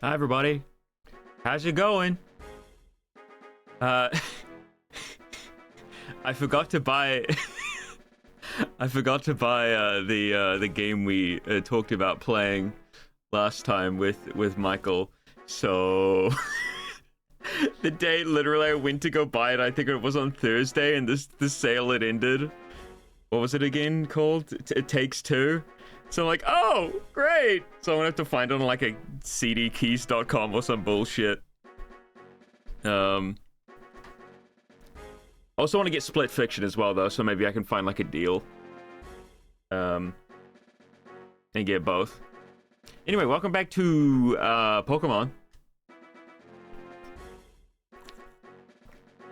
Hi everybody. How's it going? I forgot to buy the game we talked about playing last time with Michael. So the day literally I went to go buy it, I think it was on Thursday, and the sale had ended. What was it again called? It Takes Two. So I'm like, oh, great. So I'm gonna have to find it on like a cdkeys.com or some bullshit. I also want to get Split Fiction as well though, so maybe I can find like a deal. And get both. Anyway, welcome back to Pokemon.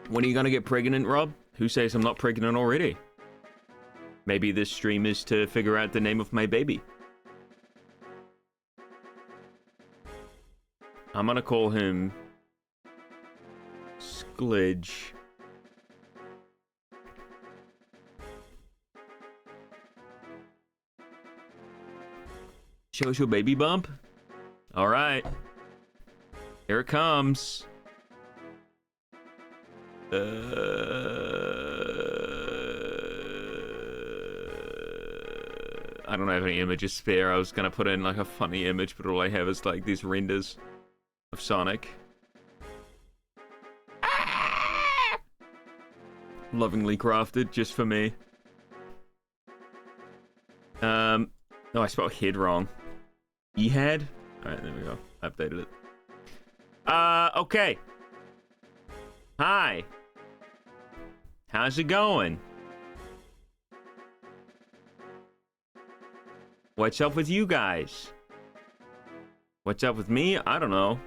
When are you gonna get pregnant, Rob? Who says I'm not pregnant already? Maybe this stream is to figure out the name of my baby. I'm gonna call him Sklidge. Show us your baby bump. All right. Here it comes. I don't have any images spare. I was gonna put in like a funny image, but all I have is like these renders of Sonic. Lovingly crafted just for me. No, I spelled head wrong. E-head? Alright, there we go. I updated it. Okay. Hi. How's it going? What's up with you guys? What's up with me? I don't know.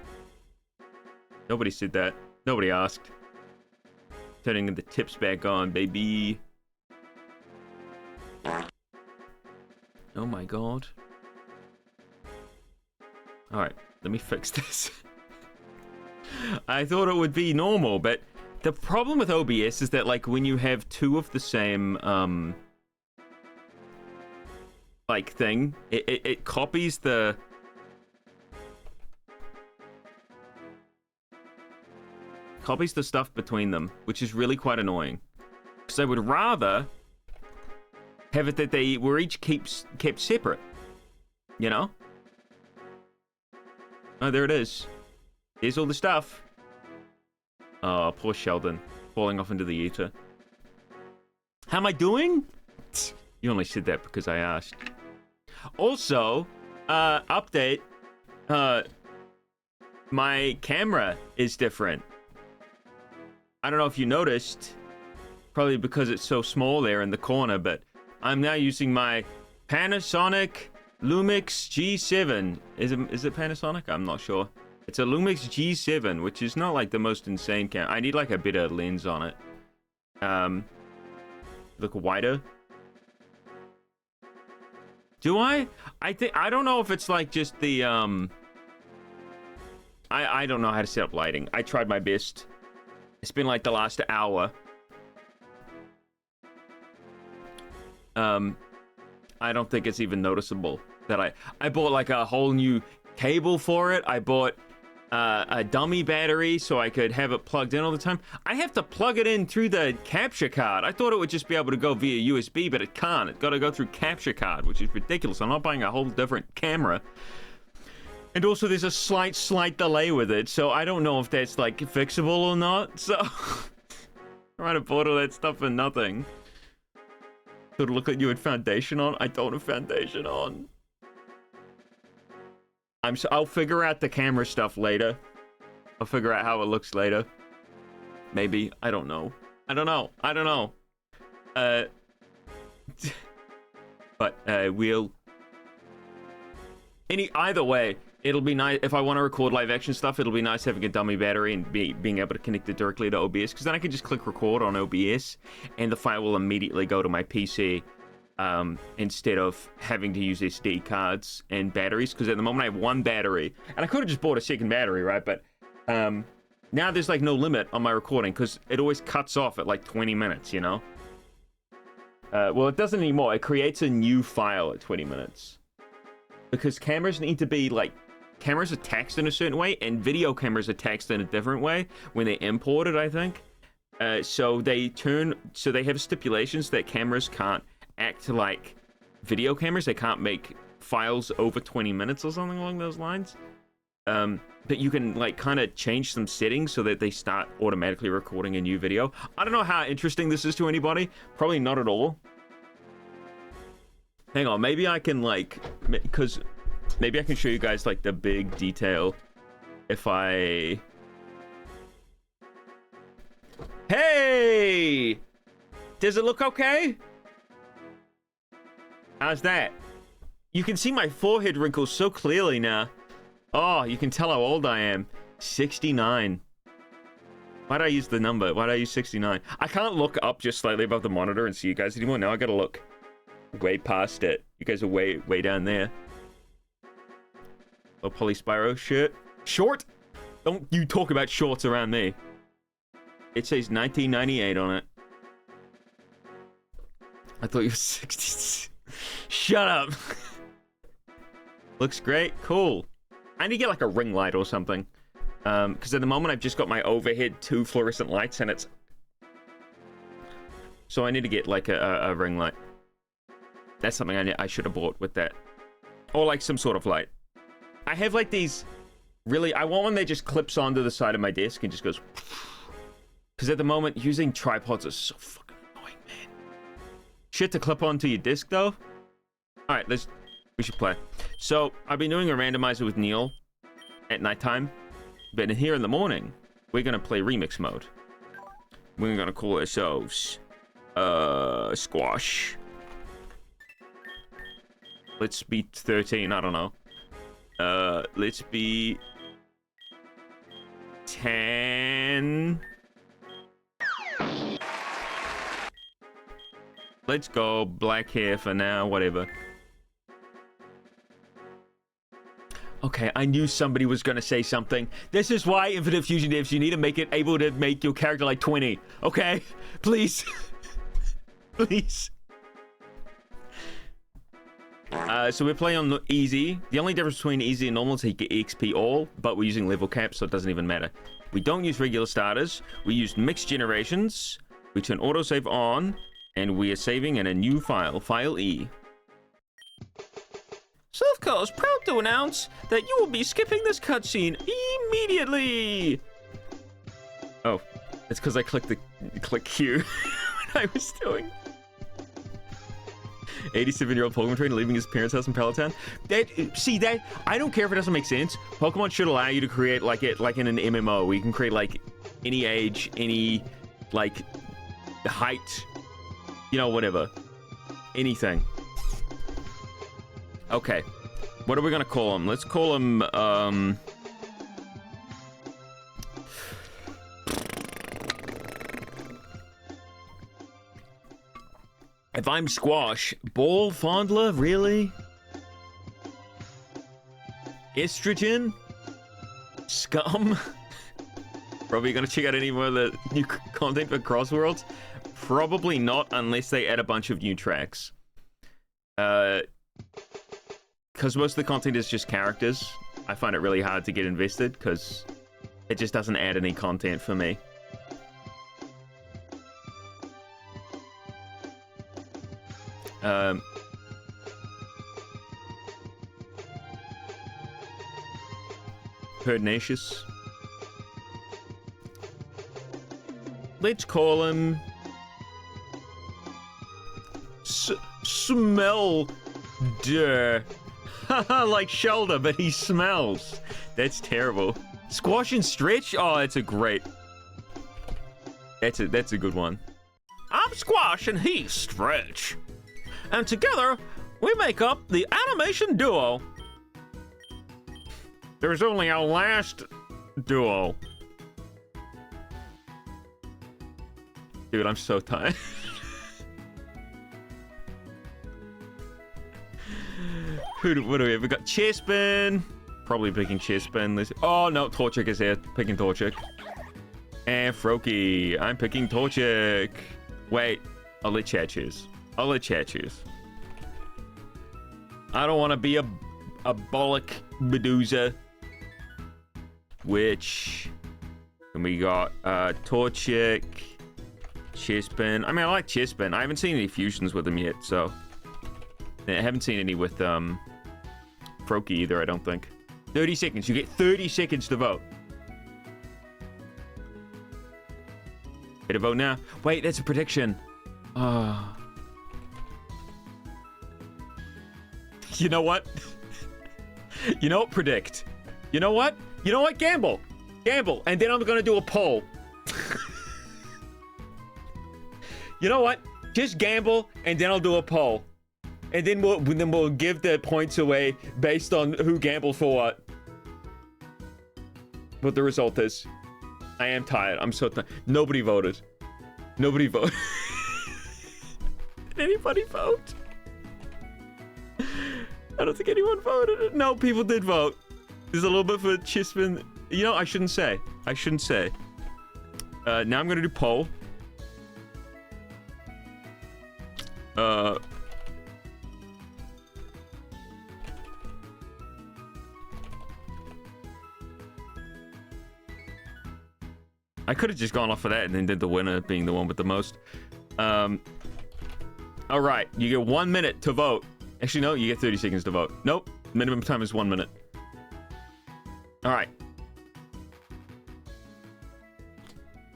Nobody said that. Nobody asked. Turning the tips back on, baby. Oh my god. Alright, let me fix this. I thought it would be normal, but the problem with OBS is that, like, when you have two of the same, like, thing, it copies the... copies the stuff between them, which is really quite annoying. Because I would rather have it that they were each kept separate, you know? Oh, there it is. Here's all the stuff. Oh, poor Sheldon, falling off into the ether. How am I doing? You only said that because I asked. Also, update. My camera is different. I don't know if you noticed, probably because it's so small there in the corner, but I'm now using my Panasonic Lumix G7. Is it Panasonic? I'm not sure. It's a Lumix G7, which is not like the most insane camera. I need like a better lens on it. Look wider. Do I? I don't know if it's like just the I don't know how to set up lighting. I tried my best. It's been like the last hour. I don't think it's even noticeable that I bought like a whole new cable for it. I bought a dummy battery so I could have it plugged in all the time. I have to plug it in through the capture card. I thought it would just be able to go via USB, but it can't. It's got to go through capture card, which is ridiculous. I'm not buying a whole different camera. And also there's a slight delay with it, so I don't know if that's like fixable or not. So I might have bought all that stuff for nothing. So to look like you had foundation on. I don't have foundation on. I'll figure out the camera stuff later. I'll figure out how it looks later. Maybe. I don't know. I don't know. But we'll... Either way, it'll be nice if I want to record live action stuff. It'll be nice having a dummy battery and being able to connect it directly to OBS, because then I can just click record on OBS and the file will immediately go to my PC instead of having to use SD cards and batteries. Because at the moment I have one battery, and I could have just bought a second battery, right? But now there's like no limit on my recording because it always cuts off at like 20 minutes, you know? Well, it doesn't anymore. It creates a new file at 20 minutes. Because cameras need to be, like, cameras are taxed in a certain way, and video cameras are taxed in a different way when they're imported, I think. So they have stipulations that cameras can't act like video cameras. They can't make files over 20 minutes or something along those lines. But you can like kind of change some settings so that they start automatically recording a new video. I don't know how interesting this is to anybody. Probably not at all. Hang on, maybe I can like, because maybe I can show you guys like the big detail if I... Hey! Does it look okay? How's that? You can see my forehead wrinkles so clearly now. Oh, you can tell how old I am. 69. Why'd I use the number? Why'd I use 69? I can't look up just slightly above the monitor and see you guys anymore. Now I gotta look way past it. You guys are way down there. A Poly Spyro shirt. Short? Don't you talk about shorts around me. It says 1998 on it. I thought you were 60. Shut up. Looks great. Cool. I need to get like a ring light or something. Because at the moment I've just got my overhead 2 fluorescent lights and it's... So I need to get like a ring light. That's something I should have bought with that. Or like some sort of light. I have like these... Really, I want one that just clips onto the side of my desk and just goes... Because at the moment, using tripods is so fucking annoying, man. Shit to clip onto your disc, though. Alright, we should play. So, I've been doing a randomizer with Neil at nighttime. But here in the morning, we're going to play remix mode. We're going to call ourselves... Squash. Let's be 13, I don't know. Let's be... 10... Let's go black hair for now, whatever. Okay, I knew somebody was gonna say something. This is why Infinite Fusion Devs, you need to make it able to make your character like 20. Okay? Please. Please. So we're playing on easy. The only difference between easy and normal is you get EXP all, but we're using level caps, so it doesn't even matter. We don't use regular starters. We use mixed generations. We turn autosave on. And we are saving in a new file, File E. Surfcar is proud to announce that you will be skipping this cutscene immediately. Oh, it's because I clicked Q when I was doing. 87-year-old Pokemon trainer leaving his parents' house in Palatown. That I don't care if it doesn't make sense. Pokemon should allow you to create like in an MMO, where you can create like any age, any like height. You know, whatever. Anything. Okay. What are we gonna call him? Let's call him, If I'm Squash, Ball Fondler? Really? Estrogen? Scum? Probably gonna check out any more of the new content for Crossworlds? Probably not, unless they add a bunch of new tracks. Because most of the content is just characters. I find it really hard to get invested, because it just doesn't add any content for me. Pugnacious. Let's call him... Smell like Shoulder, but he smells. That's terrible. Squash and Stretch? Oh, that's a good one. I'm Squash and he's Stretch. And together, we make up the animation duo. There's only our last duo. Dude, I'm so tired. What do we have? We got Chespin. Probably picking Chespin. Oh no, Torchic is here. Picking Torchic. And Froakie. I'm picking Torchic. Wait, I'll let Chad choose. I don't want to be a bollock Medusa. Witch. And we got Torchic, Chispin. I mean, I like Chispin. I haven't seen any fusions with him yet, so. I haven't seen any with Froakie either, I don't think. 30 seconds. You get 30 seconds to vote. Hit a vote now. Wait, that's a prediction. You know what? You know what? Predict. You know what? You know what? Gamble. Gamble. And then I'm going to do a poll. You know what? Just gamble, and then I'll do a poll. And then we'll give the points away based on who gambled for what the result is. I am tired. I'm so tired. Nobody voted. Nobody voted. Did anybody vote? I don't think anyone voted. No, people did vote. There's a little bit for Chispin. You know, I shouldn't say. I shouldn't say. Now I'm going to do poll. I could have just gone off of that and then did the winner being the one with the most. All right, you get 1 minute to vote. Actually, no, you get 30 seconds to vote. Nope, minimum time is 1 minute. All right.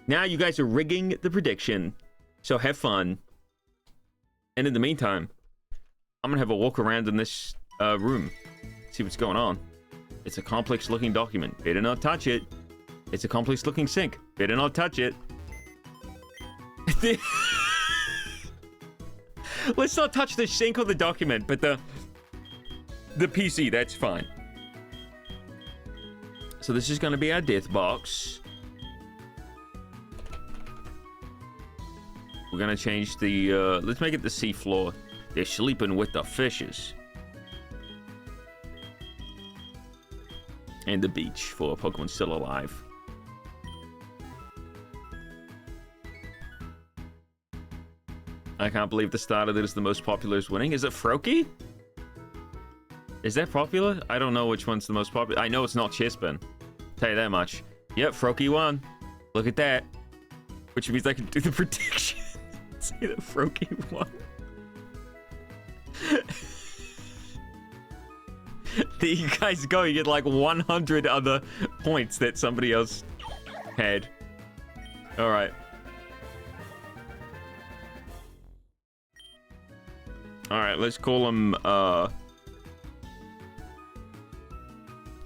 Now you guys are rigging the prediction, so have fun. And in the meantime, I'm gonna have a walk around in this room, see what's going on. It's a complex-looking document. Better not touch it. It's a complex-looking sink. Better not touch it. Let's not touch the sink or the document, but the PC, that's fine. So this is going to be our death box. We're going to change the, let's make it the sea floor. They're sleeping with the fishes. And the beach for a Pokemon still alive. I can't believe the starter that is the most popular is winning. Is it Froakie? Is that popular? I don't know which one's the most popular. I know it's not Chispin. Tell you that much. Yep, Froakie won. Look at that. Which means I can do the prediction. Say that Froakie won. There you guys go. You get like 100 other points that somebody else had. All right. All right, let's call him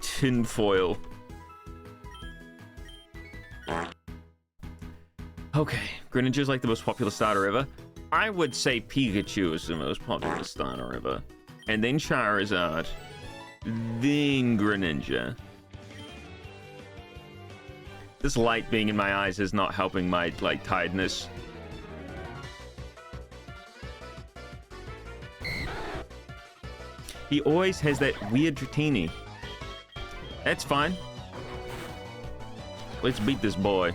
Tinfoil. Okay, Greninja's like the most popular starter ever. I would say Pikachu is the most popular starter ever. And then Charizard. Then Greninja. This light being in my eyes is not helping my, like, tiredness. He always has that weird Dratini. That's fine. Let's beat this boy.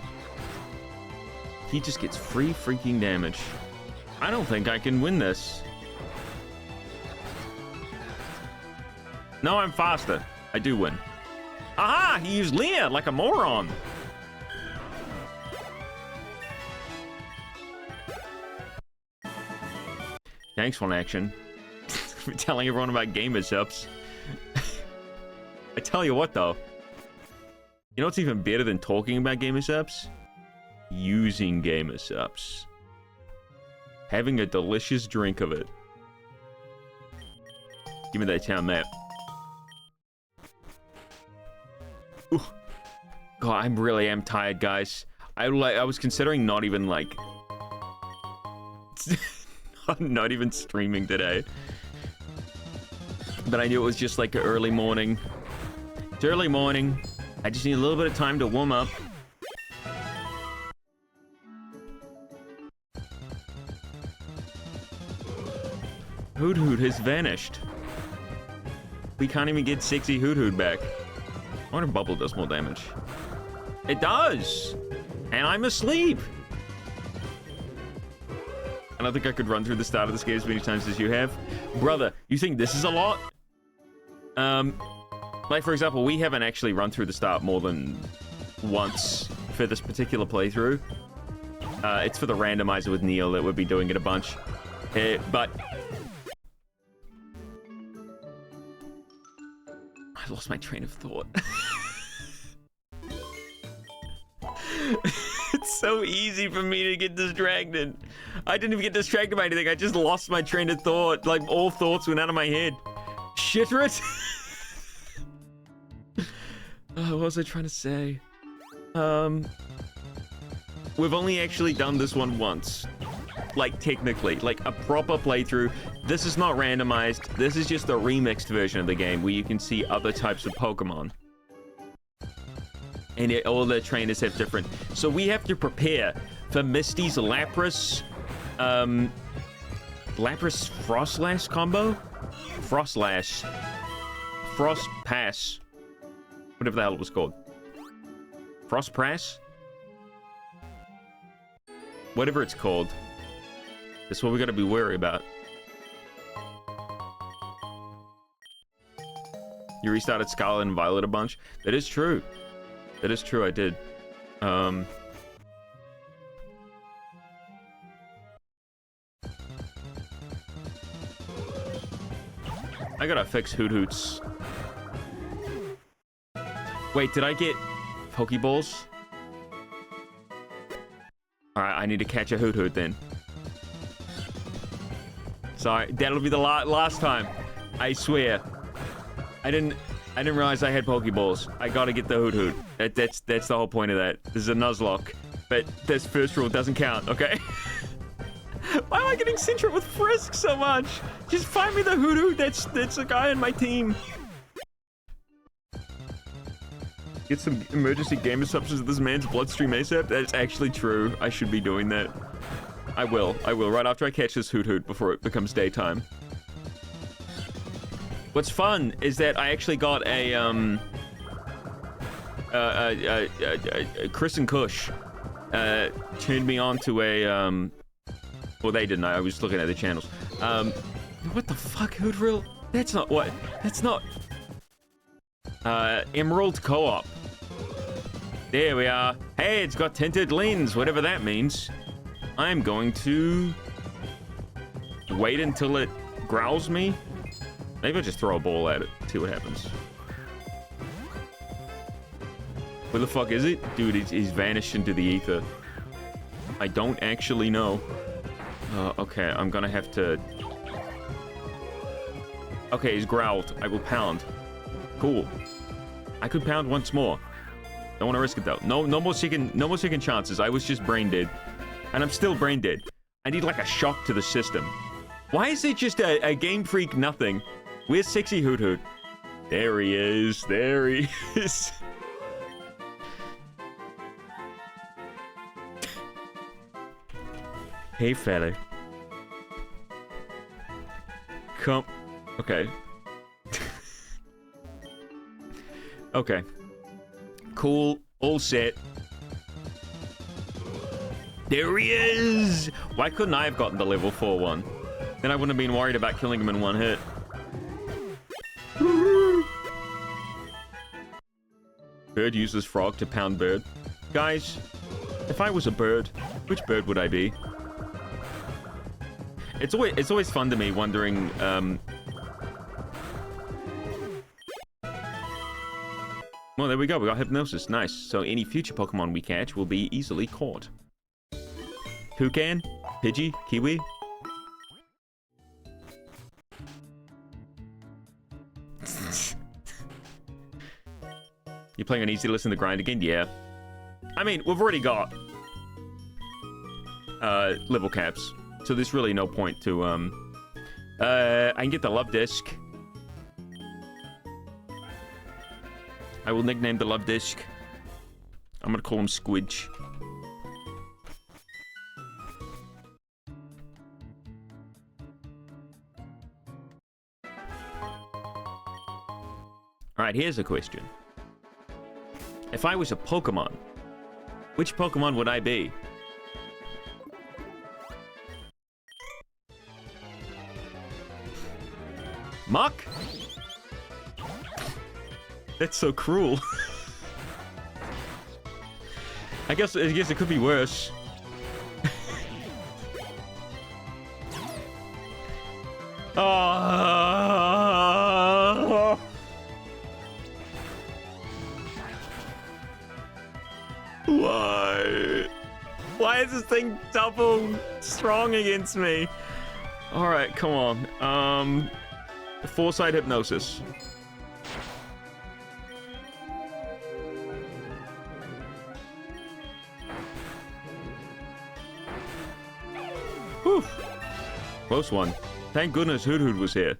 He just gets free freaking damage. I don't think I can win this. No, I'm faster. I do win. Aha! He used Leah like a moron. Thanks, One Action. For telling everyone about gamer subs. I tell you what, though. You know what's even better than talking about gamer subs? Using gamer subs. Having a delicious drink of it. Give me that town map. Ooh. God, I really am tired, guys. I was considering not even, like... not even streaming today. But I knew it was just like an early morning. It's early morning. I just need a little bit of time to warm up. Hoot Hoot has vanished. We can't even get sexy Hoot Hoot back. I wonder if Bubble does more damage. It does! And I'm asleep! I don't think I could run through the start of this game as many times as you have. Brother, you think this is a lot? Like, for example, we haven't actually run through the start more than once for this particular playthrough. It's for the randomizer with Neil that we'll be doing it a bunch. But... I lost my train of thought. It's so easy for me to get distracted. I didn't even get distracted by anything. I just lost my train of thought. Like, all thoughts went out of my head. Shitrit! What was I trying to say? We've only actually done this one once. Like, technically. Like, a proper playthrough. This is not randomized. This is just a remixed version of the game where you can see other types of Pokemon. And all the trainers have different... So we have to prepare for Misty's Lapras... Lapras Frostlash combo? Frostlash. Frost Pass. Whatever the hell it was called. Frost Press? Whatever it's called. That's what we gotta be wary about. You restarted Scarlet and Violet a bunch? That is true. That is true, I did. I gotta fix Hoot Hoots. Wait, did I get Pokeballs? Alright, I need to catch a Hoot Hoot then. Sorry, that'll be the last time. I swear. I didn't realize I had Pokeballs. I gotta get the Hoot Hoot. That's the whole point of that. This is a Nuzlocke. But this first rule doesn't count, okay? Why am I getting Sintra with Frisk so much? Just find me the Hoot Hoot. That's a guy on my team. Get some emergency gamer substance of this man's bloodstream ASAP. That's actually true. I should be doing that. I will, right after I catch this Hoot Hoot before it becomes daytime. What's fun is that I actually got a, Chris and Kush, turned me on to a, well, they didn't. I was looking at the channels. What the fuck, Hoodrill? That's not what, that's not, Emerald Co-op. There we are. Hey, it's got tinted lens, whatever that means. I'm going to wait until it growls me. Maybe I'll just throw a ball at it, see what happens. Where the fuck is it? Dude, he's vanished into the ether. I don't actually know. Okay, I'm gonna have to... Okay, he's growled. I will pound. Cool. I could pound once more. Don't want to risk it though. No more second chances. I was just brain dead. And I'm still brain dead. I need like a shock to the system. Why is it just a Game Freak nothing? Where's Sexy Hoot Hoot? There he is. There he is. Hey, fella. Come. Okay. Okay. Cool. All set. There he is! Why couldn't I have gotten the level 4 one? Then I wouldn't have been worried about killing him in one hit. Bird uses frog to pound bird. Guys, if I was a bird, which bird would I be? It's always fun to me wondering, Well, there we go. We got Hypnosis. Nice. So any future Pokemon we catch will be easily caught. Toucan? Pidgey? Kiwi? You playing on easy to listen to grind again? Yeah. I mean, we've already got level caps, so there's really no point to I can get the love disc. I will nickname the love disc. I'm gonna call him Squidge. Alright, here's a question. If I was a Pokemon, which Pokemon would I be? Muck? That's so cruel. I guess it could be worse. Oh. Why? Why is this thing double strong against me? All right, come on. Foresight hypnosis. Whew. Close one. Thank goodness Hoot Hoot was here.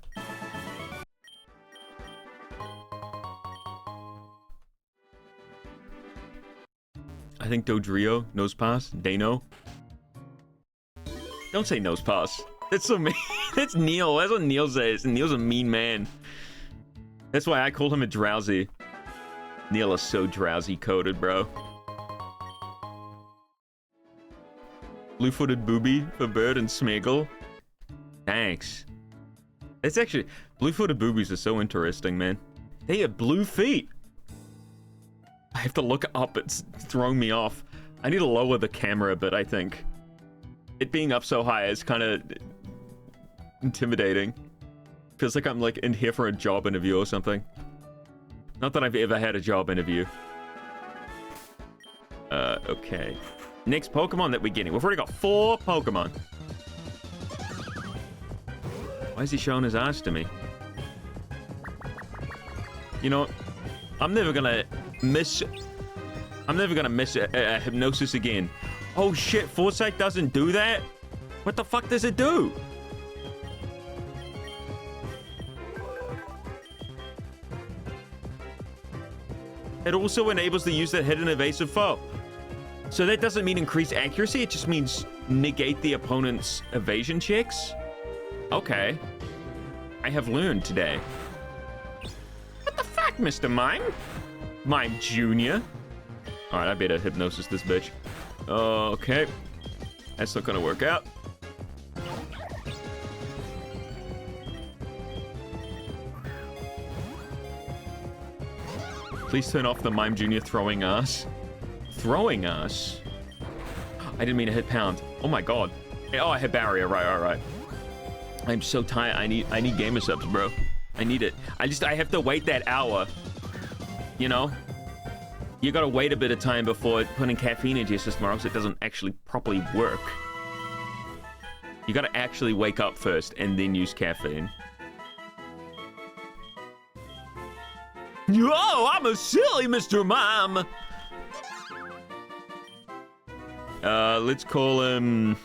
I think Dodrio, nose pass, Dano. Don't say nose pass. That's so mean. That's Neil. That's what Neil says. Neil's a mean man. That's why I called him a drowsy. Neil is so drowsy coded, bro. Blue-footed booby for Bird and Smeagol. Thanks. It's actually... Blue-footed boobies are so interesting, man. They have blue feet. I have to look up. It's throwing me off. I need to lower the camera a bit, I think. It being up so high is kind of intimidating. Feels like I'm like in here for a job interview or something. Not that I've ever had a job interview. Okay. Next Pokemon that we're getting. We've already got 4 Pokemon. Why is he showing his ass to me? You know, I'm never gonna miss a hypnosis again. Oh shit, Foresight doesn't do that? What the fuck does it do? It also enables the use of hidden evasive foe. So that doesn't mean increase accuracy, it just means negate the opponent's evasion checks? Okay. I have learned today. What the fuck, Mr. Mime? Mime Jr. Alright, I better hypnosis this bitch. Okay. That's not gonna work out. Please turn off the Mime Jr. throwing us. Throwing us? I didn't mean to hit pound. Oh my god. Oh, I hit barrier. Right. I'm so tired. I need gamer subs, bro. I need it. I have to wait that hour. You know? You gotta wait a bit of time before putting caffeine into your system, or else it doesn't actually properly work. You gotta actually wake up first and then use caffeine. Oh, I'm a silly Mr. Mime. Let's call him...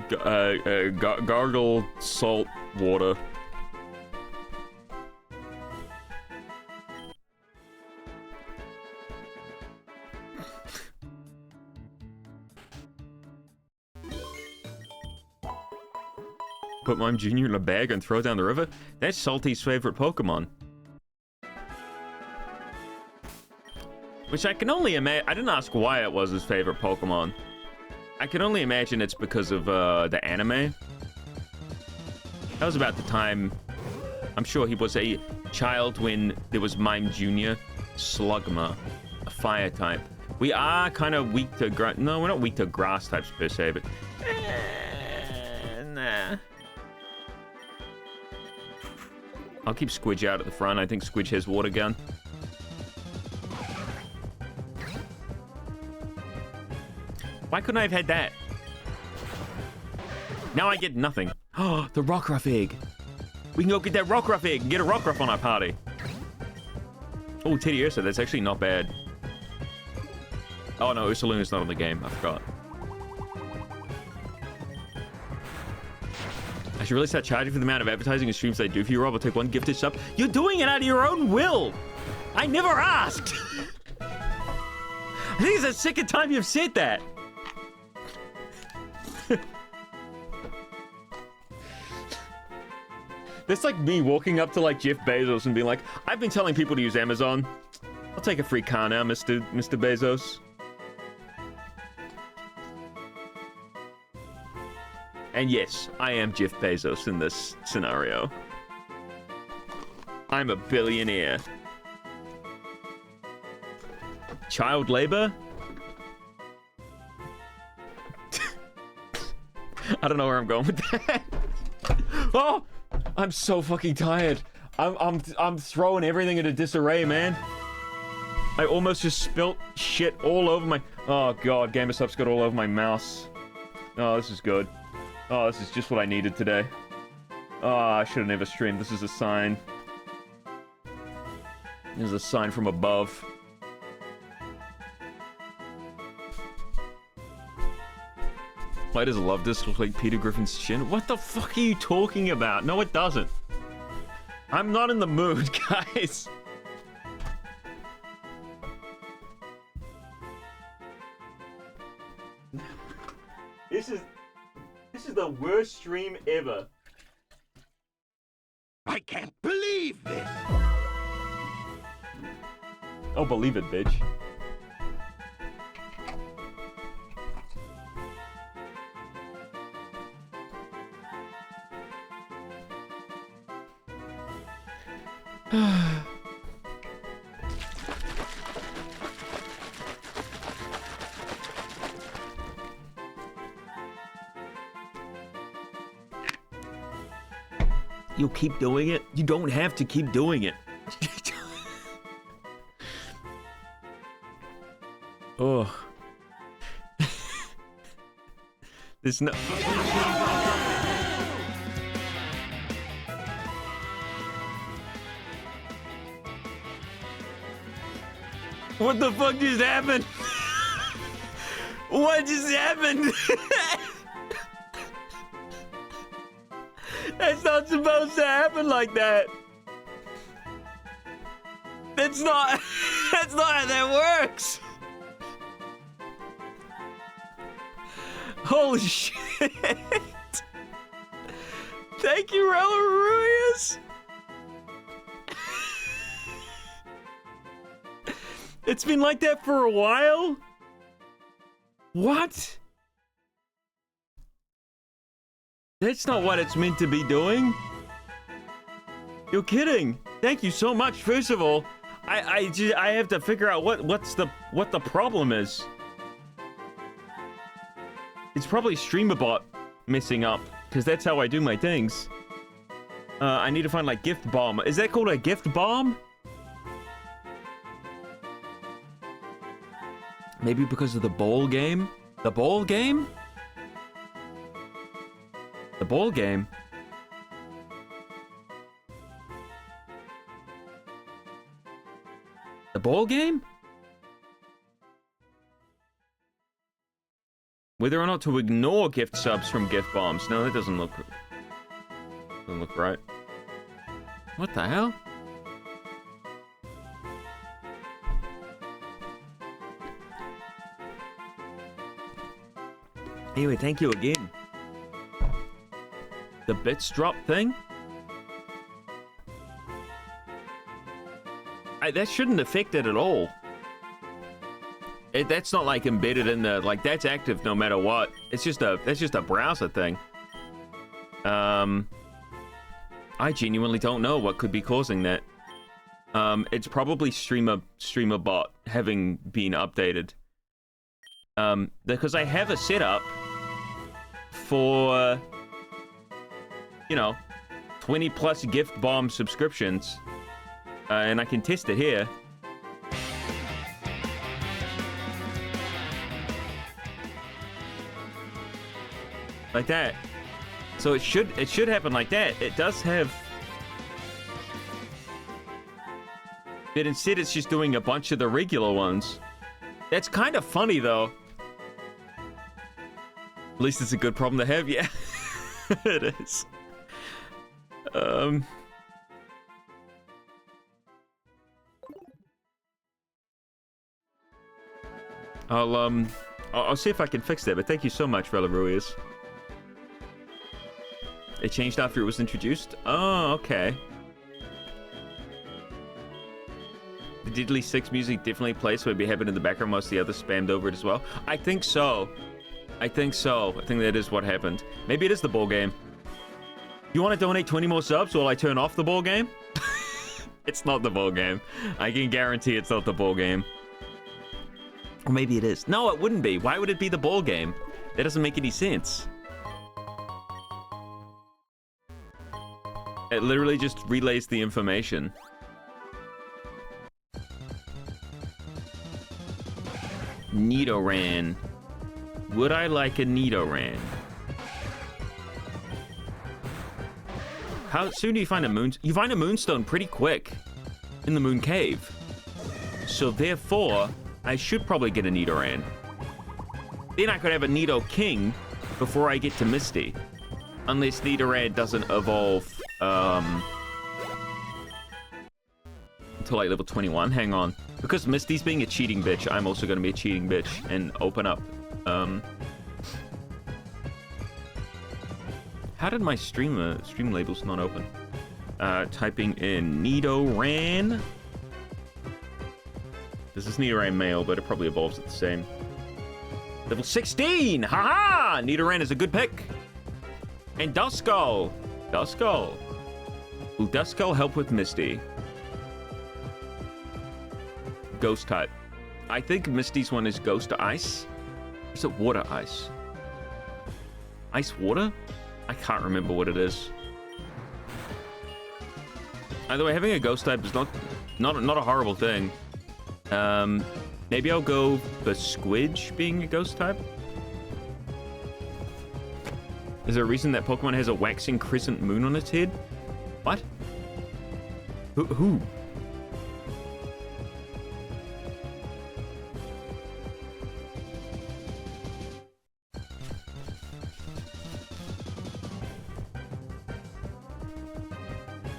Gargle Saltwater. Put Mime Jr. in a bag and throw it down the river? That's Salty's favorite Pokemon. Which I can only imagine... I didn't ask why it was his favorite Pokemon. I can only imagine it's because of the anime. That was about the time... I'm sure he was a child when there was Mime Jr. Slugma, a fire type. We are kind of weak to... No, we're not weak to grass types per se, but... Nah. I'll keep Squidge out at the front. I think Squidge has water gun. Why couldn't I have had that? Now I get nothing. Oh, the Rockruff egg. We can go get that Rockruff egg and get a Rockruff on our party. Oh, Teddy Ursa, that's actually not bad. Oh no, Ursaluna's not on the game. I forgot. I should really start charging for the amount of advertising and streams they do for you, Rob. I'll take one gifted sub. You're doing it out of your own will. I never asked. I think it's the second time you've said that. That's like me walking up to like Jeff Bezos and being like, I've been telling people to use Amazon. I'll take a free car now, Mr. Bezos. And yes, I am Jeff Bezos in this scenario. I'm a billionaire. Child labor? I don't know where I'm going with that. Oh, I'm so fucking tired. I'm throwing everything into disarray, man. I almost just spilt shit all over my... Oh god, GamerSup's got all over my mouse. Oh, this is good. Oh, this is just what I needed today. Oh, I should have never streamed. This is a sign. This is a sign from above. Why does Love Disc look like Peter Griffin's chin? What the fuck are you talking about? No, it doesn't. I'm not in the mood, guys. This is the worst stream ever. I can't believe this. Oh, believe it, bitch. You'll keep doing it? You don't have to keep doing it. Oh. There's no... What the fuck just happened? What just happened? That's not supposed to happen like that. That's not how that works. Holy shit. Thank you, Rella Ruiz. It's been like that for a while? What? That's not what it's meant to be doing. You're kidding. Thank you so much. First of all, I have to figure out what the problem is. It's probably StreamerBot messing up, because that's how I do my things. I need to find like gift bomb. Is that called a gift bomb? Maybe because of the ball game? The ball game? The ball game? The ball game? Whether or not to ignore gift subs from gift bombs. No, that doesn't look right. What the hell? Anyway, thank you again. The bits drop thing? That shouldn't affect it at all. That's not like embedded in the, like, that's active no matter what. That's just a browser thing. I genuinely don't know what could be causing that. It's probably StreamerBot having been updated. Because I have a setup for, you know, 20 plus gift bomb subscriptions, and I can test it here. Like that. So it should happen like that. It does have, but instead it's just doing a bunch of the regular ones. That's kind of funny though. At least it's a good problem to have, yeah. It is. I'll see if I can fix that, but thank you so much, Rella Ruiz. It changed after it was introduced? Oh, okay. The Diddly 6 music definitely plays, so it'd be happening in the background. Most of the others spammed over it as well. I think so. I think so. I think that is what happened. Maybe it is the ball game. You want to donate 20 more subs while I turn off the ball game? It's not the ball game. I can guarantee it's not the ball game. Or maybe it is. No, it wouldn't be. Why would it be the ball game? That doesn't make any sense. It literally just relays the information. Nidoran. Would I like a Nidoran? How soon do you find a moon? You find a moonstone pretty quick in the moon cave. So therefore, I should probably get a Nidoran. Then I could have a Nido King before I get to Misty. Unless Nidoran doesn't evolve until like level 21. Hang on. Because Misty's being a cheating bitch, I'm also going to be a cheating bitch and open up. How did my stream labels not open? Typing in Nidoran. This is Nidoran male, but it probably evolves at the same. Level 16! Haha! Nidoran is a good pick. And Duskull. Duskull. Will Duskull help with Misty? Ghost type. I think Misty's one is Ghost Ice. Or is it Water Ice? Ice Water? I can't remember what it is. Either way, having a Ghost type is not a horrible thing. Maybe I'll go for Squidge being a Ghost type. Is there a reason that Pokemon has a waxing crescent moon on its head? What? Who?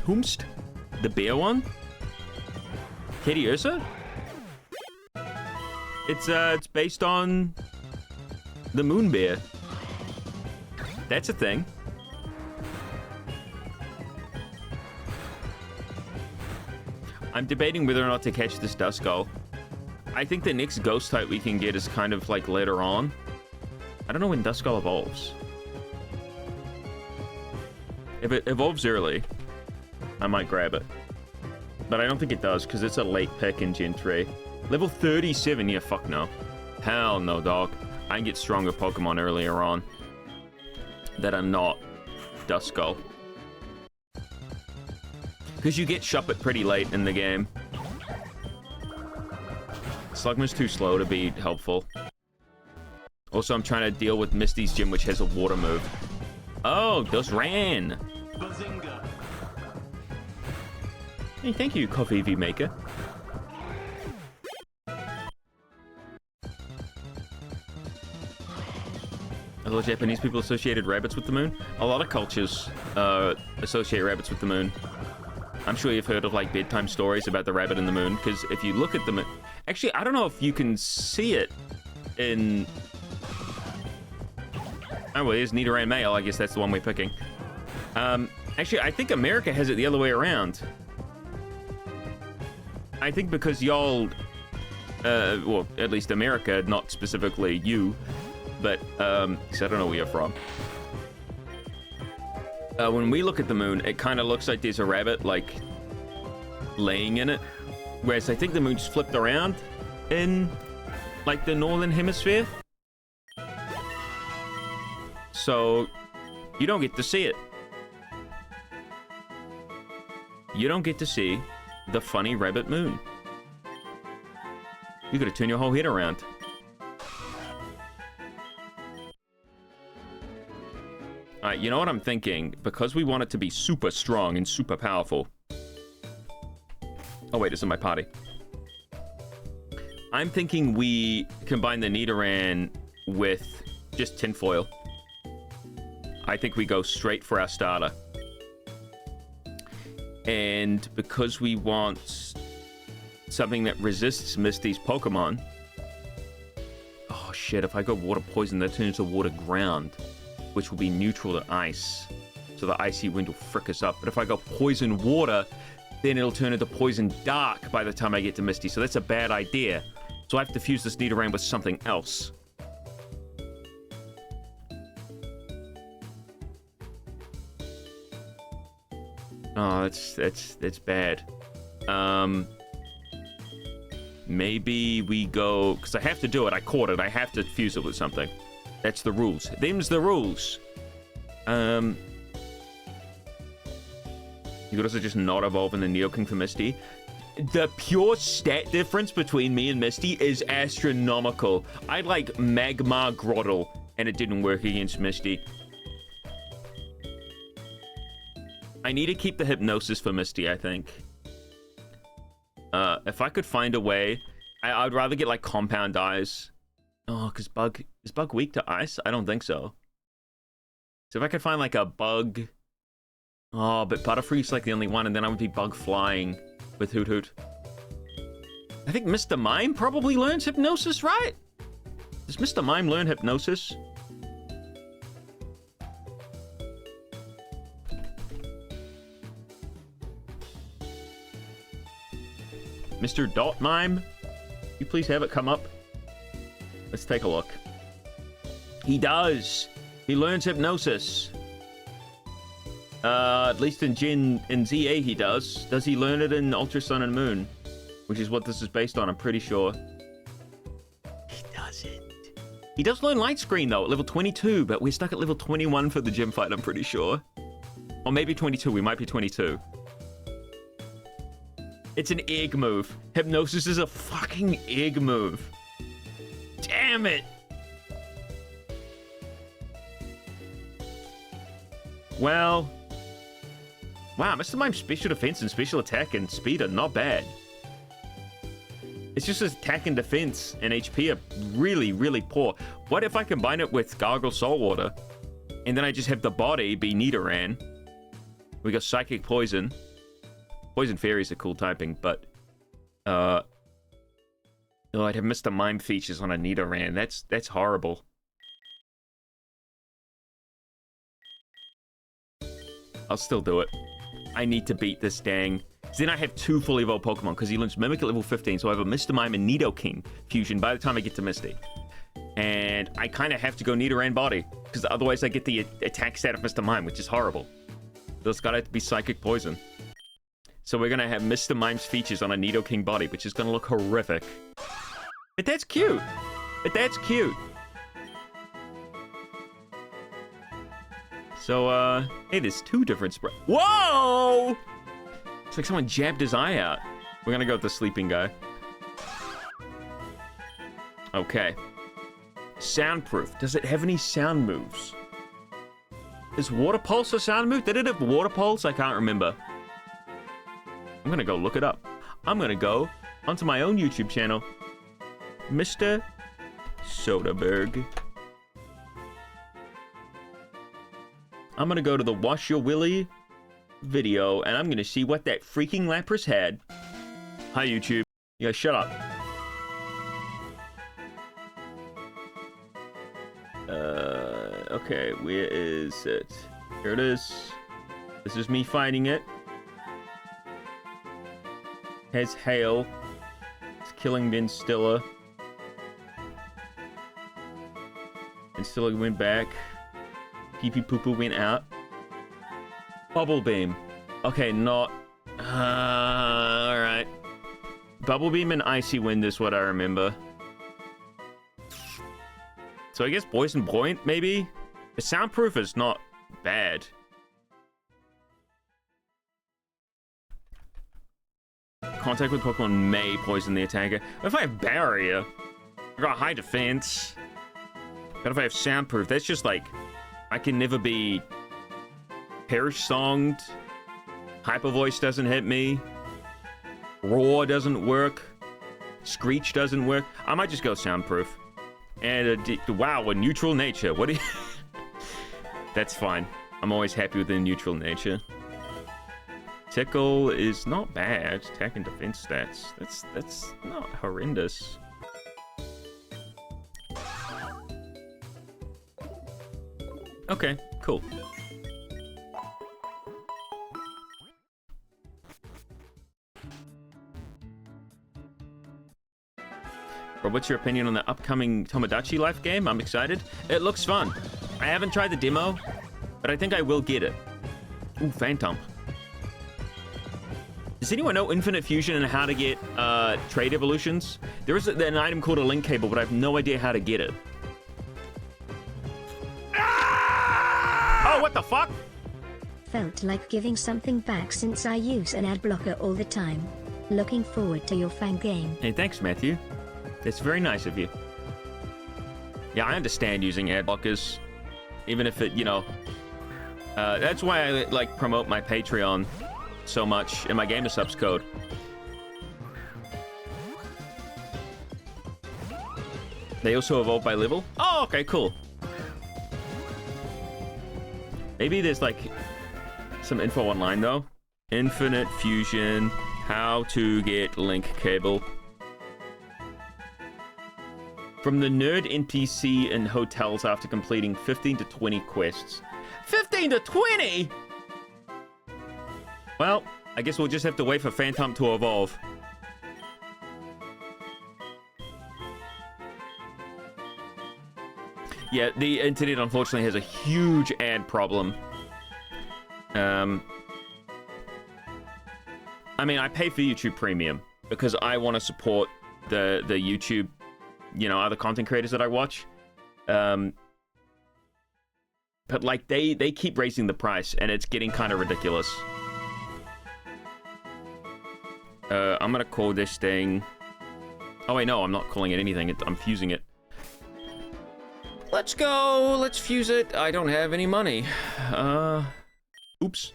Whomst? The bear one? Katie Ursa? It's based on the moon bear. That's a thing. I'm debating whether or not to catch this Duskull. I think the next ghost type we can get is kind of like later on. I don't know when Duskull evolves. If it evolves early, I might grab it. But I don't think it does, because it's a late pick in Gen 3. Level 37, yeah, fuck no. Hell no, dog. I can get stronger Pokemon earlier on that are not Duskull. Because you get Shuppet pretty late in the game. Slugma's too slow to be helpful. Also, I'm trying to deal with Misty's gym, which has a water move. Oh, those ran. Bazinga. Hey, thank you, Coffee V Maker. A lot of Japanese people associated rabbits with the moon. A lot of cultures associate rabbits with the moon. I'm sure you've heard of like bedtime stories about the rabbit and the moon, because if you look at the moon... Actually, I don't know if you can see it in... Oh, well, here's Nidoran male. I guess that's the one we're picking. Actually, I think America has it the other way around. I think because y'all... well, at least America, not specifically you, but... because I don't know where you're from. When we look at the moon, it kind of looks like there's a rabbit, like, laying in it. Whereas I think the moon's flipped around in, like, the northern hemisphere. So, you don't get to see it. You don't get to see the funny rabbit moon. You gotta turn your whole head around. Alright, you know what I'm thinking? Because we want it to be super strong and super powerful. Oh wait, it's in my party. I'm thinking we combine the Nidoran with just tinfoil. I think we go straight for our starter. And because we want something that resists Misty's Pokemon... Oh shit, if I go water poison, that turns to water ground, which will be neutral to ice. So the icy wind will frick us up. But if I go poison water, then it'll turn into poison dark by the time I get to Misty. So that's a bad idea. So I have to fuse this Nidoran with something else. Oh, that's bad. Maybe we go, because I have to do it. I caught it. I have to fuse it with something. That's the rules. Them's the rules. You could also just not evolve in the Neoking for Misty. The pure stat difference between me and Misty is astronomical. I like Magma Grottle, and it didn't work against Misty. I need to keep the Hypnosis for Misty, I think. If I could find a way, I'd rather get like Compound Eyes. Oh, because is Bug weak to ice? I don't think so. So if I could find like a Bug. Oh, but Butterfree's like the only one, and then I would be Bug Flying with Hoot Hoot. I think Mr. Mime probably learns Hypnosis, right? Does Mr. Mime learn Hypnosis? Mr. Dot Mime? You please have it come up? Let's take a look. He does. He learns Hypnosis. At least in ZA he does. Does he learn it in Ultra Sun and Moon? Which is what this is based on, I'm pretty sure. He doesn't. He does learn Light Screen though, at level 22, but we're stuck at level 21 for the gym fight, I'm pretty sure. Or maybe 22, we might be 22. It's an egg move. Hypnosis is a fucking egg move. Damn it! Well... Wow, Mr. Mime's special defense and special attack and speed are not bad. It's just his attack and defense and HP are really, really poor. What if I combine it with Gargle Saltwater? And then I just have the body be Nidoran. We got Psychic Poison. Poison Fairy's a cool typing, but... Oh, I'd have Mr. Mime features on a Nidoran. That's horrible. I'll still do it. I need to beat this dang. Then I have 2 fully evolved Pokemon, because he learns Mimic at level 15, so I have a Mr. Mime and Nidoking fusion by the time I get to Misty. And I kind of have to go Nidoran Body, because otherwise I get the attack stat of Mr. Mime, which is horrible. So it's gotta be Psychic Poison. So we're gonna have Mr. Mime's features on a Nidoking Body, which is gonna look horrific. But that's cute. But that's cute. So, hey, there's 2 different spreads. Whoa! It's like someone jabbed his eye out. We're gonna go with the sleeping guy. Okay. Soundproof. Does it have any sound moves? Is Water Pulse a sound move? Did it have Water Pulse? I can't remember. I'm gonna go look it up. I'm gonna go onto my own YouTube channel. Mr. Sodaberg. I'm gonna go to the Wash Your Willy video, and I'm gonna see what that freaking Lapras had. Hi, YouTube. You guys shut up. Okay, where is it? Here it is. This is me fighting it. Has Hail. It's killing Ben Stiller. And Stiller went back. Pee Pee Poo Poo went out. Bubble Beam. Okay, not... alright. Bubble Beam and Icy Wind is what I remember. So I guess Poison Point, maybe? The soundproof is not bad. Contact with Pokemon may poison the attacker. If I have Barrier, I got high defense. But if I have soundproof, that's just like... I can never be Perish-songed. Hyper Voice doesn't hit me. Roar doesn't work. Screech doesn't work. I might just go soundproof. And wow, a neutral nature. What do you... That's fine. I'm always happy with the neutral nature. Tickle is not bad. Attack and defense stats. That's not horrendous. Okay, cool. Rob, what's your opinion on the upcoming Tomodachi Life game? I'm excited. It looks fun. I haven't tried the demo, but I think I will get it. Ooh, Phantom. Does anyone know Infinite Fusion and how to get trade evolutions? There is an item called a link cable, but I have no idea how to get it. Oh, what the fuck? Felt like giving something back since I use an ad blocker all the time. Looking forward to your fan game. Hey, thanks, Matthew. That's very nice of you. Yeah, I understand using ad blockers, even if it, you know, that's why I like promote my Patreon so much in my Gamer Subs code. They also evolve by level. Oh, okay, cool. Maybe there's like some info online though. Infinite Fusion, how to get link cable. From the nerd NPC in hotels after completing 15 to 20 quests. 15 to 20?! Well, I guess we'll just have to wait for Phantom to evolve. Yeah, the internet unfortunately has a huge ad problem. I mean, I pay for YouTube Premium because I want to support the YouTube, you know, other content creators that I watch. But like they keep raising the price and it's getting kind of ridiculous. I'm gonna call this thing. Oh wait, no, I'm not calling it anything. I'm fusing it. Let's go. Let's fuse it. I don't have any money. Oops.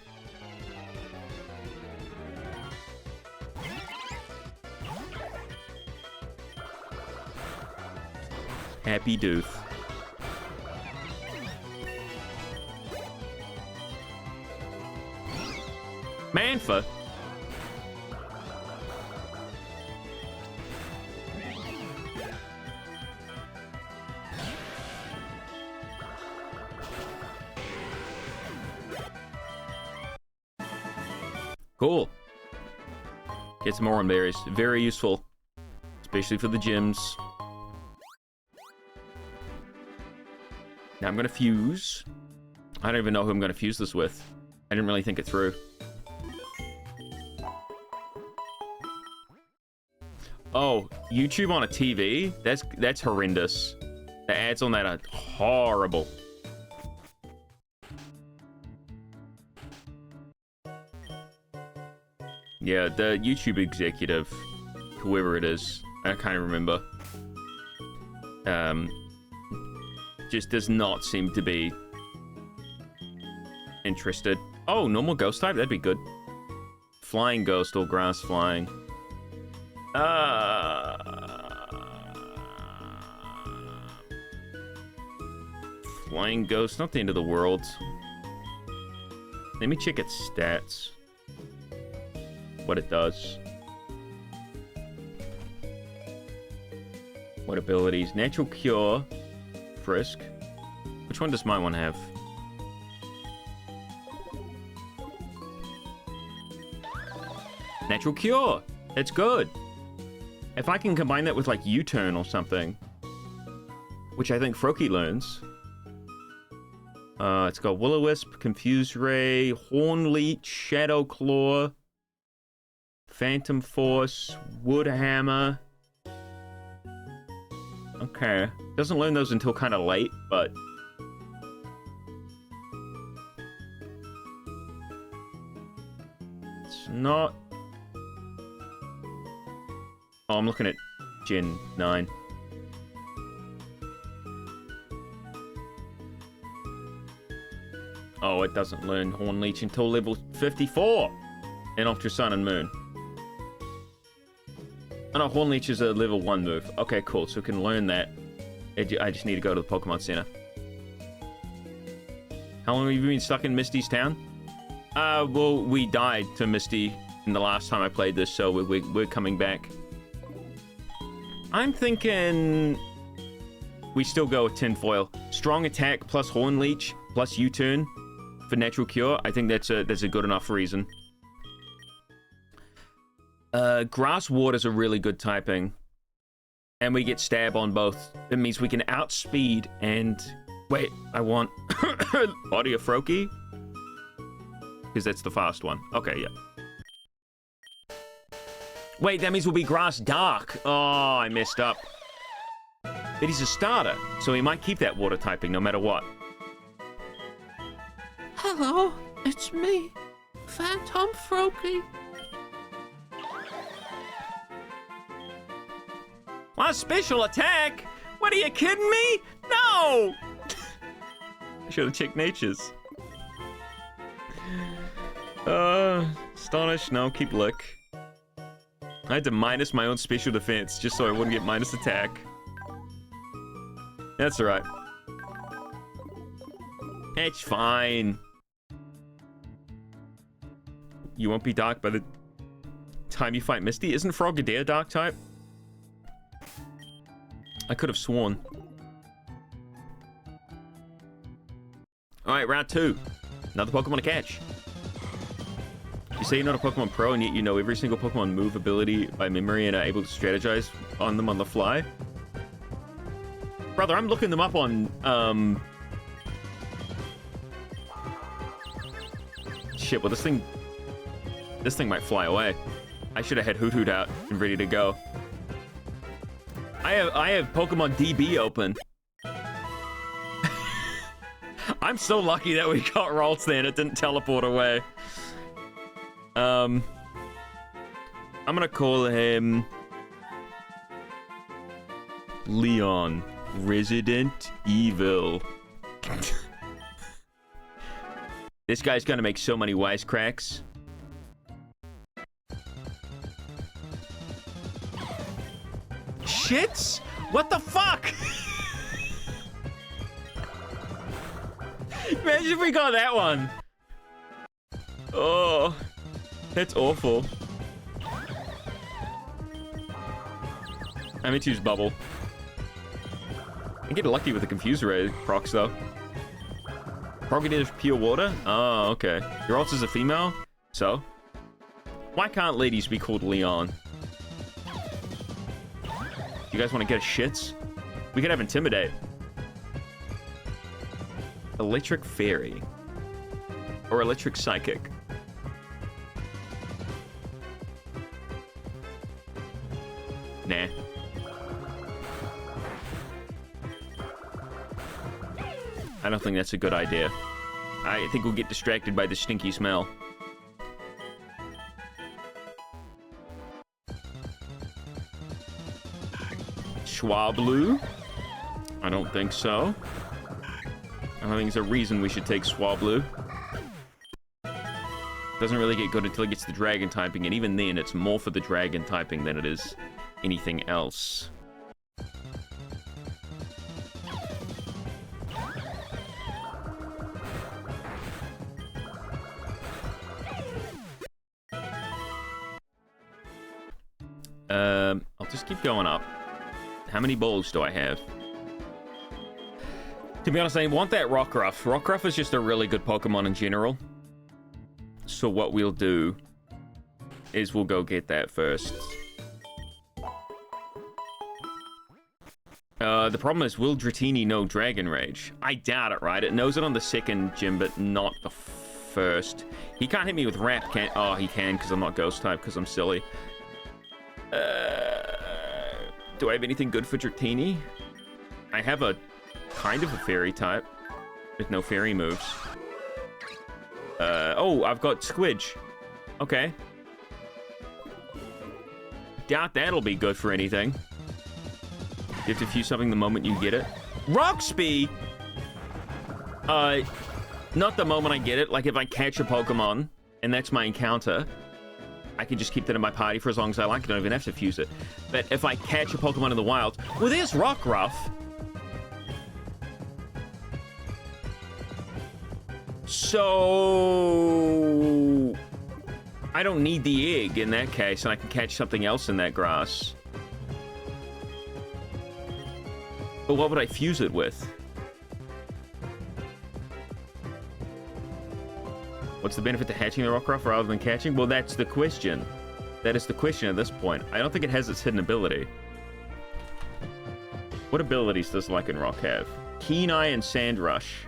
Happy doof. Manfa. Cool. Get some orange berries. Very useful. Especially for the gyms. Now I'm gonna fuse. I don't even know who I'm gonna fuse this with. I didn't really think it through. Oh, YouTube on a TV? That's horrendous. The ads on that are horrible. Yeah, the YouTube executive, whoever it is, I can't remember. Just does not seem to be interested. Oh, normal ghost type? That'd be good. Flying ghost or grass flying. Flying ghost, not the end of the world. Let me check its stats. What it does. What abilities? Natural Cure. Frisk. Which one does my one have? Natural Cure! It's good! If I can combine that with like U-turn or something, which I think Froakie learns. It's got Will-O-Wisp, Confuse Ray, Horn Leech, Shadow Claw, Phantom Force, Wood Hammer. Okay. Doesn't learn those until kind of late, but... It's not... Oh, I'm looking at Gen 9. Oh, it doesn't learn Horn Leech until level 54 in Ultra Sun and Moon. Oh no, Horn Leech is a level 1 move. Okay, cool. So we can learn that. I just need to go to the Pokemon Center. How long have you been stuck in Misty's town? Well, we died to Misty in the last time I played this, so we're coming back. I'm thinking we still go with Tinfoil. Strong attack plus Horn Leech plus U-turn for Natural Cure. I think that's a good enough reason. Grass Water is a really good typing. And we get Stab on both. It means we can outspeed and... Wait, I want... Body of Froakie? Because that's the fast one. Okay, yeah. Wait, that means we'll be grass dark. Oh, I messed up. But he's a starter, so he might keep that water typing no matter what. Hello, it's me, Phantom Froakie. A special attack? What, are you kidding me? No! I should have checked natures. Astonish, no, keep lick. I had to minus my own special defense just so I wouldn't get minus attack. That's alright. It's fine. You won't be dark by the time you fight Misty. Isn't Frogadier dark type? I could have sworn. Alright, round 2. Another Pokemon to catch. You say you're not a Pokemon Pro and yet you know every single Pokemon move ability by memory and are able to strategize on them on the fly? Brother, I'm looking them up on, Shit, well this thing might fly away. I should have had Hoot Hoot out and ready to go. I have Pokemon DB open. I'm so lucky that we got Ralts and it didn't teleport away. I'm gonna call him Leon, Resident Evil. This guy's gonna make so many wisecracks. Shits? What the fuck? Imagine if we got that one. Oh, that's awful. I'm gonna choose Bubble. I get lucky with the Confuse Ray procs though. Frogadier is pure water? Oh, okay. Your ult is a female? So? Why can't ladies be called Leon? You guys want to get a shits? We could have Intimidate. Electric Fairy. Or Electric Psychic. Nah. I don't think that's a good idea. I think we'll get distracted by the stinky smell. Swablu? I don't think so. I don't think there's a reason we should take Swablu. Doesn't really get good until it gets the dragon typing, and even then, it's more for the dragon typing than it is anything else. I'll just keep going up. How many balls do I have? To be honest, I want that Rockruff. Rockruff is just a really good Pokemon in general. So what we'll do is we'll go get that first. The problem is, will Dratini know Dragon Rage? I doubt it, right? It knows it on the second gym, but not the first. He can't hit me with Wrap, can? Oh, he can, because I'm not Ghost type, because I'm silly. Do I have anything good for Dratini? I have a kind of a fairy type with no fairy moves. Oh, I've got Squidge. Okay. Doubt that'll be good for anything. You have to fuse something the moment you get it. Roxby! Not the moment I get it. Like, if I catch a Pokemon, and that's my encounter, I can just keep that in my party for as long as I like. I don't even have to fuse it. But if I catch a Pokemon in the wild... Well, there's Rockruff. So... I don't need the egg in that case, and I can catch something else in that grass. But what would I fuse it with? What's the benefit to hatching the Rockruff rather than catching? Well, that's the question. That is the question at this point. I don't think it has its hidden ability. What abilities does Lycanroc have? Keen Eye and Sand Rush.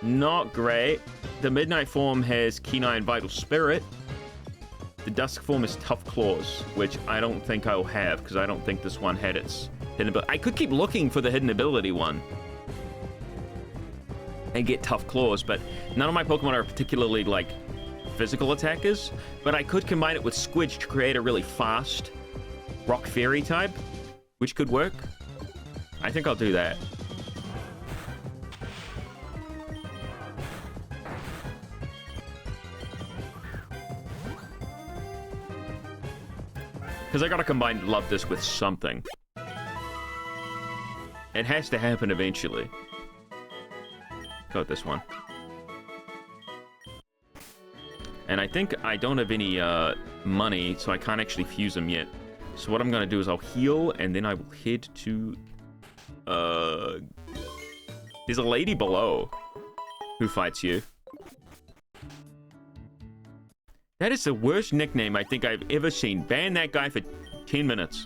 Not great. The Midnight form has Keen Eye and Vital Spirit. The dusk form is Tough Claws, which I don't think I'll have, because I don't think this one had its hidden ability. I could keep looking for the hidden ability one and get Tough Claws, but none of my Pokemon are particularly, like, physical attackers. But I could combine it with Squidge to create a really fast Rock Fairy type, which could work. I think I'll do that. Because I gotta combine Love Disc with something. It has to happen eventually. Go with this one. And I think I don't have any money, so I can't actually fuse them yet. So what I'm gonna do is I'll heal, and then I will head to... There's a lady below who fights you. That is the worst nickname I think I've ever seen. Ban that guy for 10 minutes.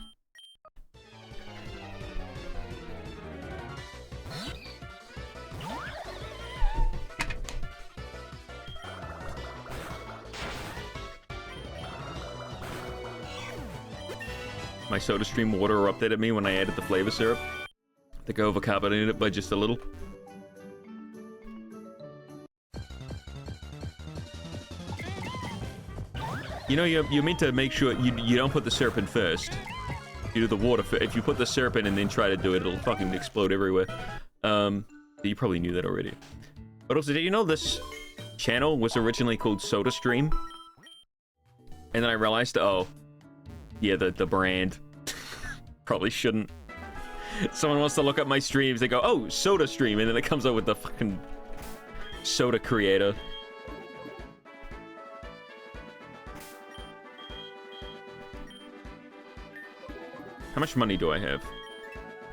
My SodaStream water erupted at me when I added the flavor syrup. I think I overcarbonated it by just a little. You know, you're meant to make sure you don't put the syrup in first. You do the water first. If you put the syrup in and then try to do it, it'll fucking explode everywhere. You probably knew that already. But also, did you know this channel was originally called SodaStream? And then I realized, oh, yeah, the brand. Probably shouldn't. Someone wants to look up my streams, they go, oh, SodaStream, and then it comes up with the fucking soda creator. How much money do I have?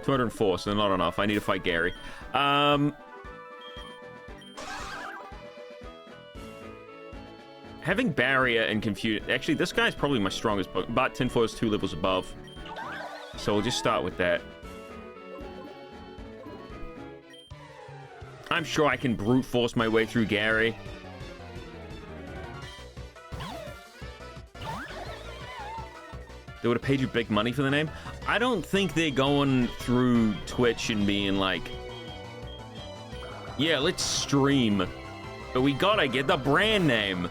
204, so not enough. I need to fight Gary. Having Barrier and Confuse... Actually, this guy's probably my strongest Pokemon, but Tinfoil is 2 levels above. So we'll just start with that. I'm sure I can brute force my way through Gary. They would have paid you big money for the name. I don't think they're going through Twitch and being like, yeah, let's stream, but we gotta get the brand name.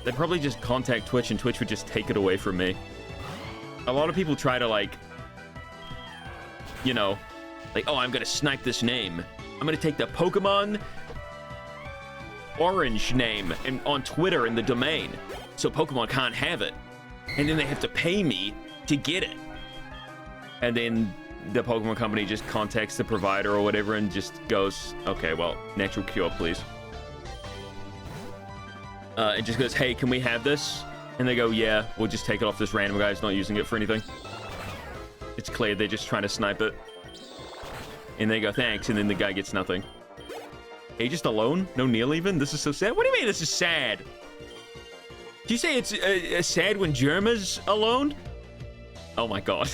They'd probably just contact Twitch and Twitch would just take it away from me. A lot of people try to, like, you know, like, oh, I'm gonna snipe this name. I'm gonna take the Pokemon Orange name and on Twitter in the domain, so Pokemon can't have it. And then they have to pay me to get it. And then the Pokemon company just contacts the provider or whatever and just goes, okay, well, natural cure, please. It just goes, hey, can we have this? And they go, yeah, we'll just take it off this random guy who's not using it for anything. It's clear they're just trying to snipe it. And they go, thanks, and then the guy gets nothing. Hey, just alone? No Neil even? This is so sad. What do you mean this is sad? Do you say it's sad when Germa's alone? Oh my god.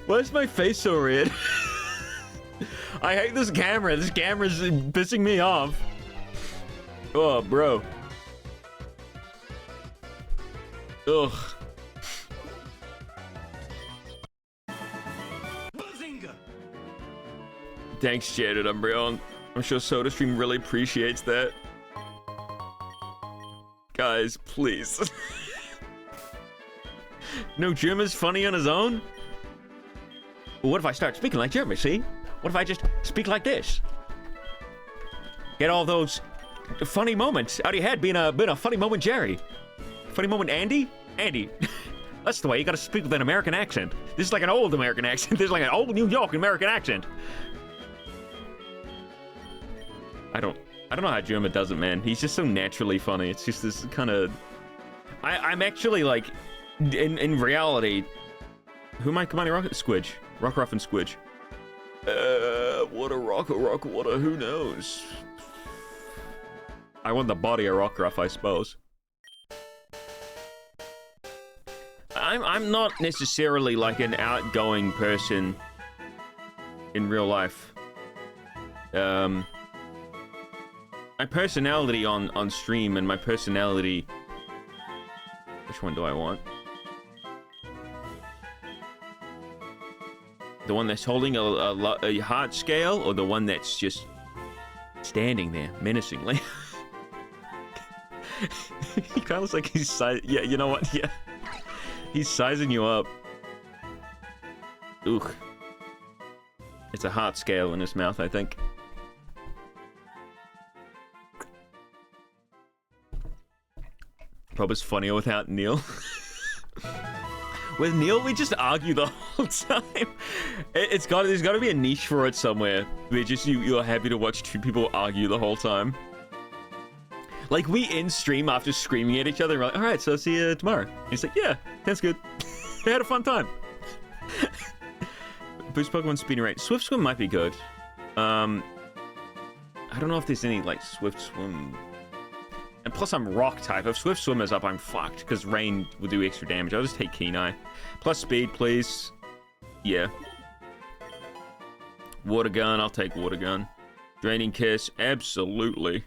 Why is my face so red? I hate this camera. This camera's pissing me off. Oh, bro. Ugh. Bazinga! Thanks, Jaded Umbreon. I'm sure SodaStream really appreciates that. Guys, please. No, Germa's funny on his own? Well, what if I start speaking like Germa, see? What if I just speak like this? Get all those funny moments out of your head, being a funny moment, Jerry. Funny moment, Andy? Andy. That's the way you gotta speak with an American accent. This is like an old American accent. This is like an old New York American accent. I don't know how Germa does it, man. He's just so naturally funny. It's just this kind of... I'm actually, like, in reality... Who am I combining Rocket? Squidge. Rockruff and Squidge. Water, Rock, who knows? I want the body of Rockruff, I suppose. I'm not necessarily like an outgoing person in real life. My personality on stream and my personality... Which one do I want? The one that's holding a heart scale, or the one that's just standing there menacingly? He kind of looks like he's yeah, you know what? Yeah, he's sizing you up. Ooh, it's a heart scale in his mouth, I think. Probably funnier without Neil. With Neil, we just argue the whole time. There's got to be a niche for it somewhere. Where just you're happy to watch two people argue the whole time. Like, we end stream after screaming at each other. And we're like, all right, so see you tomorrow. And he's like, yeah, that's good. We had a fun time. Boost Pokemon speeding rate. Swift Swim might be good. I don't know if there's any like Swift Swim. And plus, I'm rock type. If Swift Swim is up, I'm fucked, because rain will do extra damage. I'll just take Kenai. Plus speed, please. Yeah. Water Gun, I'll take Water Gun. Draining Kiss, absolutely.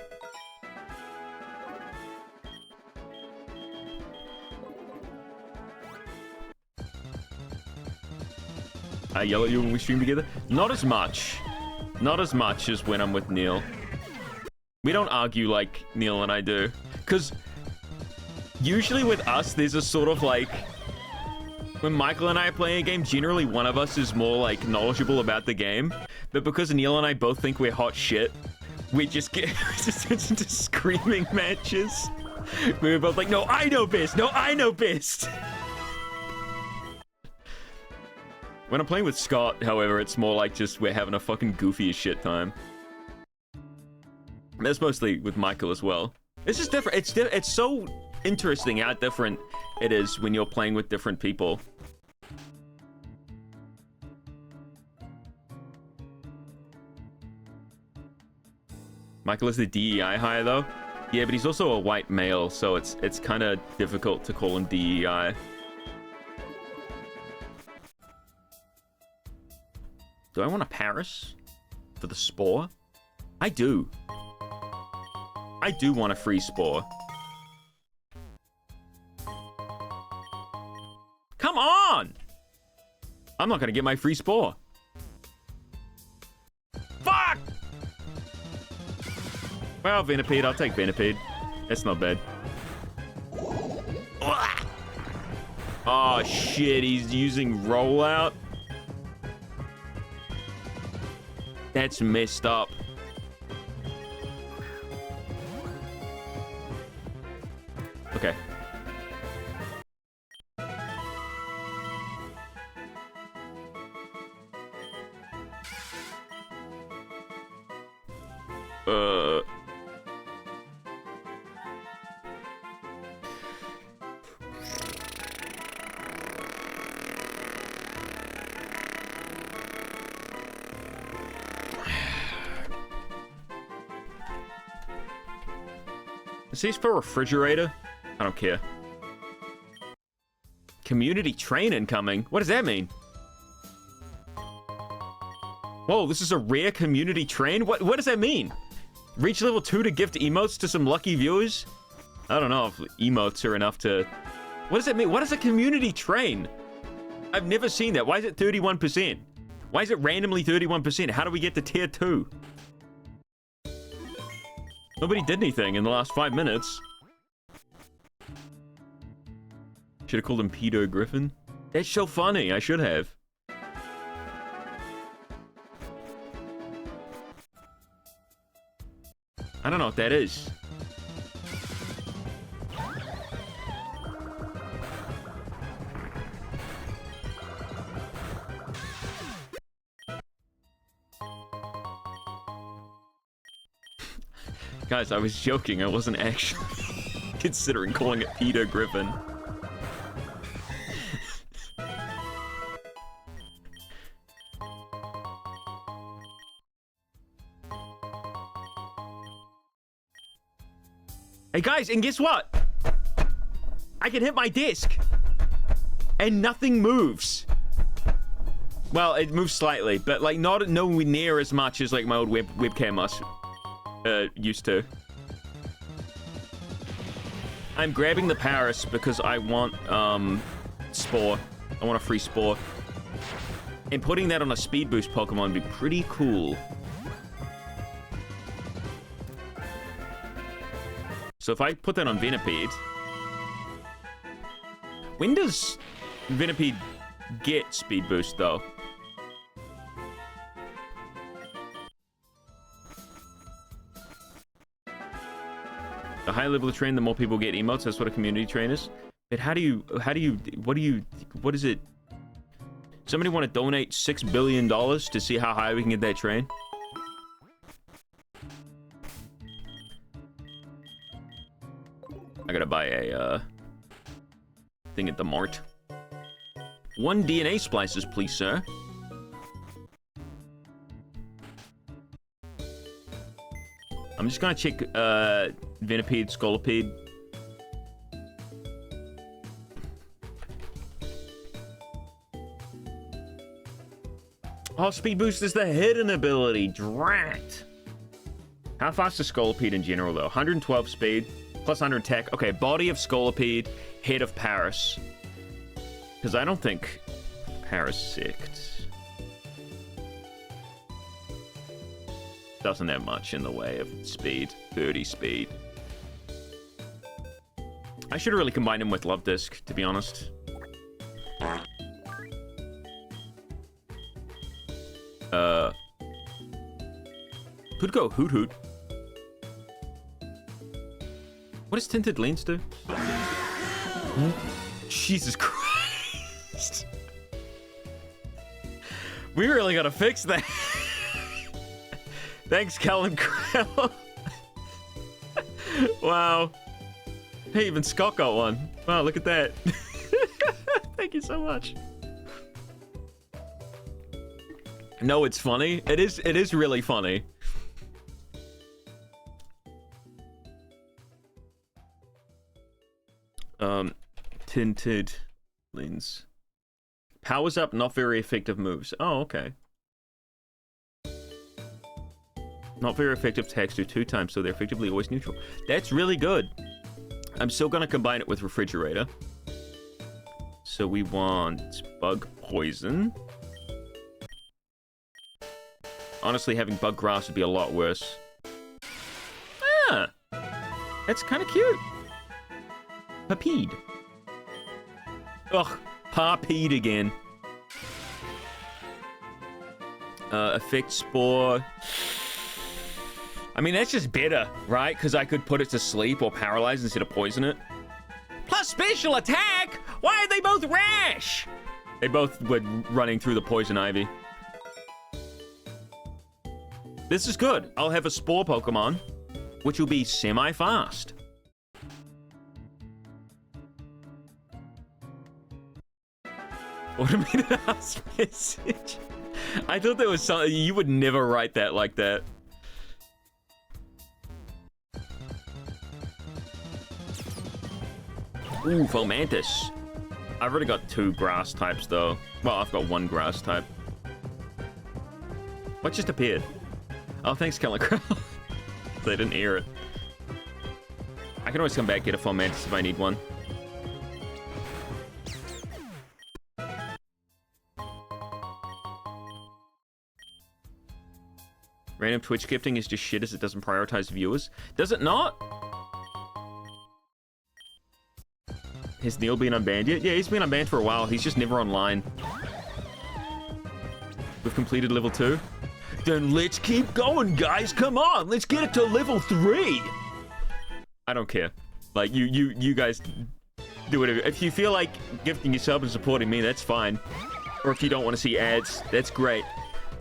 I yell at you when we stream together? Not as much. Not as much as when I'm with Neil. We don't argue like Neil and I do. Because usually with us, there's a sort of like... When Michael and I are playing a game, generally one of us is more like knowledgeable about the game. But because Neil and I both think we're hot shit, we just get just into screaming matches. We're both like, no, I know best! No, I know best! When I'm playing with Scott, however, it's more like just we're having a fucking goofy as shit time. That's mostly with Michael as well. It's just different. It's so interesting how different it is when you're playing with different people. Michael is the DEI hire though. Yeah, but he's also a white male, so it's kind of difficult to call him DEI. Do I want a Paris for the Spore? I do. I do want a free Spore. Come on! I'm not gonna get my free Spore. Fuck! Well, Venipede, I'll take Venipede. That's not bad. Oh shit, he's using Rollout. That's messed up. Okay. Is this for refrigerator? I don't care. Community train incoming? What does that mean? Whoa, this is a rare community train? What does that mean? Reach level 2 to gift emotes to some lucky viewers? I don't know if emotes are enough to... What does that mean? What is a community train? I've never seen that. Why is it 31%? Why is it randomly 31%? How do we get to tier 2? Nobody did anything in the last 5 minutes. Should have called him Pedo Griffin. That's so funny. I should have. I don't know what that is. Guys, I was joking. I wasn't actually considering calling it Peter Griffin. Hey guys, and guess what? I can hit my disc and nothing moves. Well, it moves slightly, but like nowhere near as much as like my old webcam used to. I'm grabbing the Paris because I want Spore. I want a free Spore. And putting that on a speed boost Pokemon would be pretty cool. So if I put that on Venipede... When does Venipede get speed boost, though? The higher level of train, the more people get emotes. That's what a community train is. But what is it? Somebody want to donate $6 billion to see how high we can get that train? I gotta buy a, thing at the mart. 1 DNA splices, please, sir. I'm just gonna check, Venipede, Scolipede. Oh, Speed Boost is the hidden ability. Drat. How fast is Scolipede in general, though? 112 speed, plus 100 attack. Okay, body of Scolipede, head of Paris. Because I don't think Parasect doesn't have much in the way of speed. 30 speed. I should have really combined him with Love Disc, to be honest. Could go Hoot Hoot. What does Tinted Lens do? Jesus Christ. We really gotta fix that. Thanks, Kellen Krell. Wow. Hey, even Scott got one. Wow, look at that. Thank you so much. No, it's funny. It is really funny. Tinted Lens. Powers up, not very effective moves. Oh, okay. Not very effective attacks do 2 times, so they're effectively always neutral. That's really good. I'm still gonna combine it with Refrigerator. So we want Bug Poison. Honestly, having Bug Grass would be a lot worse. Ah! That's kind of cute. Papede. Ugh, Papede again. Effect Spore. I mean, that's just better, right? Because I could put it to sleep or paralyze instead of poison it. Plus special attack! Why are they both rash? They both were running through the poison ivy. This is good. I'll have a Spore Pokemon, which will be semi-fast. Automated ask message. I thought there was something. You would never write that like that. Ooh, Fomantis. I've already got 2 grass types, though. Well, I've got 1 grass type. What just appeared? Oh, thanks, Kellen Crow. They didn't hear it. I can always come back, get a Fomantis if I need one. Random Twitch gifting is just shit as it doesn't prioritize viewers. Does it not? Has Neil been unbanned yet? Yeah, he's been unbanned for a while. He's just never online. We've completed level 2. Then let's keep going, guys. Come on, let's get it to level 3. I don't care. Like, you guys do whatever. If you feel like gifting your sub and supporting me, that's fine. Or if you don't want to see ads, that's great.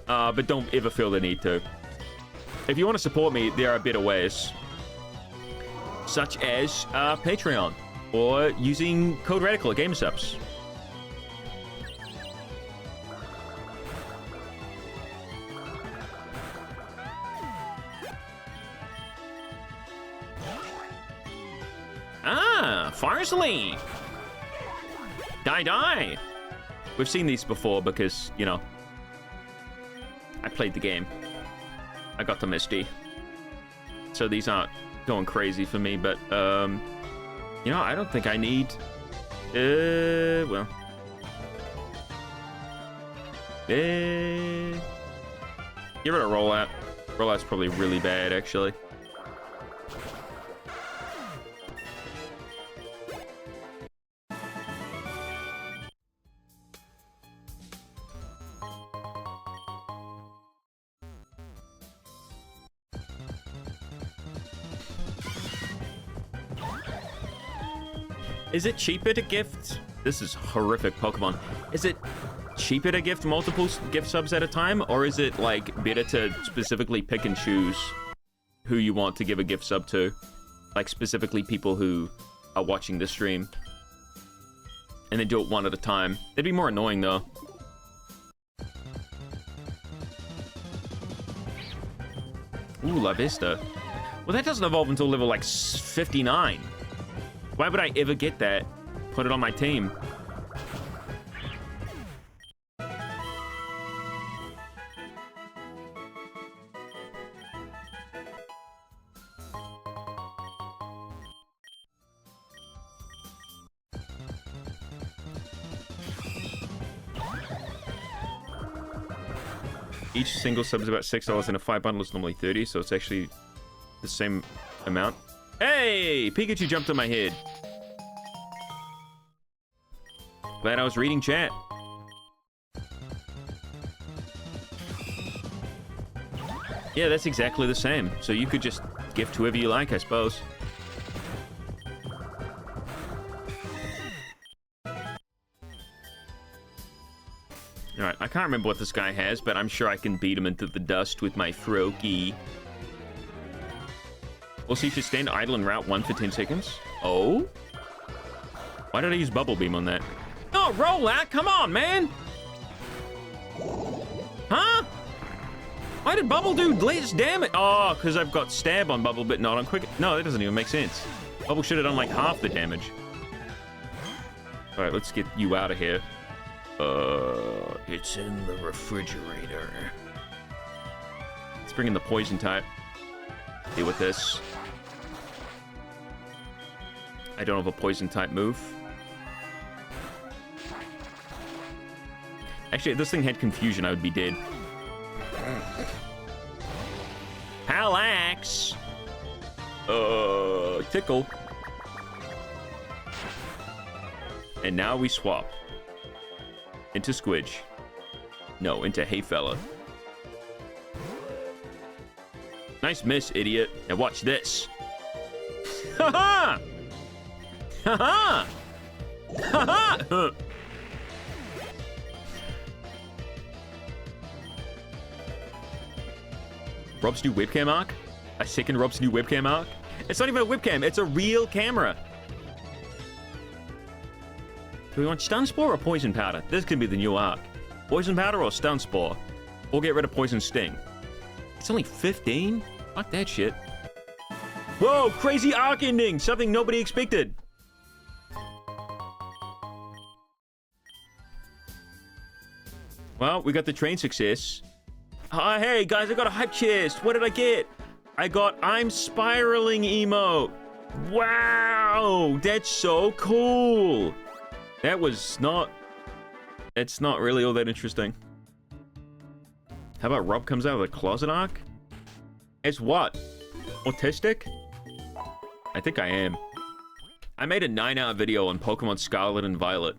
But don't ever feel the need to. If you want to support me, there are better ways. Such as Patreon. Or using Code Radical at GamerSups. Ah, Farsley. Die. We've seen these before because, you know, I played the game. I got the Misty. So these aren't going crazy for me, but, you know, I don't think I need, well. Get rid of Rollout. Rollout's probably really bad, actually. Is it cheaper to gift? This is horrific Pokemon. Is it cheaper to gift multiple gift subs at a time, or is it like better to specifically pick and choose who you want to give a gift sub to? Like specifically people who are watching the stream. And then do it one at a time. It'd be more annoying though. Ooh, La Vista. Well, that doesn't evolve until level like 59. Why would I ever get that? Put it on my team. Each single sub is about $6 and a 5 bundle is normally 30, so it's actually the same amount. Hey! Pikachu jumped on my head. Glad I was reading chat. Yeah, that's exactly the same. So you could just gift whoever you like, I suppose. Alright, I can't remember what this guy has, but I'm sure I can beat him into the dust with my Froakie. Also, you should stand idle and route 1 for 10 seconds. Oh? Why did I use Bubble Beam on that? Oh, roll out! Come on, man! Huh? Why did Bubble do less damage? Oh, because I've got Stab on Bubble, but not on Quick. No, that doesn't even make sense. Bubble should have done like half the damage. Alright, let's get you out of here. It's in the refrigerator. Let's bring in the Poison type. Deal with this. I don't have a Poison type move. Actually, if this thing had Confusion, I would be dead. Palax! Tickle. And now we swap. Into Squidge. No, into Hey Fella. Nice miss, idiot. Now watch this. Ha-ha! Ha-ha! Ha-ha! Rob's new webcam arc? A second Rob's new webcam arc? It's not even a webcam, it's a real camera. Do we want Stun Spore or Poison Powder? This could be the new arc. Poison Powder or Stun Spore? Or get rid of Poison Sting. It's only 15? Fuck that shit. Whoa, crazy arc ending! Something nobody expected. Well, we got the train success. Hey guys, I got a hype chest. What did I get? I got I'm spiraling emote. Wow, that's so cool. That was not... It's not really all that interesting. How about Rob comes out of the closet arc? It's what? Autistic? I think I am. I made a 9-hour video on Pokemon Scarlet and Violet.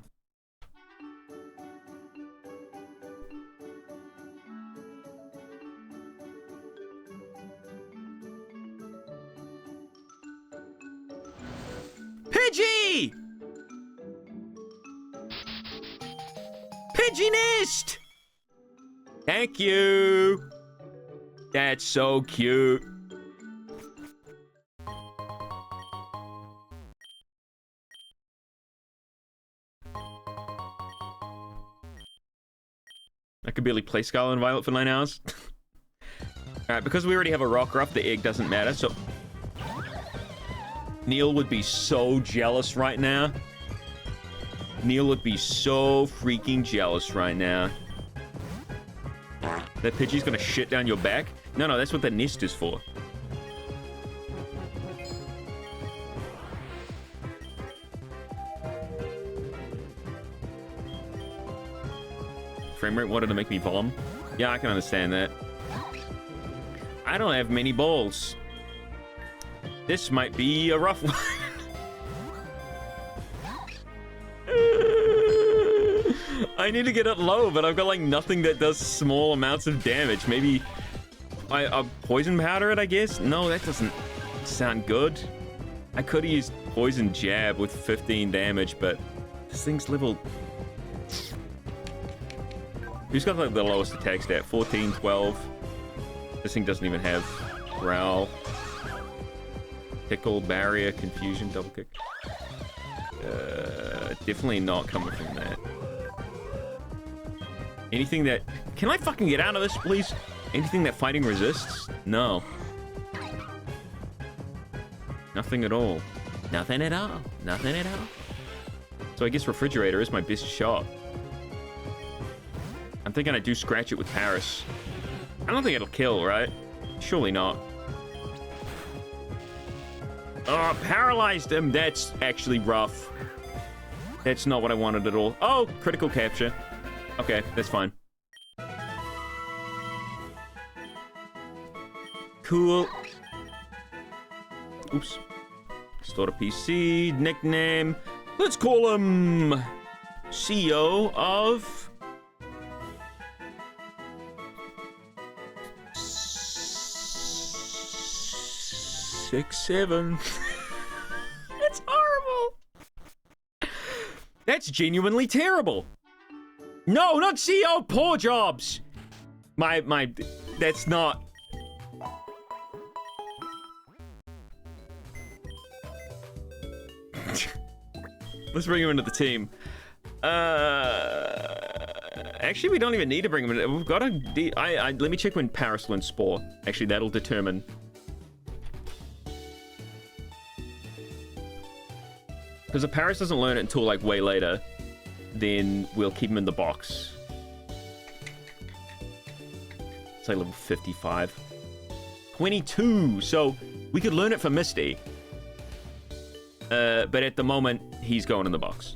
Pidgey! Pidgeynest! Thank you! That's so cute. I could barely play Scarlet and Violet for 9 hours. Alright, because we already have a Rockruff, the egg doesn't matter, so... Neil would be so jealous right now. Neil would be so freaking jealous right now. That Pidgey's gonna shit down your back? No, that's what the nest is for. Frame rate wanted to make me vom. Yeah, I can understand that. I don't have many balls. This might be a rough one. I need to get it low, but I've got like nothing that does small amounts of damage. Maybe I poison powder it, I guess? No, that doesn't sound good. I could have used poison jab with 15 damage, but this thing's level... Who's got like the lowest attack stat? 14, 12. This thing doesn't even have growl. Tickle, barrier, confusion, double kick. Definitely not coming from that. Anything that... Can I fucking get out of this, please? Anything that fighting resists? No. Nothing at all. Nothing at all. Nothing at all. So I guess refrigerator is my best shot. I'm thinking I do scratch it with Paris. I don't think it'll kill, right? Surely not. Oh, paralyzed him. That's actually rough. That's not what I wanted at all. Oh, critical capture. Okay, that's fine. Cool. Oops. Start a PC. Nickname. Let's call him CEO of... 6-7. That's horrible. That's genuinely terrible. No, not CEO. Poor jobs. That's not. Let's bring him into the team. Actually, we don't even need to bring him in. We've got a. Let me check when Paris learns Spore. Actually, that'll determine. Because if Paris doesn't learn it until, like, way later, then we'll keep him in the box. Say level 55. 22! So, we could learn it for Misty. But at the moment, he's going in the box.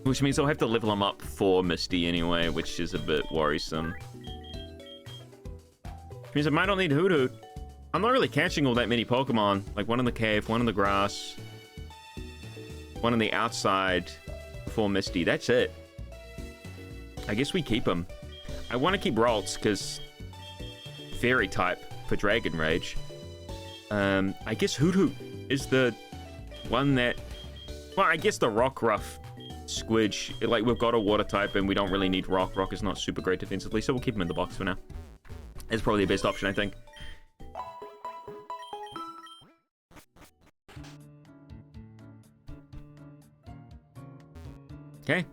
Which means I'll have to level him up for Misty anyway, which is a bit worrisome. Which means I might not need Hoothoot. I'm not really catching all that many Pokemon. Like one in the cave, one in the grass, one on the outside for Misty. That's it. I guess we keep him. I want to keep Ralts because Fairy type for Dragon Rage. I guess Hoothoot is the one that... Well, I guess the Rockruff Squidge. Like, we've got a Water type and we don't really need Rock. Rock is not super great defensively, so we'll keep him in the box for now. It's probably the best option, I think. Okay.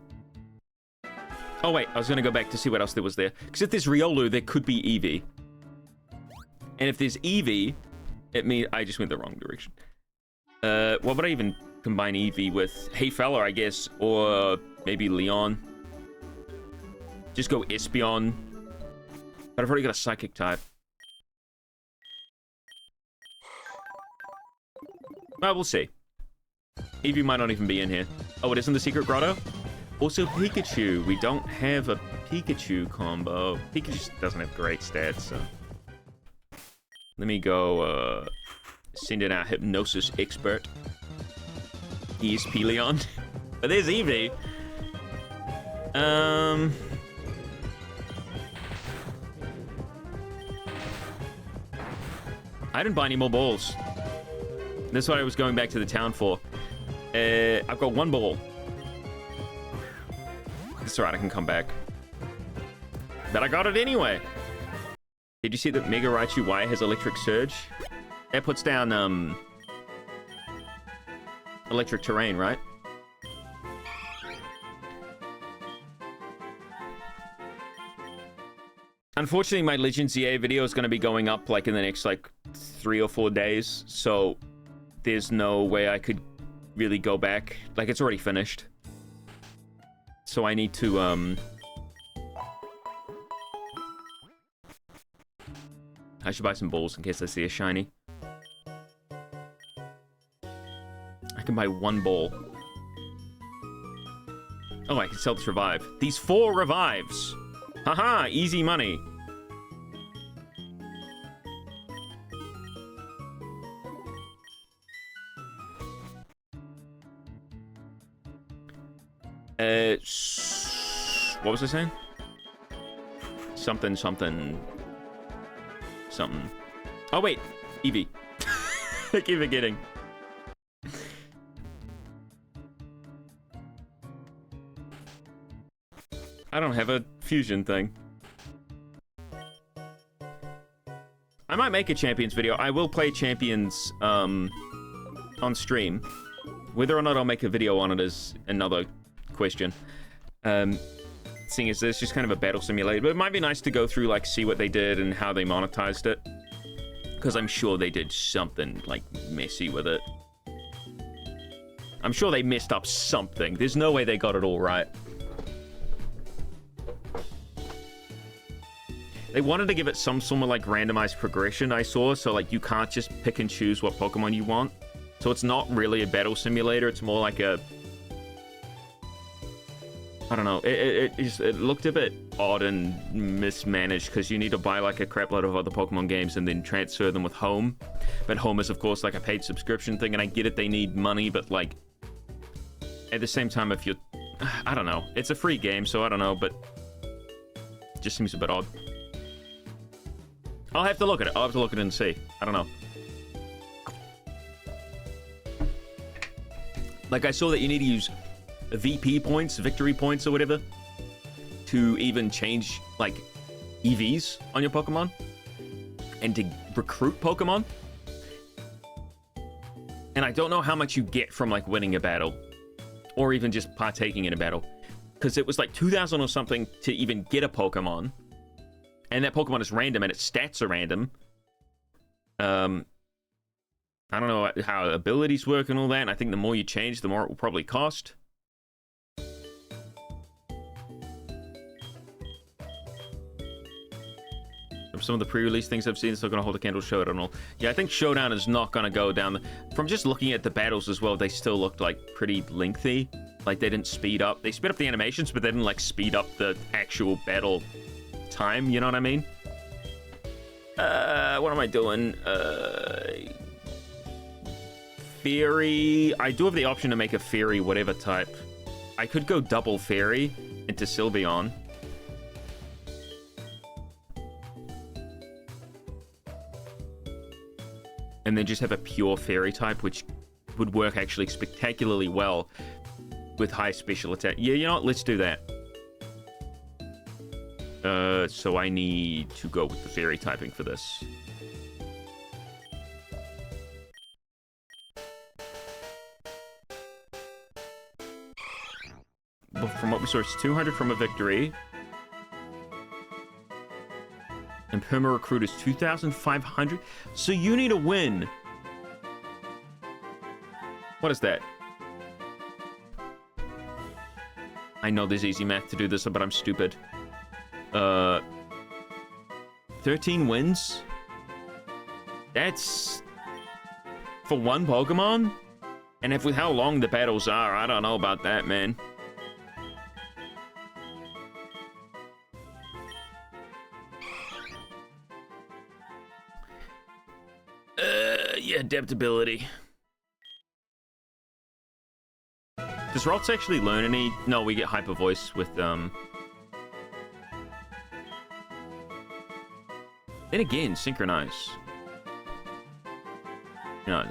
Oh, wait. I was going to go back to see what else there was there. Because if there's Riolu, there could be Eevee. And if there's Eevee, it means... I just went the wrong direction. What would I even combine Eevee with? Hey Fella, I guess. Or maybe Leon. Just go Espeon. But I've already got a Psychic type. Well, we'll see. Eevee might not even be in here. Oh, it is in the secret grotto? Also, Pikachu. We don't have a Pikachu combo. Pikachu just doesn't have great stats, so... Let me go, send in our Hypnosis expert. ESP Leon. But there's Eevee. I didn't buy any more balls. That's what I was going back to the town for. I've got one ball. That's alright, I can come back. But I got it anyway. Did you see that Mega Raichu Y has Electric Surge? That puts down, electric terrain, right? Unfortunately, my Legends EA video is going to be going up like in the next like 3 or 4 days, so there's no way I could really go back. Like, it's already finished. So I need to, I should buy some balls in case I see a shiny. I can buy 1 ball. Oh, I can sell this revive. These 4 revives! Haha, easy money. What was I saying? Something. Oh, wait. Eevee. I keep forgetting. I don't have a fusion thing. I might make a Champions video. I will play Champions on stream. Whether or not I'll make a video on it is another question. Seeing as it's just kind of a battle simulator, but it might be nice to go through, like, see what they did and how they monetized it, because I'm sure they did something like messy with it. I'm sure they messed up something. There's no way they got it all right. They wanted to give it some sort of like randomized progression, I saw, so like you can't just pick and choose what Pokemon you want. So it's not really a battle simulator, it's more like a, I don't know, it looked a bit odd and mismanaged, because you need to buy like a crap load of other Pokemon games and then transfer them with Home. But Home is of course like a paid subscription thing, and I get it, they need money, but like at the same time, if you're, I don't know, it's a free game, so I don't know, but it just seems a bit odd. I'll have to look at it. I'll have to look at it and see. I don't know. Like, I saw that you need to use VP points, victory points or whatever, to even change, like, EVs on your Pokemon. And to recruit Pokemon. And I don't know how much you get from, like, winning a battle. Or even just partaking in a battle. Because it was like 2,000 or something to even get a Pokemon. And that Pokemon is random, and its stats are random. I don't know how abilities work and all that, and I think the more you change, the more it will probably cost. Some of the pre-release things I've seen, still going to hold a candle to Showdown. All. Yeah, I think Showdown is not going to go down the... From just looking at the battles as well, they still looked like pretty lengthy. Like, they didn't speed up. They sped up the animations, but they didn't, like, speed up the actual battle time, you know what I mean? What am I doing? Fairy. I do have the option to make a Fairy whatever type. I could go double Fairy into Sylveon. And then just have a pure Fairy type, which would work actually spectacularly well with high special attack. Yeah, you know what? Let's do that. So I need to go with the Fairy typing for this. But from what we saw, it's 200 from a victory. And Perma Recruit is 2,500. So you need a win. What is that? I know there's easy math to do this, but I'm stupid. 13 wins? That's for one Pokemon? And if with how long the battles are, I don't know about that, man. Yeah, adaptability. Does Ralts actually learn any? No, we get Hyper Voice with, Then again, Synchronize. No.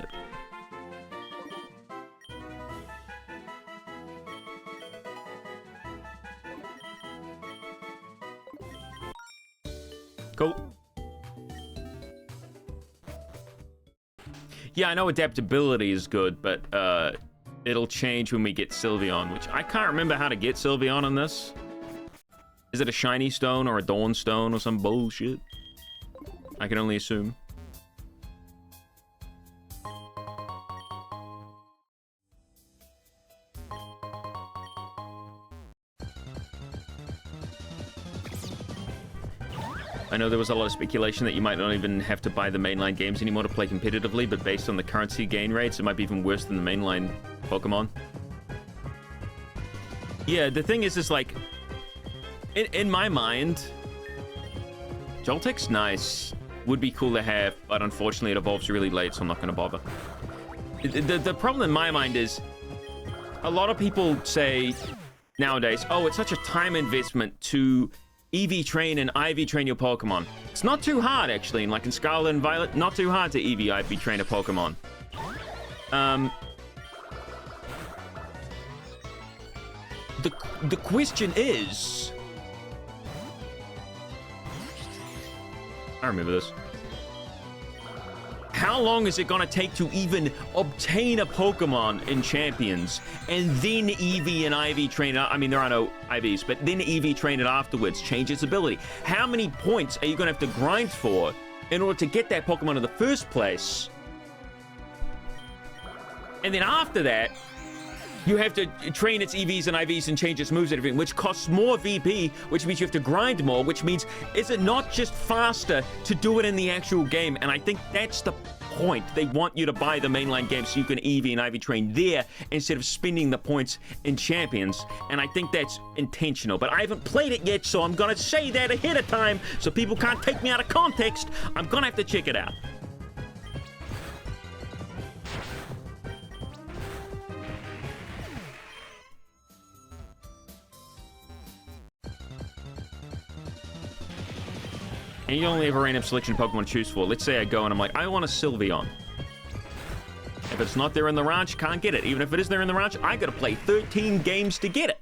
Cool. Yeah, I know adaptability is good, but it'll change when we get Sylveon, which I can't remember how to get Sylveon on this. Is it a shiny stone or a dawn stone or some bullshit? I can only assume. I know there was a lot of speculation that you might not even have to buy the mainline games anymore to play competitively, but based on the currency gain rates, it might be even worse than the mainline Pokemon. Yeah, the thing is like, in my mind, Joltek's nice, would be cool to have, but unfortunately it evolves really late, so I'm not going to bother. The problem in my mind is, a lot of people say nowadays, oh, it's such a time investment to EV train and IV train your Pokemon. It's not too hard, actually. And like in Scarlet and Violet, not too hard to EV, IV train a Pokemon. The question is... I remember this. How long is it gonna take to even obtain a Pokemon in Champions and then EV and IV train it? I mean, there are no IVs, but then EV train it afterwards, change its ability. How many points are you gonna have to grind for in order to get that Pokemon in the first place? And then after that, you have to train its EVs and IVs and change its moves and everything, which costs more VP, which means you have to grind more, which means, is it not just faster to do it in the actual game? And I think that's the point. They want you to buy the mainline game so you can EV and IV train there instead of spending the points in Champions. And I think that's intentional. But I haven't played it yet, so I'm going to say that ahead of time so people can't take me out of context. I'm going to have to check it out. And you only have a random selection of Pokemon to choose for. Let's say I go and I'm like, I want a Sylveon. If it's not there in the ranch, can't get it. Even if it is there in the ranch, I gotta play 13 games to get it.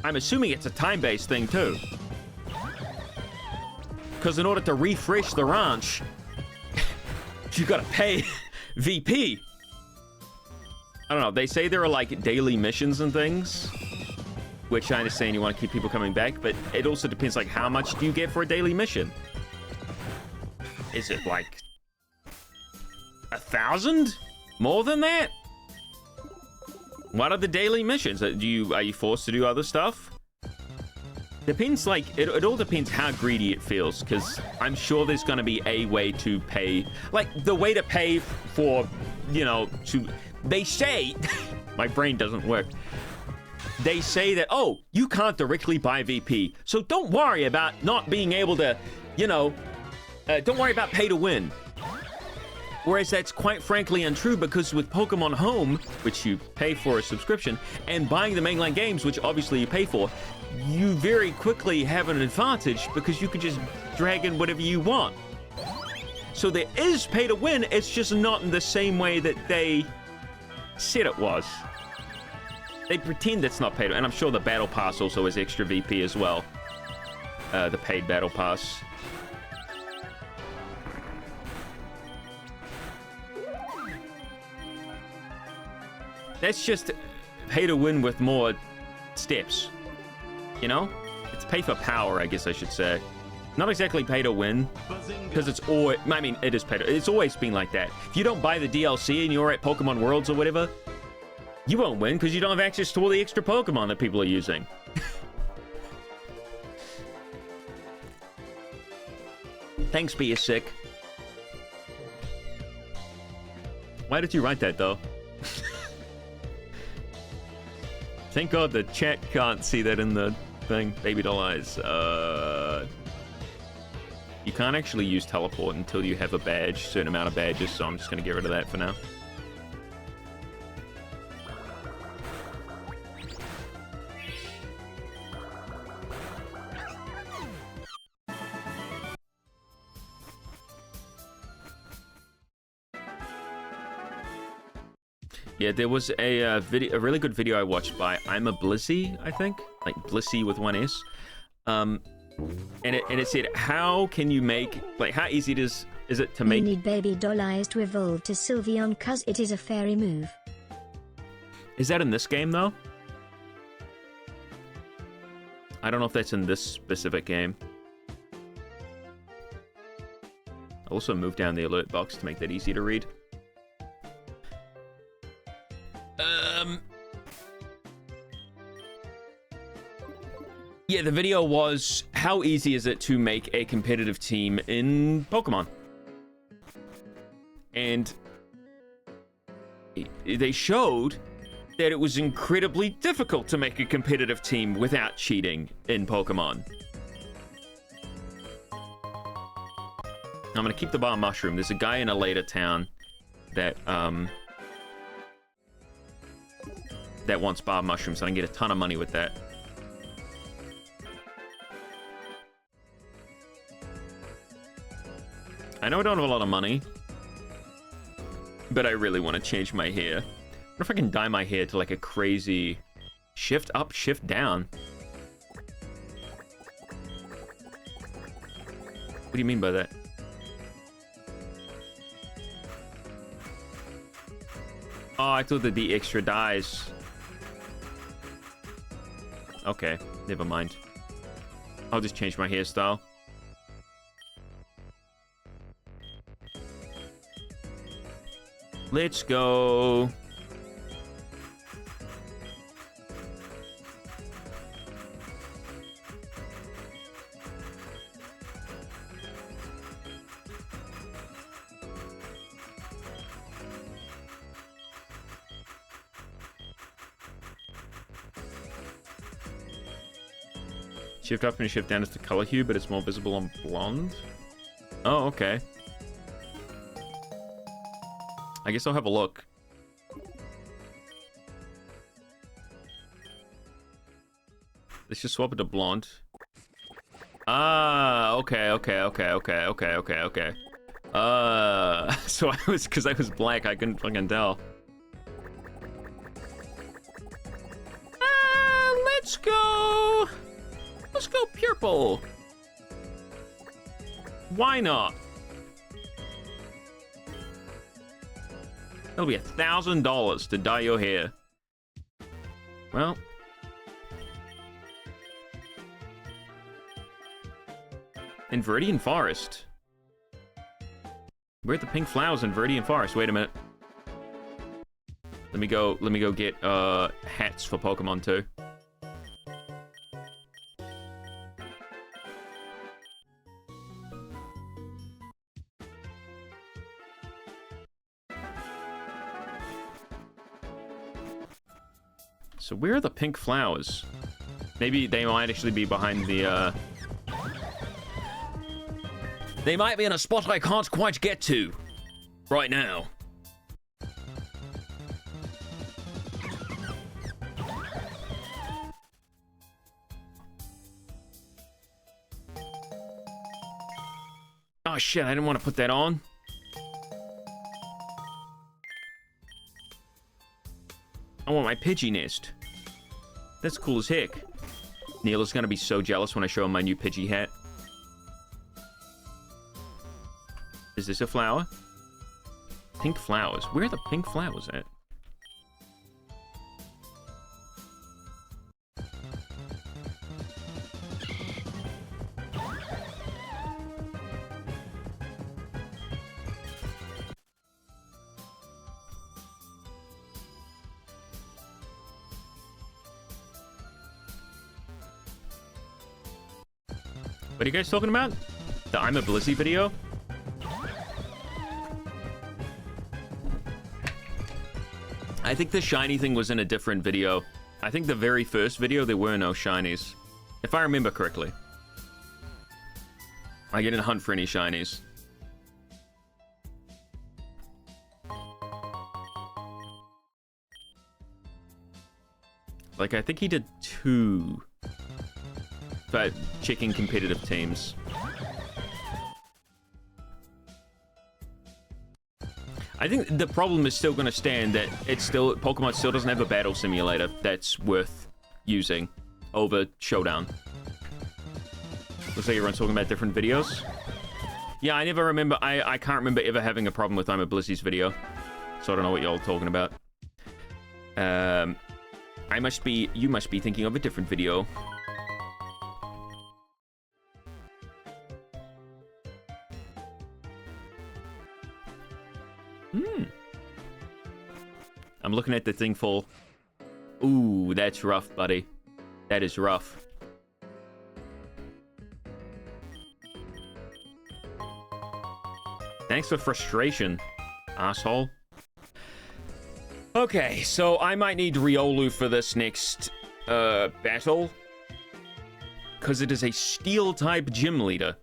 I'm assuming it's a time-based thing too. Because in order to refresh the ranch, you gotta pay VP. I don't know, they say there are like daily missions and things, which I understand you want to keep people coming back, but it also depends, like, how much do you get for a daily mission? Is it, like, 1,000? More than that? What are the daily missions? Are you forced to do other stuff? Depends, like, it all depends how greedy it feels, because I'm sure there's going to be a way to pay. Like, the way to pay for, you know, they say, my brain doesn't work. They say that, oh, you can't directly buy VP, so don't worry about not being able to, you know, don't worry about pay to win. Whereas that's quite frankly untrue, because with Pokemon Home, which you pay for a subscription, and buying the mainline games, which obviously you pay for, you very quickly have an advantage because you can just drag in whatever you want. So there is pay to win, it's just not in the same way that they said it was. They pretend it's not paid, and I'm sure the Battle Pass also has extra VP as well. The paid Battle Pass. That's just pay to win with more steps. You know? It's pay for power, I guess I should say. Not exactly pay to win, because it's always, I mean, it is pay to, it's always been like that. If you don't buy the DLC and you're at Pokemon Worlds or whatever, you won't win because you don't have access to all the extra Pokemon that people are using. Thanks, Be Sick. Why did you write that, though? Thank God the chat can't see that in the thing. Baby doll eyes. You can't actually use teleport until you have a badge, certain amount of badges, so I'm just going to get rid of that for now. Yeah, there was a really good video I watched by I'm a Blissey, I think, like Blissey with one S, and it said, how can you make, like, how easy is it to make? You need baby doll eyes to evolve to Sylveon, cause it is a fairy move. Is that in this game though? I don't know if that's in this specific game. I'll also move down the alert box to make that easy to read. Yeah, the video was, how easy is it to make a competitive team in Pokemon? And they showed that it was incredibly difficult to make a competitive team without cheating in Pokemon. I'm gonna keep the bar mushroom. There's a guy in a later town that that wants bar mushrooms, so I can get a ton of money with that. I know I don't have a lot of money, but I really want to change my hair. I wonder if I can dye my hair to like a crazy shift up, shift down. What do you mean by that? Oh, I thought there'd be extra dyes. Okay, never mind. I'll just change my hairstyle. Let's go. Shift up and shift down is the color hue, but it's more visible on blonde. Oh, okay. I guess I'll have a look. Let's just swap it to blonde. Ah, okay. So because I was black, I couldn't fucking tell. Let's go. Let's go purple. Why not? That'll be $1,000 to dye your hair. Well. In Viridian Forest. Where are the pink flowers in Viridian Forest? Wait a minute. Let me go get hats for Pokemon too. So where are the pink flowers? Maybe they might actually be behind the, They might be in a spot I can't quite get to right now. Oh shit, I didn't want to put that on. I want my Pidgey nest. That's cool as heck. Neil is gonna be so jealous when I show him my new Pidgey hat. Is this a flower? Pink flowers. Where are the pink flowers at? What are you guys talking about? The I'm a Blizzy video? I think the shiny thing was in a different video. I think the very first video, there were no shinies. If I remember correctly. I didn't hunt for any shinies. Like, I think he did 2. But checking competitive teams. I think the problem is still going to stand that Pokemon still doesn't have a battle simulator that's worth using over Showdown. Looks like everyone's talking about different videos. Yeah, I never remember, I can't remember ever having a problem with I'm a Blizzy's video. So I don't know what y'all are talking about. You must be thinking of a different video. I'm looking at the thing full. Ooh, that's rough, buddy. That is rough. Thanks for frustration, asshole. Okay, so I might need Riolu for this next battle. Because it is a Steel-type gym leader.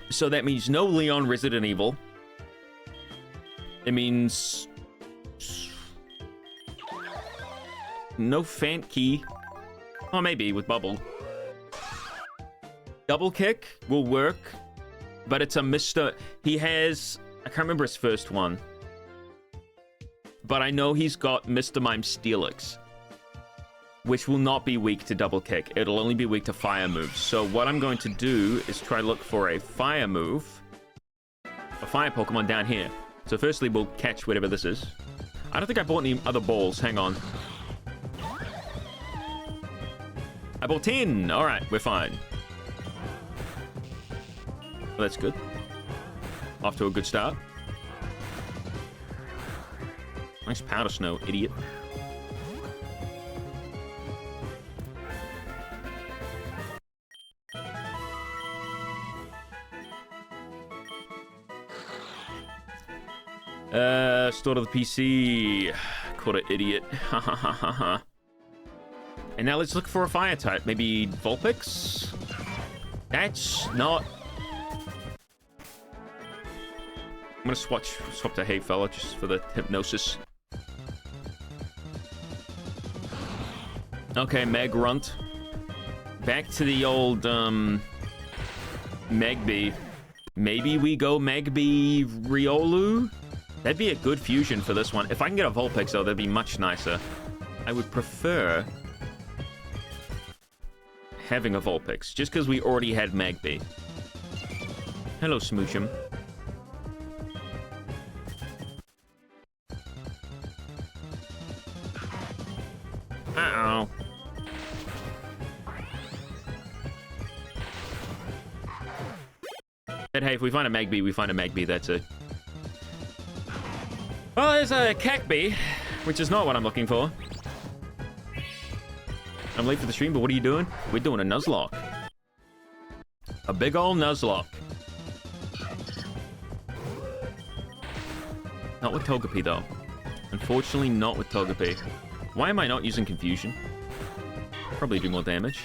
So that means no Leon Resident Evil. It means... no Fant Key. Or maybe with Bubble. Double Kick will work. But it's a Mr... He has... I can't remember his first one. But I know he's got Mr. Mime Steelix. Which will not be weak to Double Kick. It'll only be weak to fire moves. So what I'm going to do is try to look for a fire move. A fire Pokemon down here. So firstly, we'll catch whatever this is. I don't think I bought any other balls. Hang on. I bought 10. All right, we're fine. Well, that's good. Off to a good start. Nice powder snow, idiot. Store to the PC. Called an idiot. Ha ha ha ha ha. And now let's look for a fire type. Maybe Vulpix? That's not... I'm gonna swap to Hey Fella just for the hypnosis. Okay, Meg Runt. Back to the old, Megby. Maybe we go Megby Riolu? That'd be a good fusion for this one. If I can get a Vulpix, though, that'd be much nicer. I would prefer having a Vulpix, just because we already had Magby. Hello, Smoochum. Uh-oh. But hey, if we find a Magby, we find a Magby, that's it. Well, there's a Cacbee, which is not what I'm looking for. I'm late for the stream, but what are you doing? We're doing a Nuzlocke. A big ol' Nuzlocke. Not with Togepi, though. Unfortunately, not with Togepi. Why am I not using Confusion? Probably do more damage.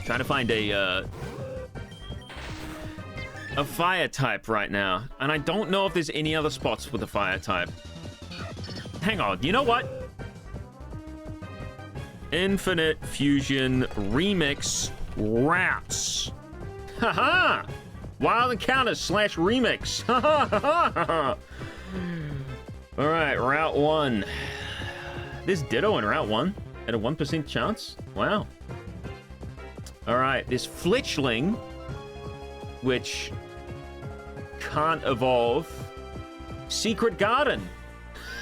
Trying to find a fire type right now. And I don't know if there's any other spots with a fire type. Hang on, you know what? Infinite Fusion Remix Routes. Haha! Wild Encounters / Remix. Alright, Route 1. There's Ditto in Route 1 at a 1% chance? Wow. Alright, there's Fletchling, which can't evolve. Secret Garden.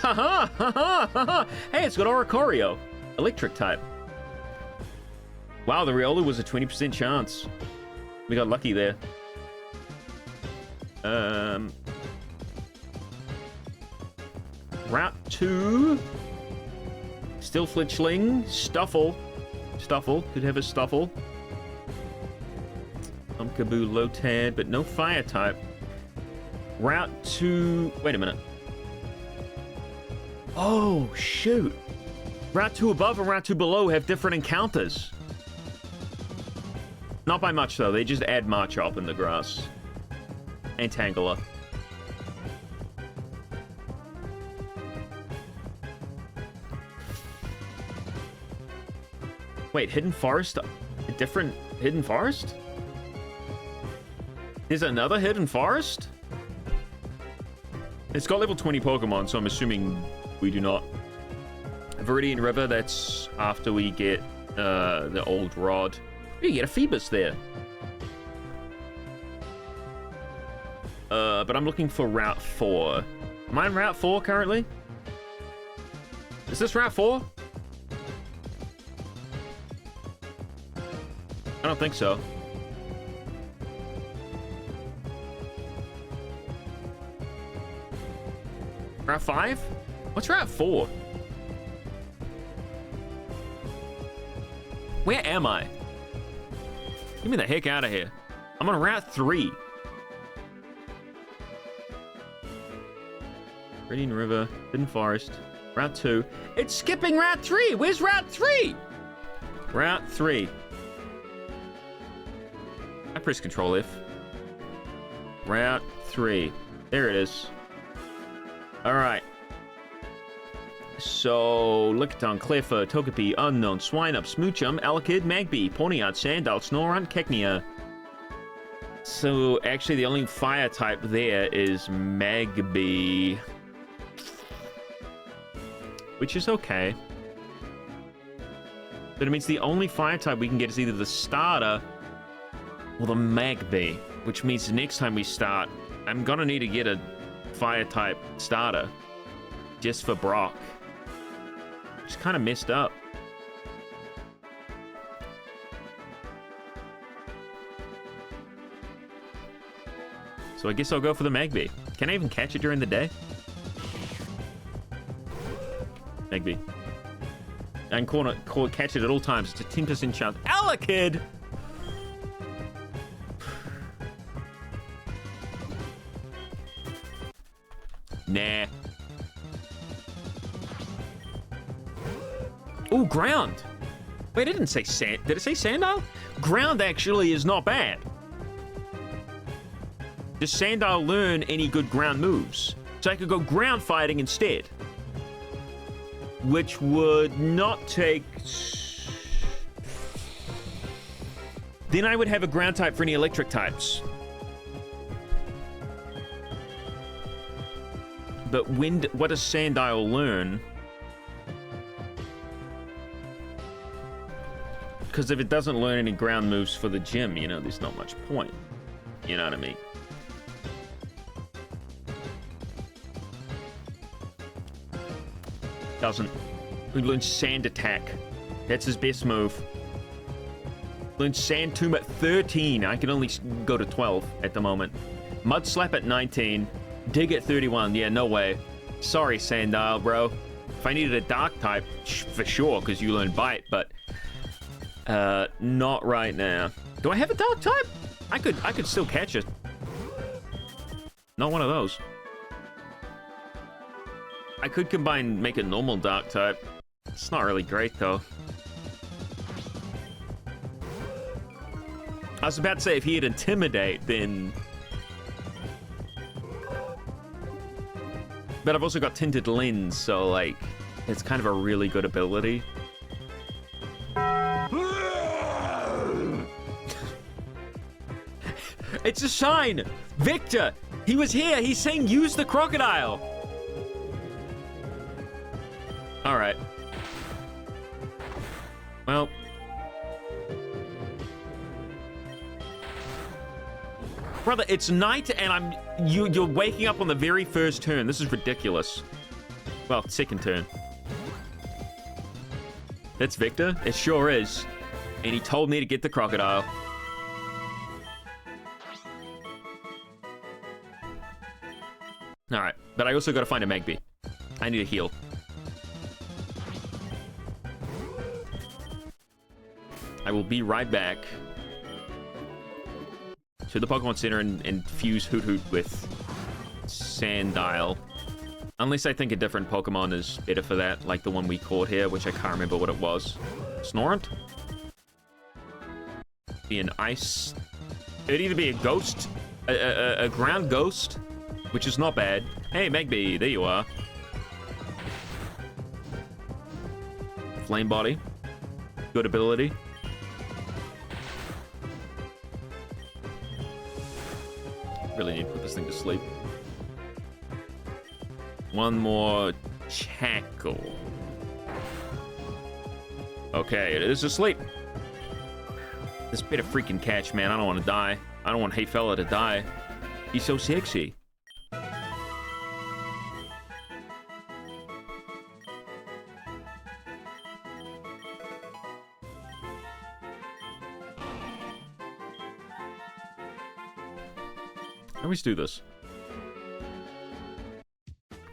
Haha, haha, haha. Hey, it's got Oricorio. Electric type. Wow, the Riolu was a 20% chance. We got lucky there. Route 2. Still Fletchling. Stuffle. Stuffle. Could have a Stuffle. Pumpkaboo, Lotad, but no fire type. Route 2... Wait a minute. Oh, shoot. Route 2 above and Route 2 below have different encounters. Not by much, though. They just add Marchop in the grass. And Tangela. Wait, Hidden Forest? A different Hidden Forest? There's another Hidden Forest? It's got level 20 Pokemon, so I'm assuming we do not. Viridian River, that's after we get the old rod. You get a Phoebus there. But I'm looking for Route 4. Am I in Route 4 currently? Is this Route 4? I don't think so. Route 5? What's Route 4? Where am I? Get me the heck out of here. I'm on Route 3. Reading River, Hidden Forest, Route 2. It's skipping Route 3. Where's Route 3? Route 3. I press Control F. Route 3. There it is. All right. So, Lickitung, Cleffa, Togepi, Unknown, Swinub, Smoochum, Alakid, Magby, Ponyard, Sandal, Snorunt, Keknia. So, actually, the only fire type there is Magby. Which is okay. But it means the only fire type we can get is either the starter or the Magby. Which means the next time we start, I'm gonna need to get a fire type starter. Just for Brock. Just kind of messed up. So I guess I'll go for the Magby. Can I even catch it during the day? Magby. I can catch it at all times. It's a 10% chance. Alakid! Nah. Ooh, ground. Wait, it didn't say sand. Did it say Sandile? Ground actually is not bad. Does Sandile learn any good ground moves? So I could go ground fighting instead. Which would not take... Then I would have a ground type for any electric types. But what does Sandile learn? Because if it doesn't learn any ground moves for the gym, you know, there's not much point. You know what I mean? Doesn't. He learns Sand Attack. That's his best move. Learns Sand Tomb at 13. I can only go to 12 at the moment. Mud Slap at 19. Dig at 31. Yeah, no way. Sorry, Sandile, bro. If I needed a Dark type, for sure, because you learn Bite, but... not right now. Do I have a Dark type? I could still catch it. Not one of those. I could combine, make a normal Dark type. It's not really great, though. I was about to say, if he had Intimidate, then... But I've also got Tinted Lens, so, like, it's kind of a really good ability. It's a sign! Victor! He was here! He's saying use the crocodile! Alright. Well. Brother, it's night and you're waking up on the very first turn. This is ridiculous. Well, second turn. That's Victor? It sure is. And he told me to get the crocodile. Alright, but I also gotta find a Magby. I need a heal. I will be right back to the Pokemon Center and fuse Hoot Hoot with Sandile. Unless I think a different Pokemon is better for that, like the one we caught here, which I can't remember what it was. Snorunt? Be an ice... It'd either be a ghost, a ground ghost, which is not bad. Hey, Magby, there you are. Flame Body. Good ability. Really need to put this thing to sleep. One more Chackle. Okay, it is asleep. This better freaking catch, man. I don't want to die. I don't want Hey Fella to die. He's so sexy. I always do this.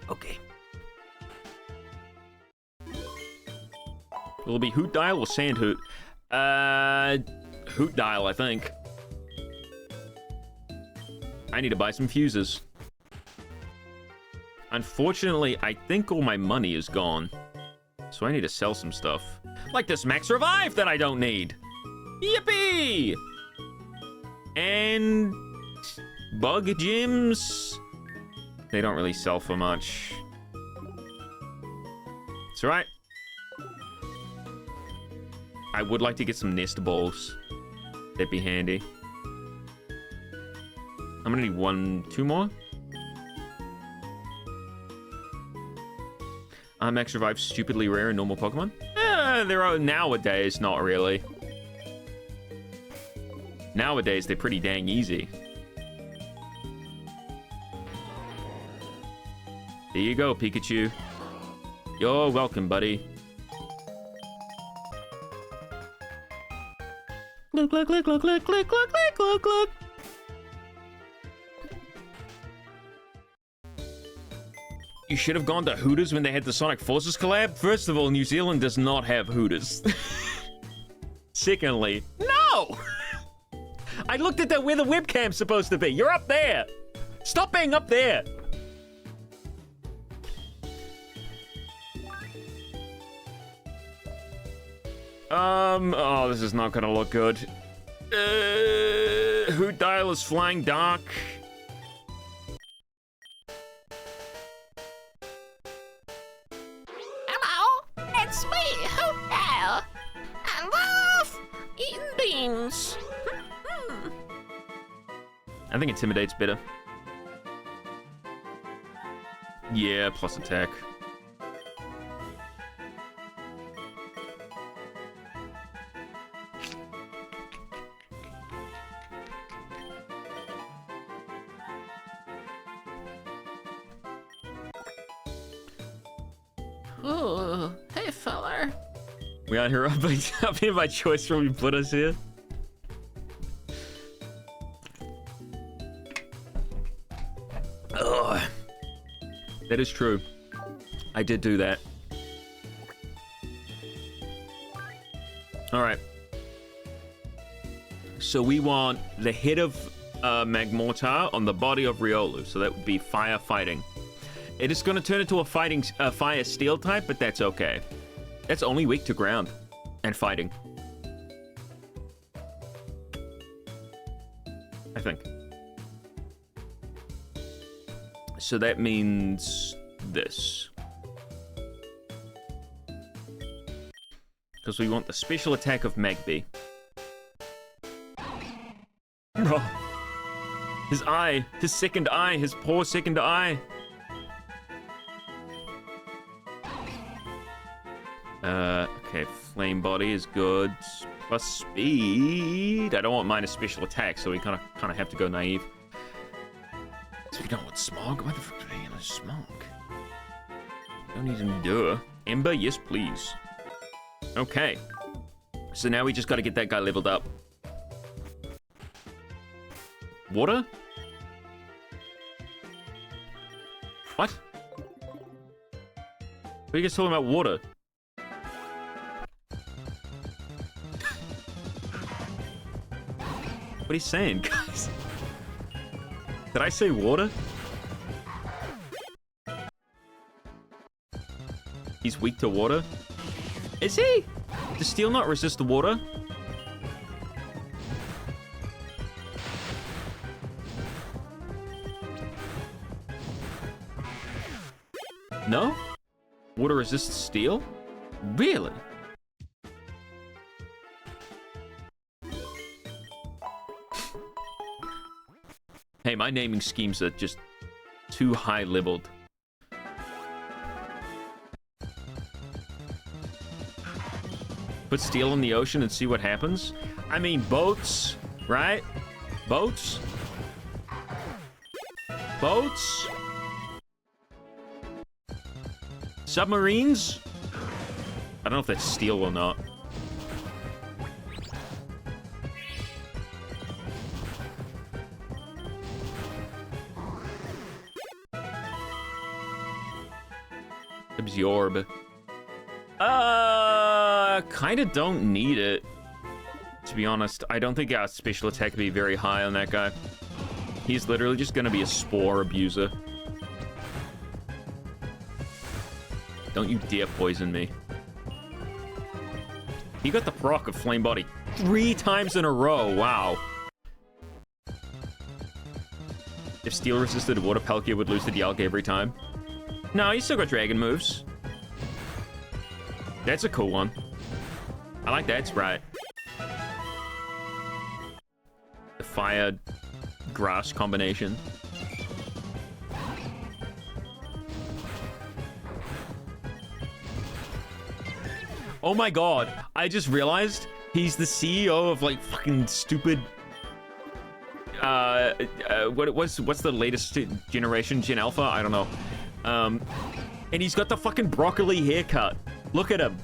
Okay. Will it be Hoot Dial or Sand Hoot? Hoot Dial, I think. I need to buy some fuses. Unfortunately, I think all my money is gone. So I need to sell some stuff. Like this Max Revive that I don't need. Yippee! And bug gyms. They don't really sell for much. It's alright. I would like to get some nest balls. That'd be handy. I'm gonna need 2 more. Max Revive stupidly rare in normal Pokemon? There are nowadays, not really. Nowadays, they're pretty dang easy. There you go, Pikachu. You're welcome, buddy. Look, look, look, look, look, look, look, look, look, look. You should have gone to Hooters when they had the Sonic Forces collab. First of all, New Zealand does not have Hooters. Secondly, no! I looked at where the webcam's supposed to be. You're up there. Stop being up there. Oh, this is not gonna look good. Hoot Dial is flying dark. Hello, it's me, Hoot Dial. I love eating beans. I think Intimidate's better. Yeah, plus attack. Ooh, hey feller. We out here up here by choice from you put us here. Ugh. That is true. I did do that. All right. So we want the head of Magmortar on the body of Riolu. So that would be fire fighting. It is going to turn into a fire steel type, but that's okay. That's only weak to ground and fighting. I think. So that means this. Because we want the special attack of Magby. His eye, his second eye, his poor second eye. Okay, Flame Body is good. Plus speed. I don't want minus special attack, so we kind of have to go naive. So we don't want Smog. Why the fuck do we want Smog? Don't need to endure. Ember, yes please. Okay. So now we just got to get that guy leveled up. Water? What? What are you guys talking about water? What are you saying, guys? Did I say water? He's weak to water? Is he? Does steel not resist the water? No? Water resists steel? Really? Hey, my naming schemes are just too high leveled. Put steel in the ocean and see what happens? I mean, boats, right? Boats? Boats? Submarines? I don't know if that's steel or not. Absorb. Kind of don't need it. To be honest, I don't think our special attack would be very high on that guy. He's literally just gonna be a spore abuser. Don't you dare poison me. He got the proc of Flame Body 3 times in a row. Wow. If steel resisted water, Palkia would lose to Dialga every time. No, he's still got dragon moves. That's a cool one. I like that sprite. The fire grass combination. Oh my god, I just realized he's the CEO of like fucking stupid what's the latest generation, Gen Alpha? I don't know. And he's got the fucking broccoli haircut. Look at him.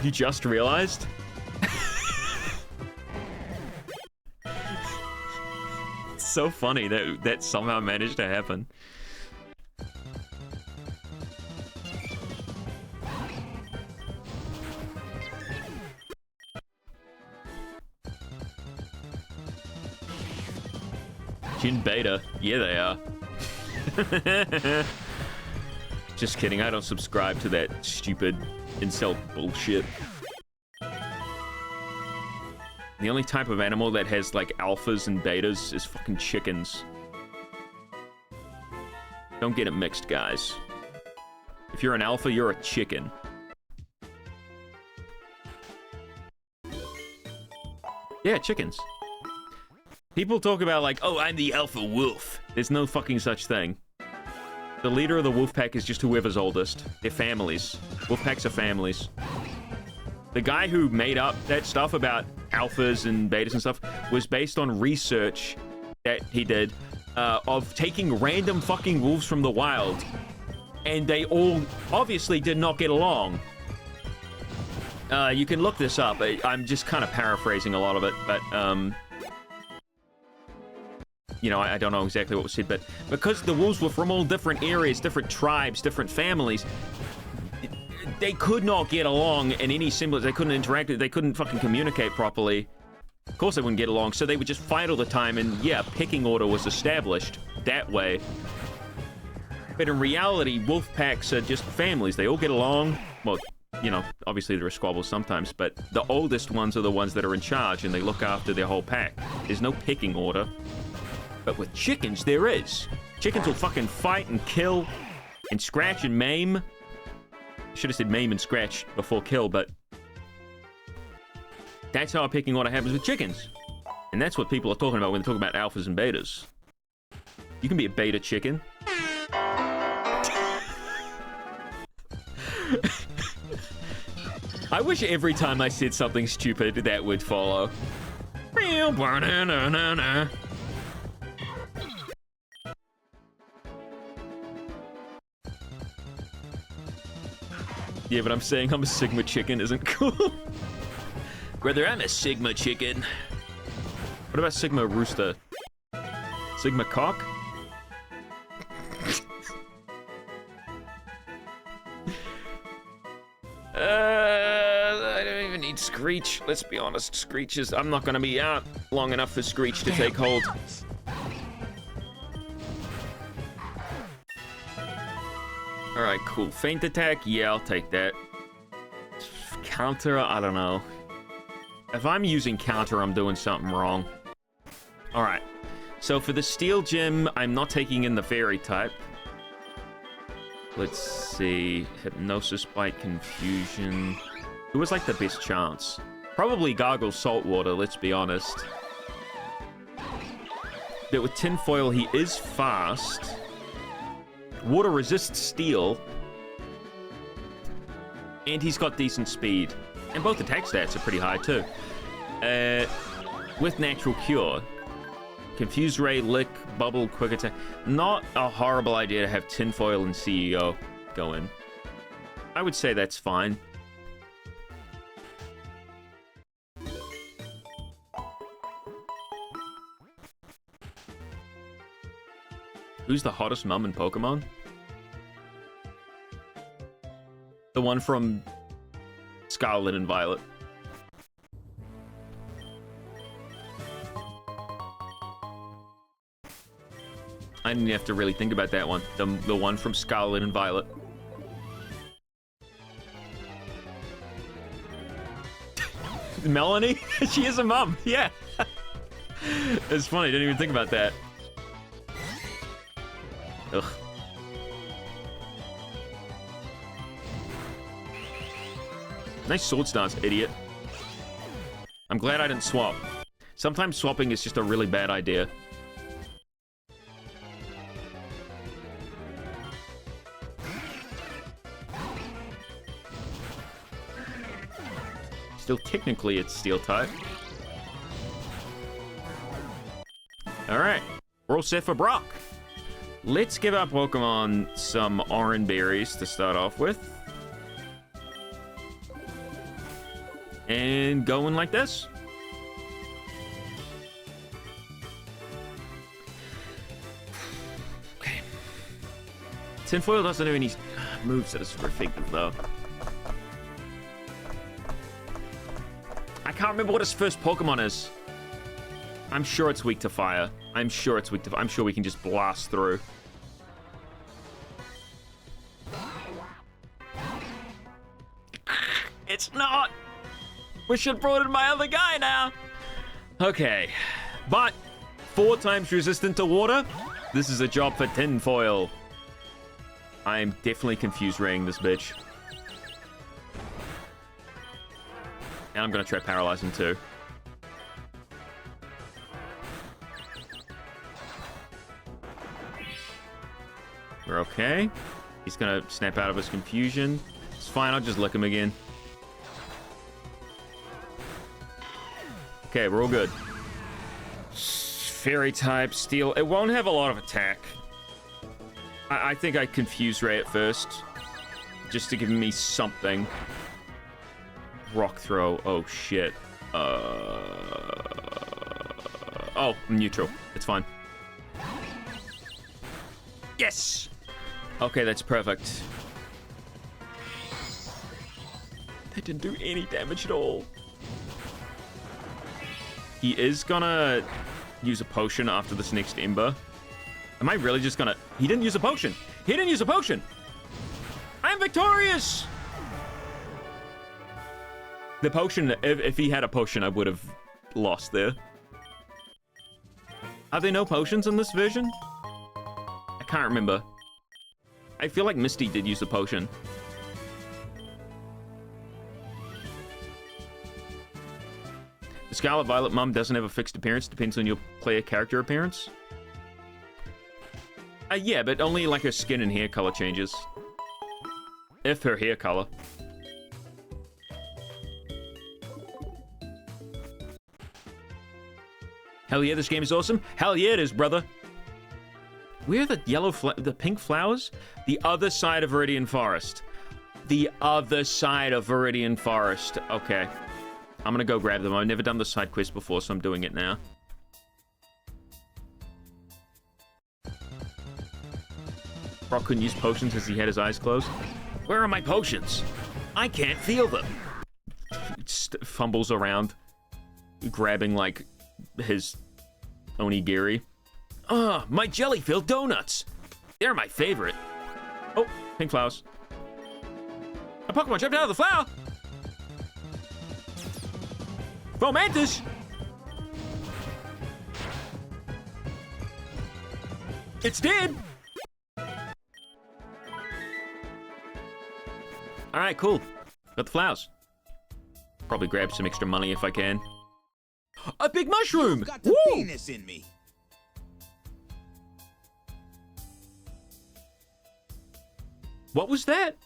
You just realized? It's so funny that somehow managed to happen. Gen Beta. Yeah, they are. Just kidding, I don't subscribe to that stupid incel bullshit. The only type of animal that has like alphas and betas is fucking chickens. Don't get it mixed, guys. If you're an alpha, you're a chicken. Yeah, chickens. People talk about like, oh, I'm the alpha wolf. There's no fucking such thing. The leader of the wolf pack is just whoever's oldest. They're families. Wolf packs are families. The guy who made up that stuff about alphas and betas and stuff was based on research that he did of taking random fucking wolves from the wild. And they all obviously did not get along. You can look this up. I'm just kind of paraphrasing a lot of it, but you know, I don't know exactly what was said, but because the wolves were from all different areas, different tribes, different families, they could not get along in any semblance. They couldn't interact. They couldn't fucking communicate properly. Of course they wouldn't get along, so they would just fight all the time, and yeah, pecking order was established that way. But in reality, wolf packs are just families. They all get along. Well, you know, obviously there are squabbles sometimes, but the oldest ones are the ones that are in charge, and they look after their whole pack. There's no pecking order. But with chickens, there is. Chickens will fucking fight and kill and scratch and maim. I should have said maim and scratch before kill, but that's how a pecking order happens with chickens. And that's what people are talking about when they talk about alphas and betas. You can be a beta chicken. I wish every time I said something stupid that would follow. Yeah, but I'm saying I'm a Sigma chicken isn't cool. Brother, I'm a Sigma chicken. What about Sigma rooster? Sigma cock? I don't even need Screech. Let's be honest, Screech is... I'm not gonna be out long enough for Screech to take hold. Alright, cool. Feint attack? Yeah, I'll take that. Counter? I don't know. If I'm using counter, I'm doing something wrong. Alright. So for the Steel Gym, I'm not taking in the Fairy type. Let's see. Hypnosis, Bite, Confusion. Who was like the best chance? Probably Gargle Saltwater, let's be honest. But with Tinfoil, he is fast. Water resists steel. And he's got decent speed. And both attack stats are pretty high too. With Natural Cure. Confuse Ray, Lick, Bubble, Quick Attack. Not a horrible idea to have Tinfoil and CEO go in. I would say that's fine. Who's the hottest mum in Pokemon? The one from Scarlet and Violet. I didn't have to really think about that one. The one from Scarlet and Violet. Melanie? She is a mom. Yeah. It's funny. Didn't even think about that. Ugh. Nice sword stance, idiot. I'm glad I didn't swap. Sometimes swapping is just a really bad idea. Still, technically, it's steel type. Alright. We're all set for Brock. Let's give our Pokemon some orange berries to start off with. And going like this. Okay. Tinfoil doesn't have any moves that are super effective, though. I can't remember what his first Pokemon is. I'm sure it's weak to fire. I'm sure we can just blast through. It's not! We should broaden my other guy now! Okay. But 4 times resistant to water? This is a job for Tinfoil. I'm definitely confused raying this bitch. And I'm gonna try paralyzing too. We're okay. He's gonna snap out of his confusion. It's fine, I'll just lick him again. Okay, we're all good. Fairy type, steel. It won't have a lot of attack. I think I confused Ray at first. Just to give me something. Rock throw. Oh, shit. Oh, I'm neutral. It's fine. Yes! Okay, that's perfect. That didn't do any damage at all. He is gonna use a potion after this next Ember. Am I really just gonna... He didn't use a potion. He didn't use a potion. I'm victorious! The potion, if he had a potion, I would have lost there. Are there no potions in this version? I can't remember. I feel like Misty did use a potion. The Scarlet Violet Mum doesn't have a fixed appearance. Depends on your player character appearance. Yeah, but only like her skin and hair color changes. If her hair color. Hell yeah, this game is awesome. Hell yeah, it is, brother. Where are the pink flowers? The other side of Viridian Forest. The other side of Viridian Forest. Okay. I'm gonna go grab them. I've never done the side quest before, so I'm doing it now. Brock couldn't use potions because he had his eyes closed. Where are my potions? I can't feel them. Just fumbles around, grabbing, like, his onigiri. My jelly-filled donuts. They're my favorite. Oh, pink flowers. A Pokemon jumped out of the flower. Fomantis! It's dead! Alright, cool. Got the flowers. Probably grab some extra money if I can. A big mushroom! Got the Woo! penis in me. What was that?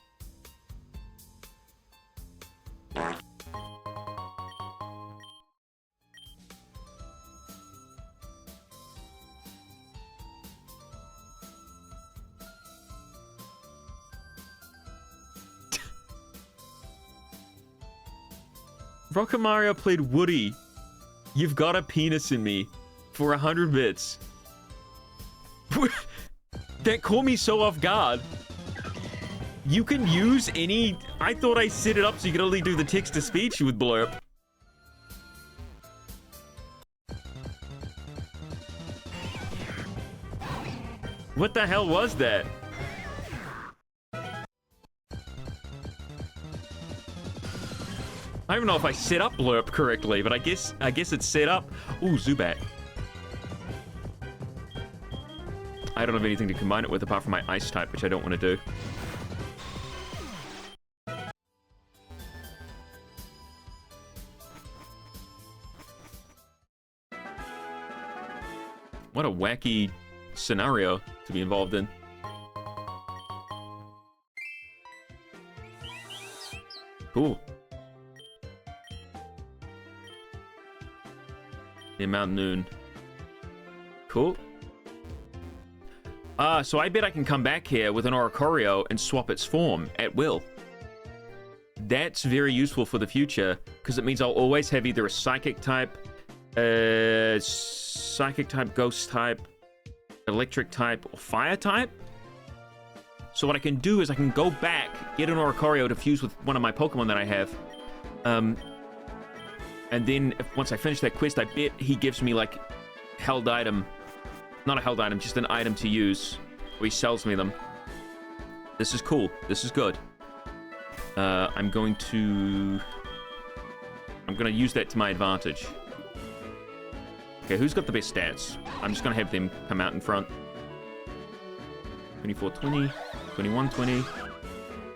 Rocket Mario played Woody. You've got a penis in me for 100 bits. That caught me so off guard. You can use any... I thought I set it up so you could only do the text-to-speech with Blurp. What the hell was that? I don't know if I set up Blurp correctly, but I guess it's set up. Ooh, Zubat. I don't have anything to combine it with apart from my Ice type, which I don't want to do. What a wacky scenario to be involved in. Cool. Near Mount Noon. Cool. So I bet I can come back here with an Oricorio and swap its form at will. That's very useful for the future, because it means I'll always have either a Psychic type, Ghost type, Electric type, or Fire type. So what I can do is I can go back, get an Oricorio to fuse with one of my Pokemon that I have, and then once I finish that quest, I bet he gives me, like, held item. Not a held item, just an item to use. Or he sells me them. This is cool. This is good. I'm going to use that to my advantage. Okay, who's got the best stats? I'm just going to have them come out in front. 24-20, 21-20,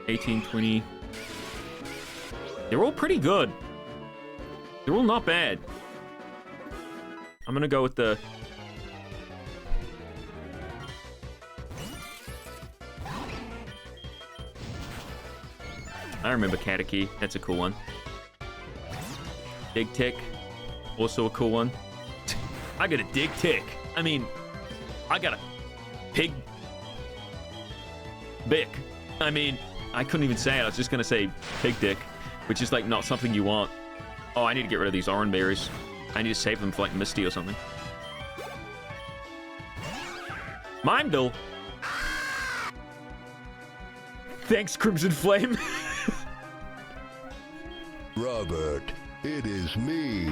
18-20. They're all pretty good. They're all not bad. I'm gonna go with the... I remember Kataki. That's a cool one. Dig Tick. Also a cool one. I got a Dig Tick. I mean, I got a Pig... Bick. I mean, I couldn't even say it. I was just gonna say Pig Dick, which is like not something you want. Oh, I need to get rid of these orange berries. I need to save them for like Misty or something. Mimedle. Thanks, Crimson Flame. Robert, it is me,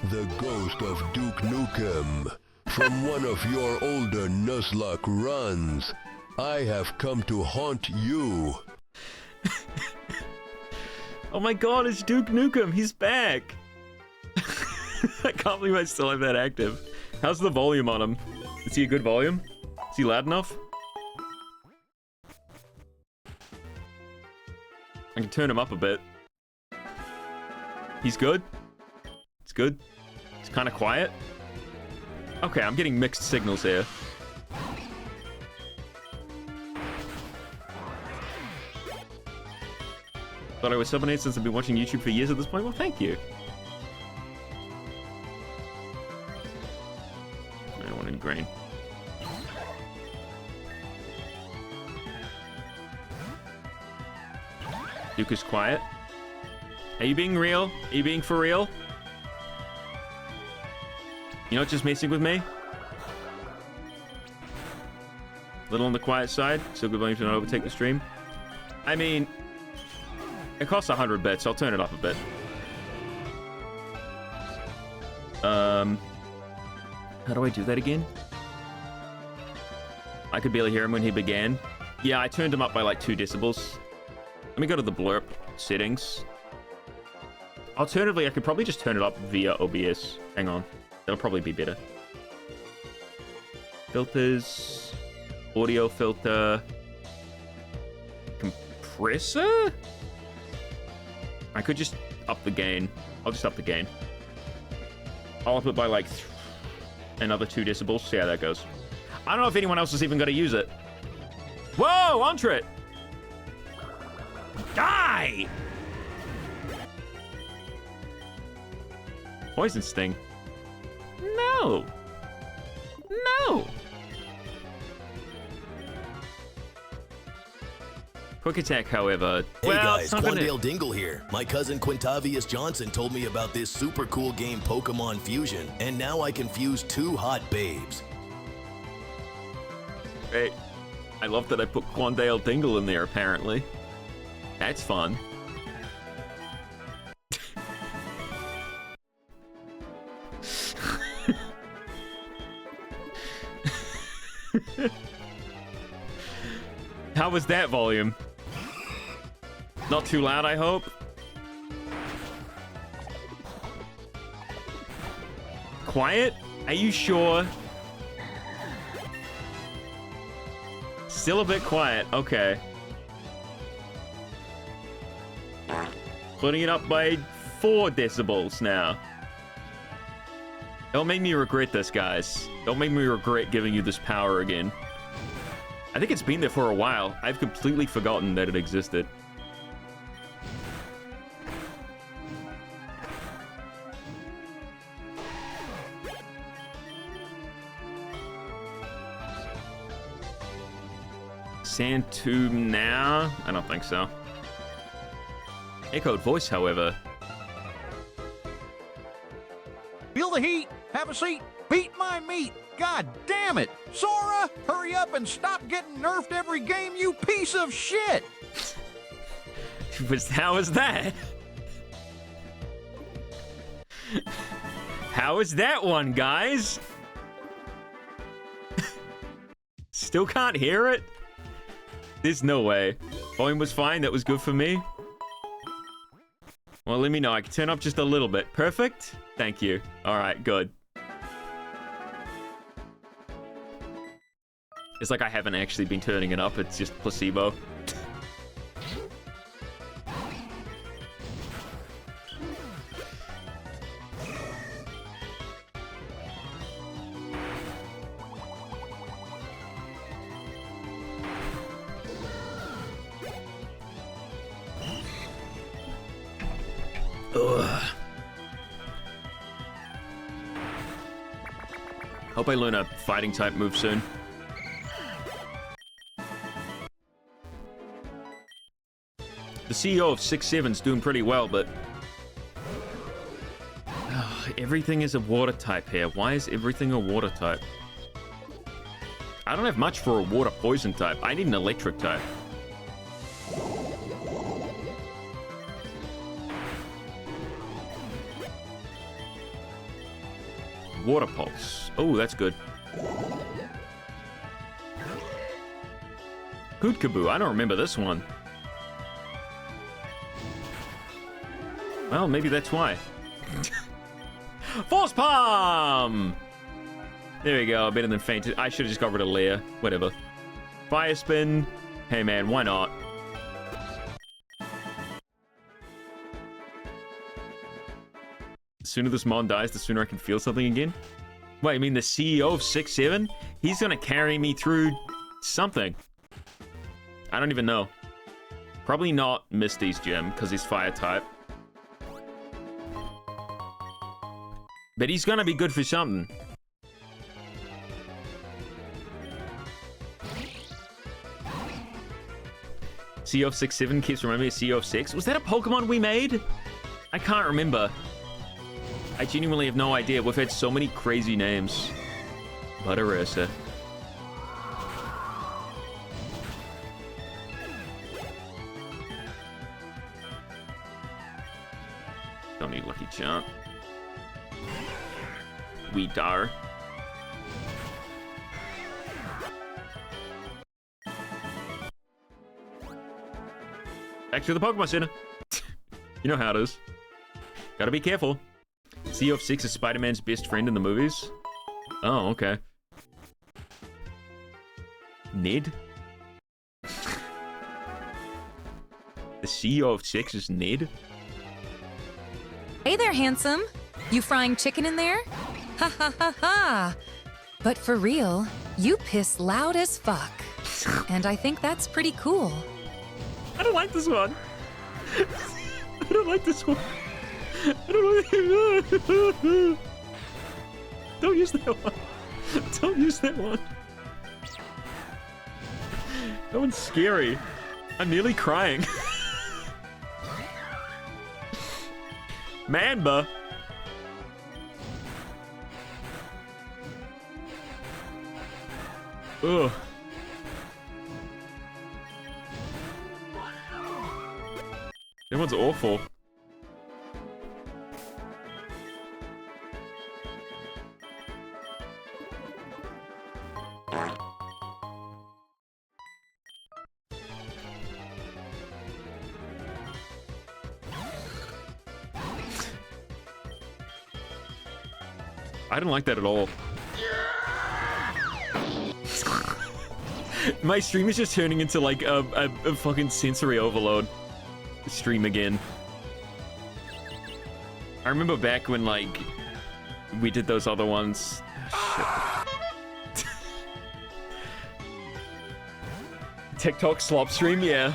the ghost of Duke Nukem. From one of your older Nuzlocke runs, I have come to haunt you. Oh my god, it's Duke Nukem. He's back. I can't believe I still have that active. How's the volume on him? Is he a good volume? Is he loud enough? I can turn him up a bit. He's good. It's good. It's kind of quiet. Okay, I'm getting mixed signals here. Thought I was subbing since I've been watching YouTube for years at this point. Well, thank you. I want any grain. Duke is quiet. Are you being real? Are you being for real? You're not just messing with me? Little on the quiet side. Still good volume to not overtake the stream. I mean... It costs 100 bits. I'll turn it up a bit. How do I do that again? I could barely hear him when he began. Yeah, I turned him up by like 2 decibels. Let me go to the blurb settings. Alternatively, I could probably just turn it up via OBS. Hang on. That'll probably be better. Filters. Audio filter. Compressor? I could just up the gain. I'll just up the gain. I'll up it by like another 2 decibels. See how that goes. I don't know if anyone else is even going to use it. Whoa, Entret! Die! Poison Sting. No. No. Quick Attack, however. Hey well, guys, Quandale Dingle here. My cousin Quintavious Johnson told me about this super cool game Pokemon Fusion, and now I can fuse 2 hot babes. Great. I love that I put Quandale Dingle in there, apparently. That's fun. How was that volume? Not too loud, I hope. Quiet? Are you sure? Still a bit quiet. Okay. Putting it up by 4 decibels now. Don't make me regret this, guys. Don't make me regret giving you this power again. I think it's been there for a while. I've completely forgotten that it existed. Sand tube now? I don't think so. Echoed voice, however. Feel the heat. Have a seat. Beat my meat. God damn it. Sora, hurry up and stop getting nerfed every game, you piece of shit. How was that? How is that one, guys? Still can't hear it? There's no way. Volume was fine. That was good for me. Well, let me know. I can turn up just a little bit. Perfect? Thank you. All right, good. It's like I haven't actually been turning it up. It's just placebo. Ugh. Hope I learn a fighting type move soon. The CEO of 6-7's doing pretty well, but everything is a water type here. Why is everything a water type? I don't have much for a water poison type. I need an electric type. Water pulse. Oh, that's good. Hoodkaboo. I don't remember this one. Well, maybe that's why. Force Palm! There we go, better than fainted. I should have just got rid of Leia. Whatever. Fire Spin. Hey man, why not? The sooner this mon dies, the sooner I can feel something again. Wait, I mean the CEO of 6-7? He's gonna carry me through something. I don't even know. Probably not Misty's gym, because he's fire type. But he's gonna be good for something. CEO of 6-7 keeps reminding me of CEO of 6. Was that a Pokemon we made? I can't remember. I genuinely have no idea. We've had so many crazy names. Butterursa. Don't need Lucky Charm. Weedar. Back to the Pokemon Center. You know how it is. Gotta be careful. CEO of 6 is Spider-Man's best friend in the movies. Oh, okay. Ned? The CEO of 6 is Ned? Hey there, handsome. You frying chicken in there? Ha ha ha ha! But for real, you piss loud as fuck. And I think that's pretty cool. I don't like this one. I don't like this one. I don't like Don't use that one. Don't use that one. That one's scary. I'm nearly crying. Manba. Ugh. Everyone's awful. I didn't like that at all. My stream is just turning into like a fucking sensory overload stream again. I remember back when like we did those other ones. TikTok slop stream, yeah.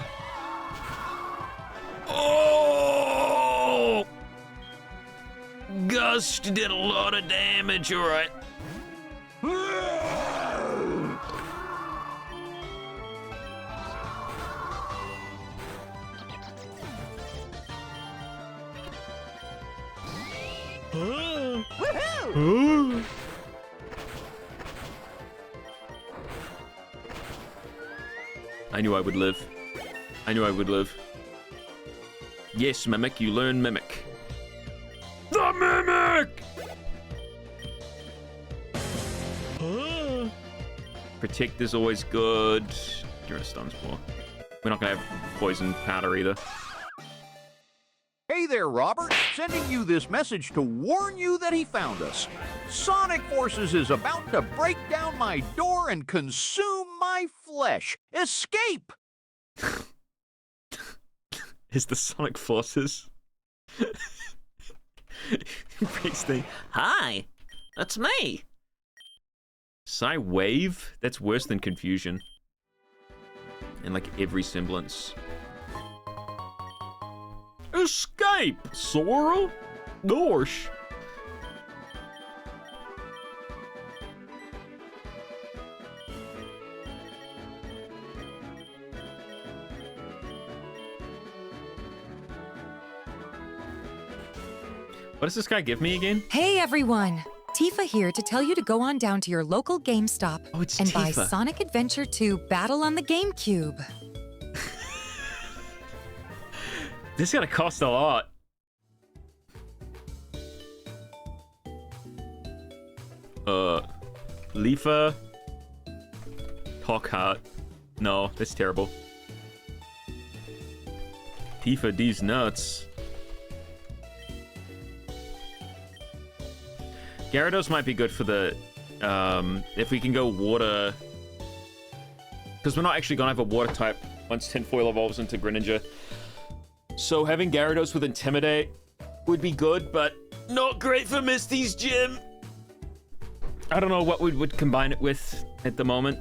Oh! Gust did a lot of damage, alright. I knew I would live. I knew I would live. Yes, Mimic, you learn Mimic. The Mimic! Protect is always good. You're a stun spore. We're not gonna have poison powder either. Hey there, Robert. Sending you this message to warn you that he found us. Sonic Forces is about to break down my door and consume my flesh. Escape! Is the Sonic Forces? Hi, that's me. Psy Wave? That's worse than confusion. In like every semblance. Escape, Sora! Gosh. What does this guy give me again? Hey everyone! Tifa here to tell you to go on down to your local GameStop and buy Tifa. Sonic Adventure 2 Battle on the GameCube. This is gonna cost a lot. Tifa. Hawkheart. No, that's terrible. Tifa, these nuts. Gyarados might be good for the, if we can go water, because we're not actually gonna have a water type once Tinfoil evolves into Greninja. So having Gyarados with Intimidate would be good, but not great for Misty's gym. I don't know what we would combine it with at the moment.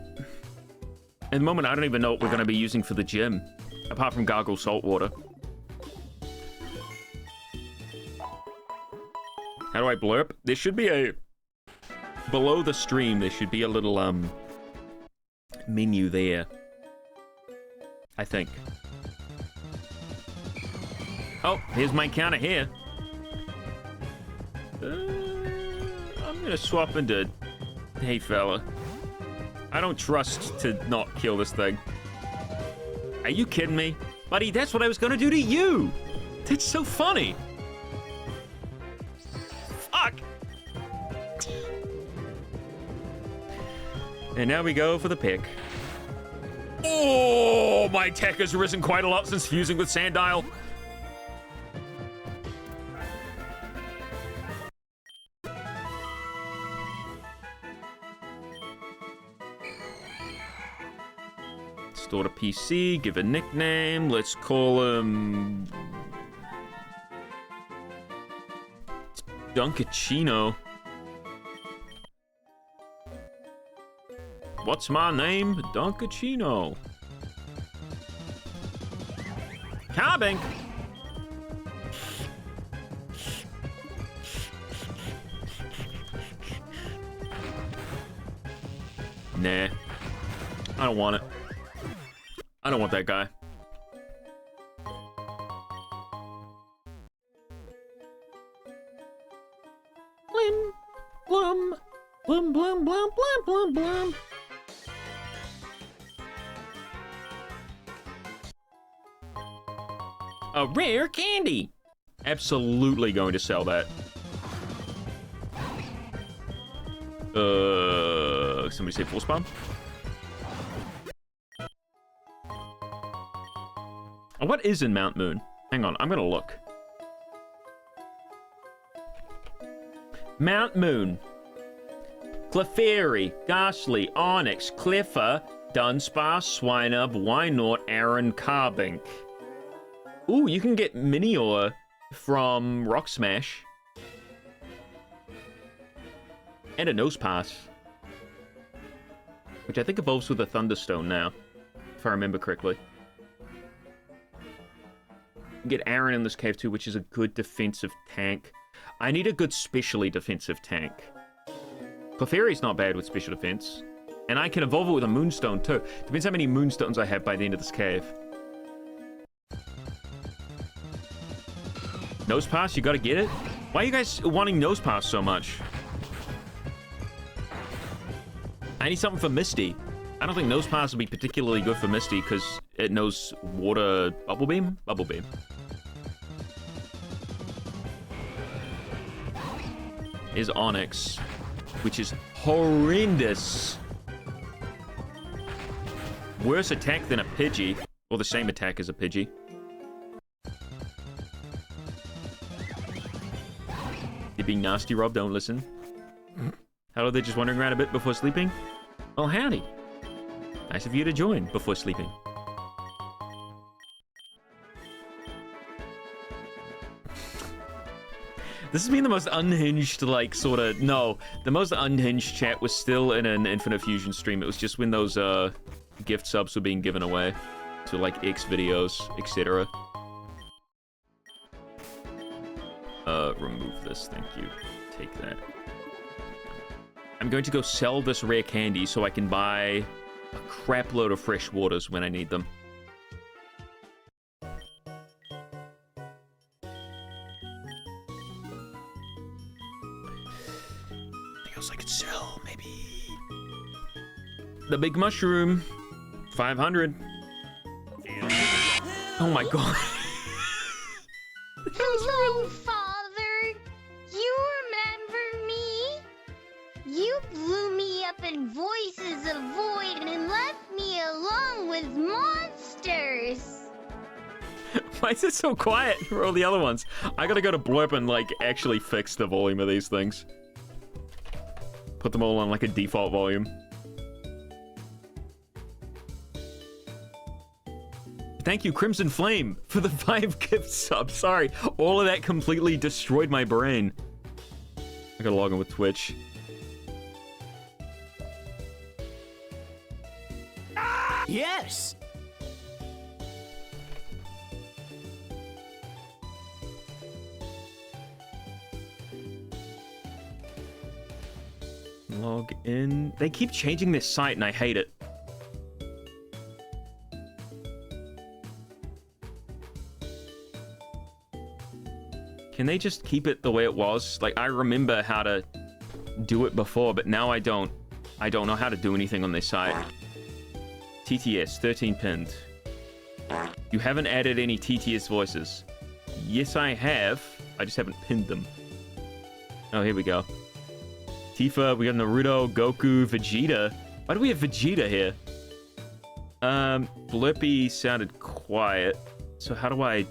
At the moment, I don't even know what we're gonna be using for the gym, apart from Gargle Saltwater. How do I blurp? There should be a... Below the stream, there should be a little, menu there. I think. Oh, here's my counter here. I'm gonna swap into... Hey, fella. I don't trust to not kill this thing. Are you kidding me? Buddy, that's what I was gonna do to you! That's so funny! Fuck! And now we go for the pick. Oh, my tech has risen quite a lot since fusing with Sandile. Store to PC, give a nickname. Let's call him... Dunkachino. What's my name? Dunkachino. Carbink. Nah. I don't want it. I don't want that guy. Blim, blum, blum, blum, blum, blum, blum, blum. A rare candy. Absolutely going to sell that. Somebody say full spawn? Oh, what is in Mount Moon? Hang on, I'm gonna look. Mount Moon. Clefairy, Ghastly, Onyx, Cliffer, Dunsparce, Swinub, Wynort, Aaron, Carbink. Ooh, you can get Minior from Rock Smash. And a Nosepass. Which I think evolves with a Thunderstone now, if I remember correctly. You get Aaron in this cave too, which is a good defensive tank. I need a good specially defensive tank. Clefairy's not bad with special defense. And I can evolve it with a Moonstone too. Depends how many Moonstones I have by the end of this cave. Nosepass, you gotta get it? Why are you guys wanting Nosepass so much? I need something for Misty. I don't think Nosepass will be particularly good for Misty because it knows water Bubble Beam? Bubble Beam. Is Onyx, which is horrendous. Worse attack than a Pidgey, or the same attack as a Pidgey. You're being nasty, Rob, don't listen. Hello, they're just wandering around a bit before sleeping? Oh, howdy. Nice of you to join before sleeping. This has been the most unhinged, like, sort of... No, the most unhinged chat was still in an Infinite Fusion stream. It was just when those, gift subs were being given away to, like, X videos, etc. Remove this, thank you. Take that. I'm going to go sell this rare candy so I can buy a crap load of fresh waters when I need them. Anything else I could sell, maybe? The big mushroom. 500. Oh my god. Hello, Father. You remember me? You blew me up in Voices of Void and left me alone with monsters. Why is it so quiet for all the other ones? I gotta go to Blurp and, like, actually fix the volume of these things. Put them all on, like, a default volume. Thank you, Crimson Flame, for the 5 gift subs. Sorry, all of that completely destroyed my brain. I gotta log in with Twitch. Yes! Log in. They keep changing this site and I hate it. Can they just keep it the way it was? Like, I remember how to do it before, but now I don't. I don't know how to do anything on this site. TTS, 13 pinned. You haven't added any TTS voices. Yes, I have. I just haven't pinned them. Oh, here we go. Tifa, we got Naruto, Goku, Vegeta. Why do we have Vegeta here? Blurpy sounded quiet. So how do I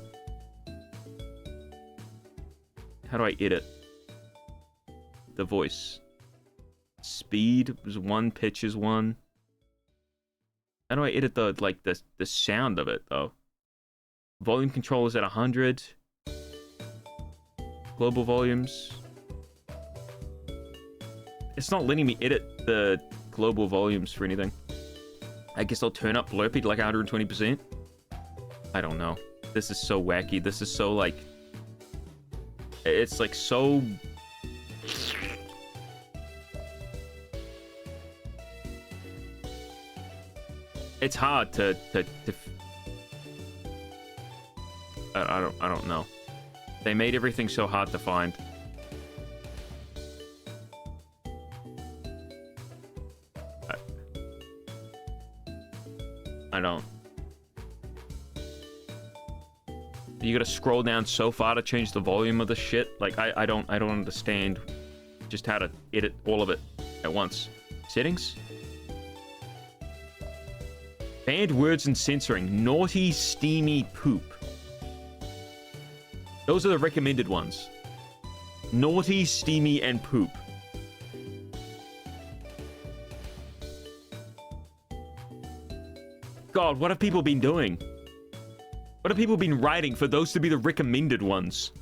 edit the voice? Speed was 1, pitch is 1. How do I edit the, like, the sound of it, though? Volume control is at 100. Global volumes. It's not letting me edit the global volumes for anything. I guess I'll turn up Blurpy to, like, 120%. I don't know. This is so wacky. This is so, like... It's, like, so... It's hard to I don't know. They made everything so hard to find. I don't. you gotta scroll down so far to change the volume of the shit. Like, I don't understand just how to edit all of it at once. Settings? Banned words and censoring. Naughty, steamy poop. Those are the recommended ones. Naughty, steamy, and poop. God, what have people been doing? What have people been writing for those to be the recommended ones?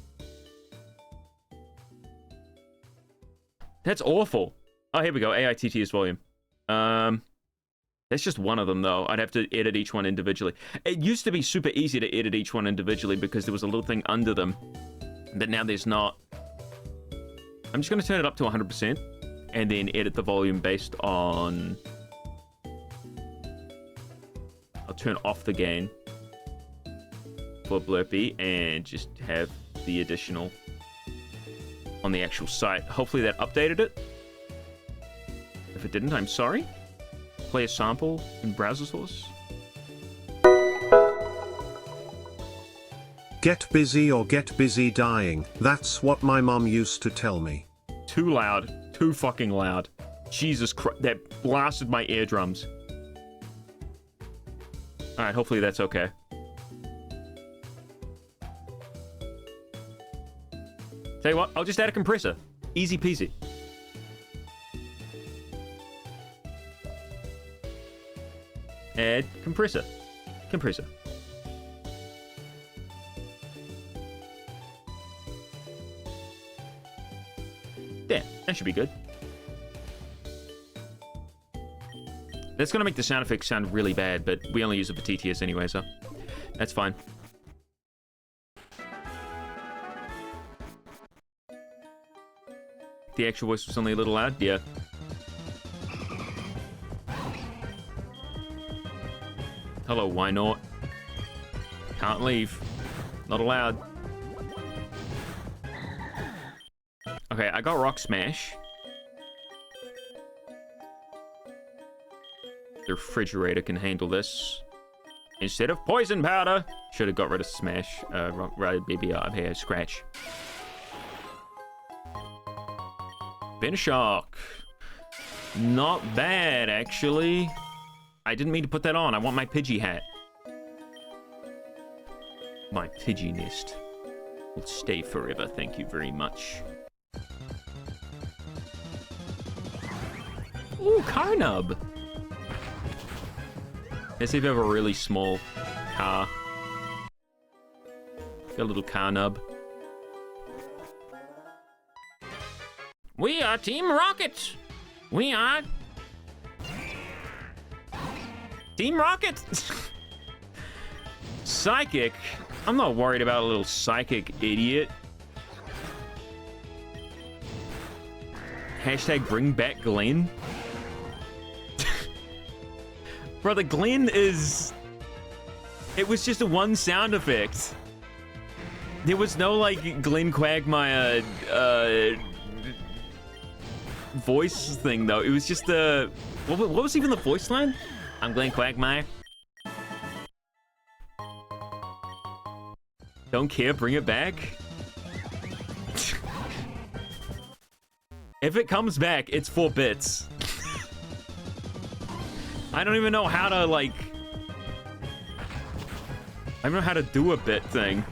That's awful. Oh, here we go. AITTS volume. That's just one of them, though. I'd have to edit each one individually. It used to be super easy to edit each one individually because there was a little thing under them. But now there's not. I'm just going to turn it up to 100% and then edit the volume based on... I'll turn off the gain for Blurpy and just have the additional on the actual site. Hopefully that updated it. If it didn't, I'm sorry. Play a sample in browser source. Get busy or get busy dying. That's what my mom used to tell me. Too loud. Too fucking loud. Jesus Christ. That blasted my eardrums. Alright, hopefully that's okay. Tell you what, I'll just add a compressor. Easy peasy. Add compressor. Compressor. There, that should be good. That's gonna make the sound effects sound really bad, but we only use it for TTS anyway, so that's fine. The actual voice was only a little loud? Yeah. Hello, why not? Can't leave. Not allowed. Okay, I got Rock Smash. The refrigerator can handle this. Instead of poison powder. Should have got rid of Smash. Right, baby, here, Scratch. Venoshock. Not bad, actually. I didn't mean to put that on. I want my Pidgey hat. My Pidgey nest will stay forever. Thank you very much. Ooh, Carnub. Let's see if you have a really small car. Got a little Carnub. We are Team Rocket. We are Team Rocket. Psychic. I'm not worried about a little psychic idiot. Hashtag bring back Glenn. Brother, Glenn is... It was just a one sound effect. There was no, like, Glenn Quagmire, voice thing, though. It was just a... What was even the voice line? I'm Glenn Quagmire. Don't care, bring it back. If it comes back, it's 4 bits. I don't even know how to, like... I don't know how to do a bit thing.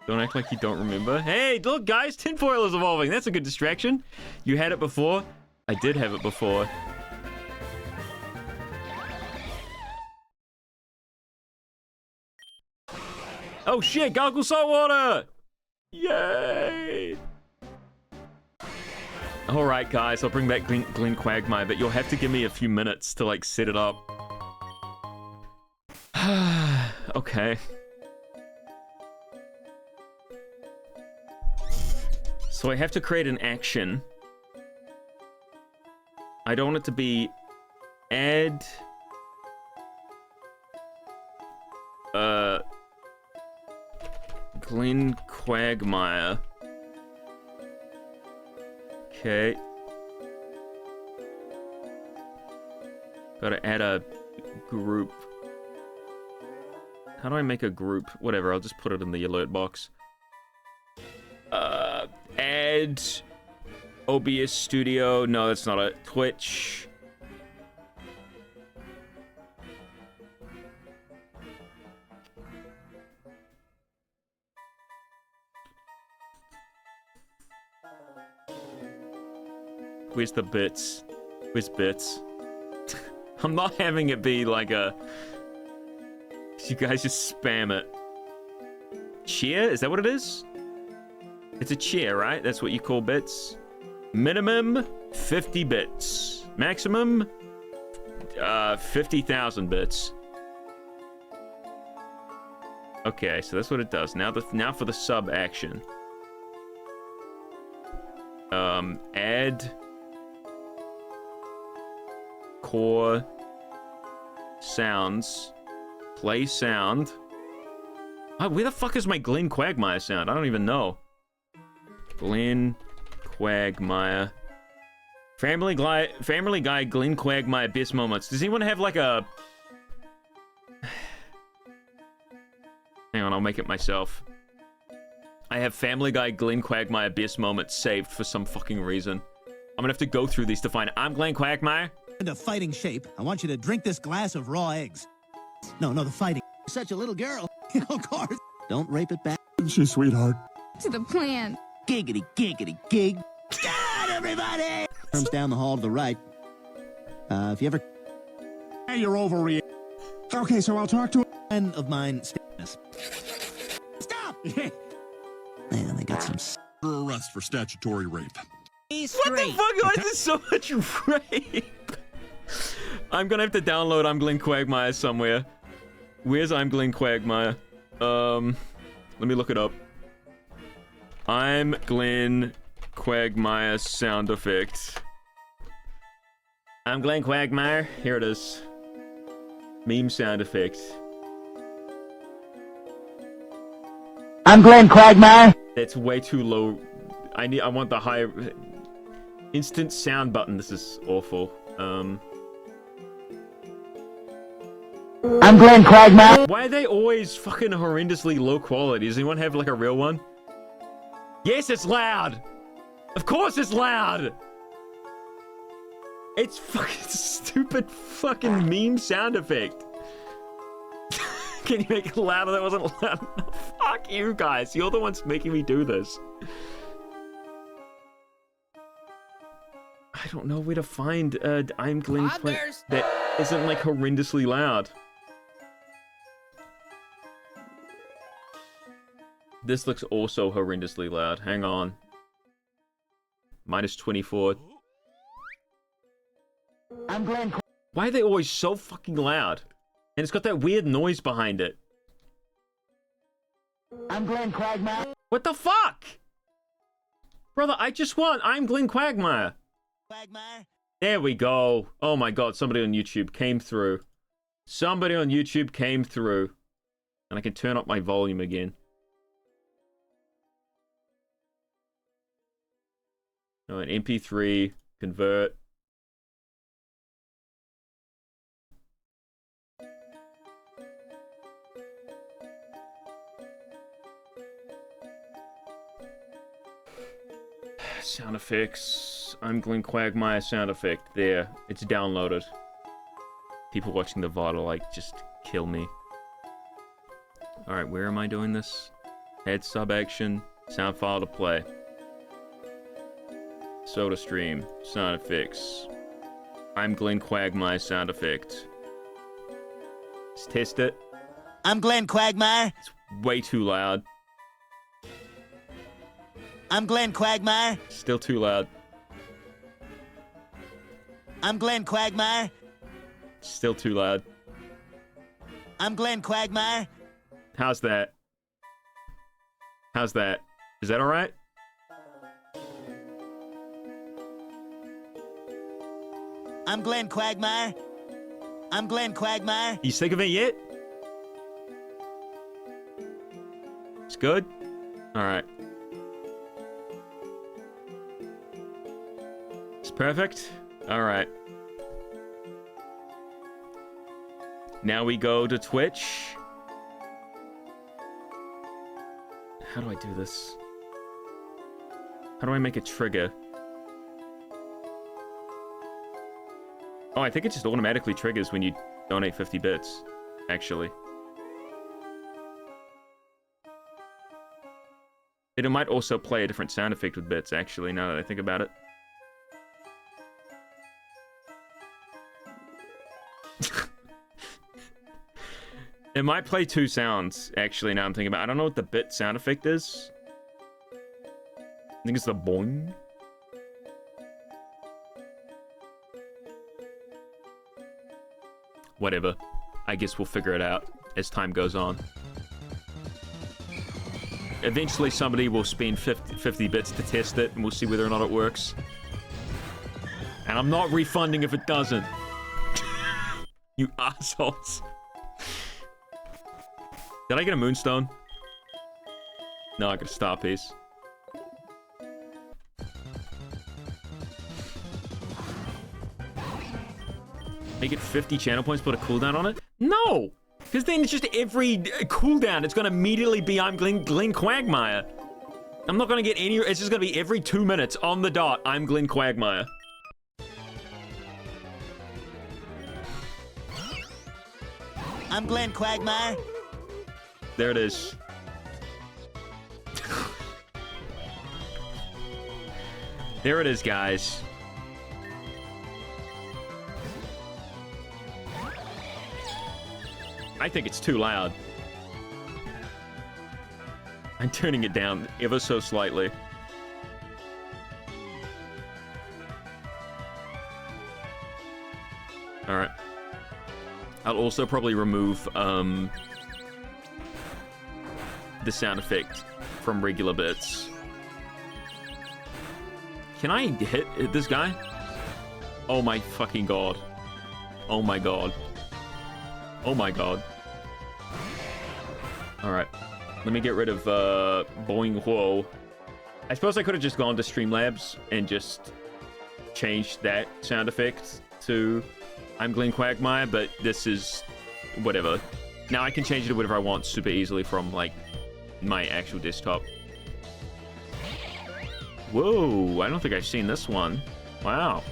Don't act like you don't remember. Hey, look, guys, tinfoil is evolving. That's a good distraction. You had it before? I did have it before. Oh, shit, Gargle Saltwater! Yay! All right, guys, I'll bring back Glenn Quagmire, but you'll have to give me a few minutes to, like, set it up. Okay. So I have to create an action. I don't want it to be add... Glenn Quagmire. Okay. Gotta add a group. How do I make a group? Whatever, I'll just put it in the alert box. Add OBS Studio. No, that's not it. Twitch. Where's the bits? Where's bits? I'm not having it be like a... You guys just spam it. Cheer? Is that what it is? It's a cheer, right? That's what you call bits. Minimum 50 bits. Maximum 50,000 bits. Okay, so that's what it does. Now for the sub action. Add core sounds. Play sound. Oh, where the fuck is my Glenn Quagmire sound? I don't even know. Glenn Quagmire. Family Guy Glenn Quagmire best moments. Does anyone have like a... Hang on, I'll make it myself. I have Family Guy Glenn Quagmire best moments saved for some fucking reason. I'm gonna have to go through these to find it. I'm Glenn Quagmire. Into fighting shape, I want you to drink this glass of raw eggs. No, the fighting. Such a little girl. Of course. Don't rape it back. She's sweetheart. To the plan. Giggity, giggity, gig. God, everybody! Comes down the hall to the right. If you ever... You're overreacting. Okay, so I'll talk to a friend of mine... Stop! Man, they got some... arrest for statutory rape. What the fuck? Why is this so much rape? I'm gonna have to download I'm Glenn Quagmire somewhere. Where's I'm Glenn Quagmire? Let me look it up. I'm Glenn Quagmire sound effect. I'm Glenn Quagmire. Here it is. Meme sound effect. I'm Glenn Quagmire. That's way too low. I want the higher instant sound button. This is awful. I'm Glenn Quagmire. Why are they always fucking horrendously low quality? Does anyone have like a real one? Yes, it's loud. Of course it's loud. It's fucking stupid fucking meme sound effect. Can you make it louder? That wasn't loud enough. Fuck you guys. You're the ones making me do this. I don't know where to find I'm Glenn Quagmire that isn't like horrendously loud. This looks also horrendously loud. Hang on. Minus 24. I'm Glenn. Why are they always so fucking loud? And it's got that weird noise behind it. I'm Glenn Quagmire. What the fuck? Brother, I just want I'm Glenn Quagmire. Quagmire. There we go. Oh my god, somebody on YouTube came through. Somebody on YouTube came through. And I can turn up my volume again. No, an MP3, convert. Sound effects. I'm Glenn Quagmire sound effect. There. It's downloaded. People watching the VOD will like just kill me. Alright, where am I doing this? Add sub action. Sound file to play. Soda stream. Sound effects. I'm Glenn Quagmire sound effect. Let's test it. I'm Glenn Quagmire. It's way too loud. I'm Glenn Quagmire. Still too loud. I'm Glenn Quagmire. Still too loud. I'm Glenn Quagmire. How's that? How's that? Is that alright? I'm Glenn Quagmire. I'm Glenn Quagmire. You sick of it yet? It's good? Alright. It's perfect? Alright. Now we go to Twitch. How do I do this? How do I make a trigger? Oh, I think it just automatically triggers when you donate 50 bits, actually. It might also play a different sound effect with bits, actually, now that I think about it. It might play two sounds, actually, now I'm thinking about it. I don't know what the bit sound effect is. I think it's the boing. Whatever. I guess we'll figure it out as time goes on. Eventually somebody will spend 50 bits to test it, and we'll see whether or not it works. And I'm not refunding if it doesn't. You assholes. Did I get a moonstone? No, I got a star piece. Make it 50 channel points, put a cooldown on it? No! Because then it's just every cooldown, it's gonna immediately be I'm Glenn Quagmire. I'm not gonna get any, it's just gonna be every 2 minutes on the dot, I'm Glenn Quagmire. I'm Glenn Quagmire. There it is. There it is, guys. I think it's too loud. I'm turning it down ever so slightly. Alright. I'll also probably remove, the sound effect from regular bits. Can I hit this guy? Oh my fucking god. Oh my god. Oh my god. Alright. Let me get rid of, Boing Whoa. I suppose I could have just gone to Streamlabs and just changed that sound effect to I'm Glenn Quagmire, but this is whatever. Now I can change it to whatever I want super easily from, like, my actual desktop. Whoa, I don't think I've seen this one. Wow.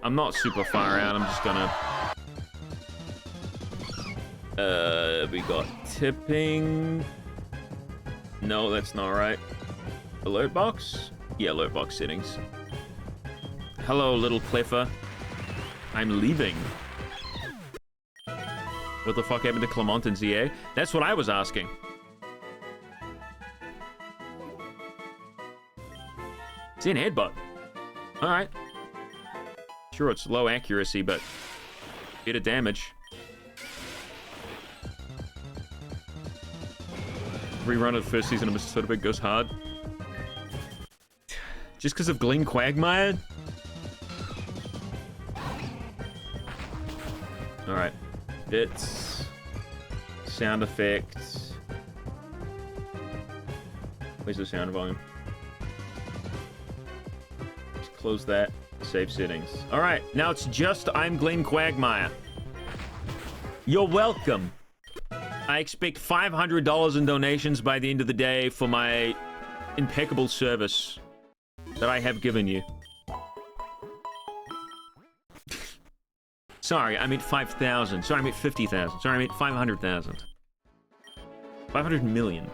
I'm not super far out, I'm just gonna... we got tipping... No, that's not right. Alert box? Yeah, alert box settings. Hello, little Cleffer. I'm leaving. What the fuck happened to Clement and ZA? That's what I was asking. It's in headbutt. Alright. Sure, it's low accuracy, but bit of damage. Rerun of the first season of Mr. Sodaberg goes hard. Just because of Glenn Quagmire? Alright. Bits. Sound effects. Where's the sound volume? Just close that. Save settings. Alright, now it's just I'm Glenn Quagmire. You're welcome. I expect $500 in donations by the end of the day for my impeccable service that I have given you. Sorry, I meant 5,000. Sorry, I meant 50,000. Sorry, I meant 500,000. 500 million.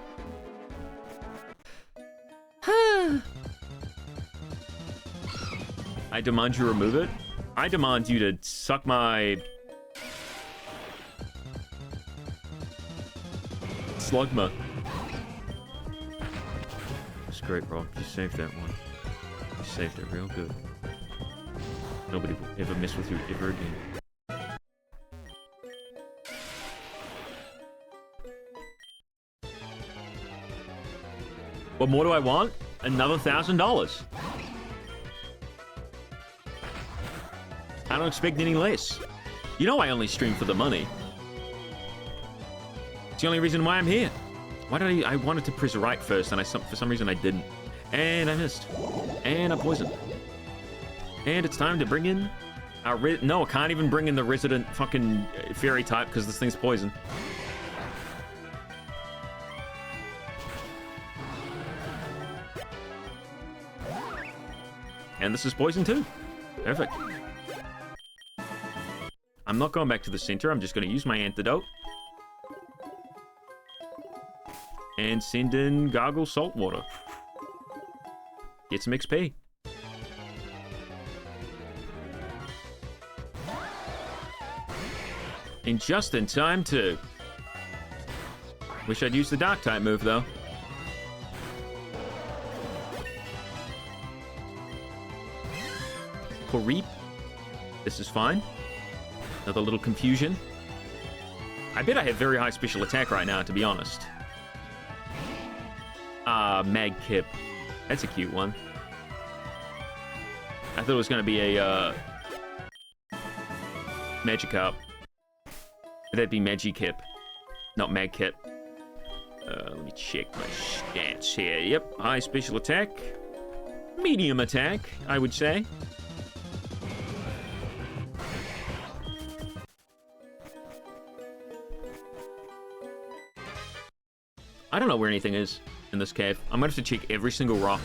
I demand you remove it. I demand you to suck my... slugma. That's great, bro. You saved that one. You saved it real good. Nobody will ever mess with you ever again. What more do I want? Another $1,000. I don't expect any less. You know I only stream for the money. It's the only reason why I'm here. Why did I wanted to press right first, and for some reason I didn't. And I missed. And I'm poisoned. And it's time to bring in our... No, I can't even bring in the resident fucking fairy type because this thing's poison. And this is poison too. Perfect. I'm not going back to the center. I'm just going to use my antidote. And send in Gargle Saltwater. Get some XP. And just in time to... Wish I'd used the Dark type move, though. Reap. This is fine. Another little confusion. I bet I have very high special attack right now, to be honest. Mag Kip. That's a cute one. I thought it was going to be a, Magikarp. That'd be Magikip, not Magkip. Let me check my stats here. Yep, high special attack. Medium attack, I would say. I don't know where anything is in this cave. I'm gonna have to check every single rock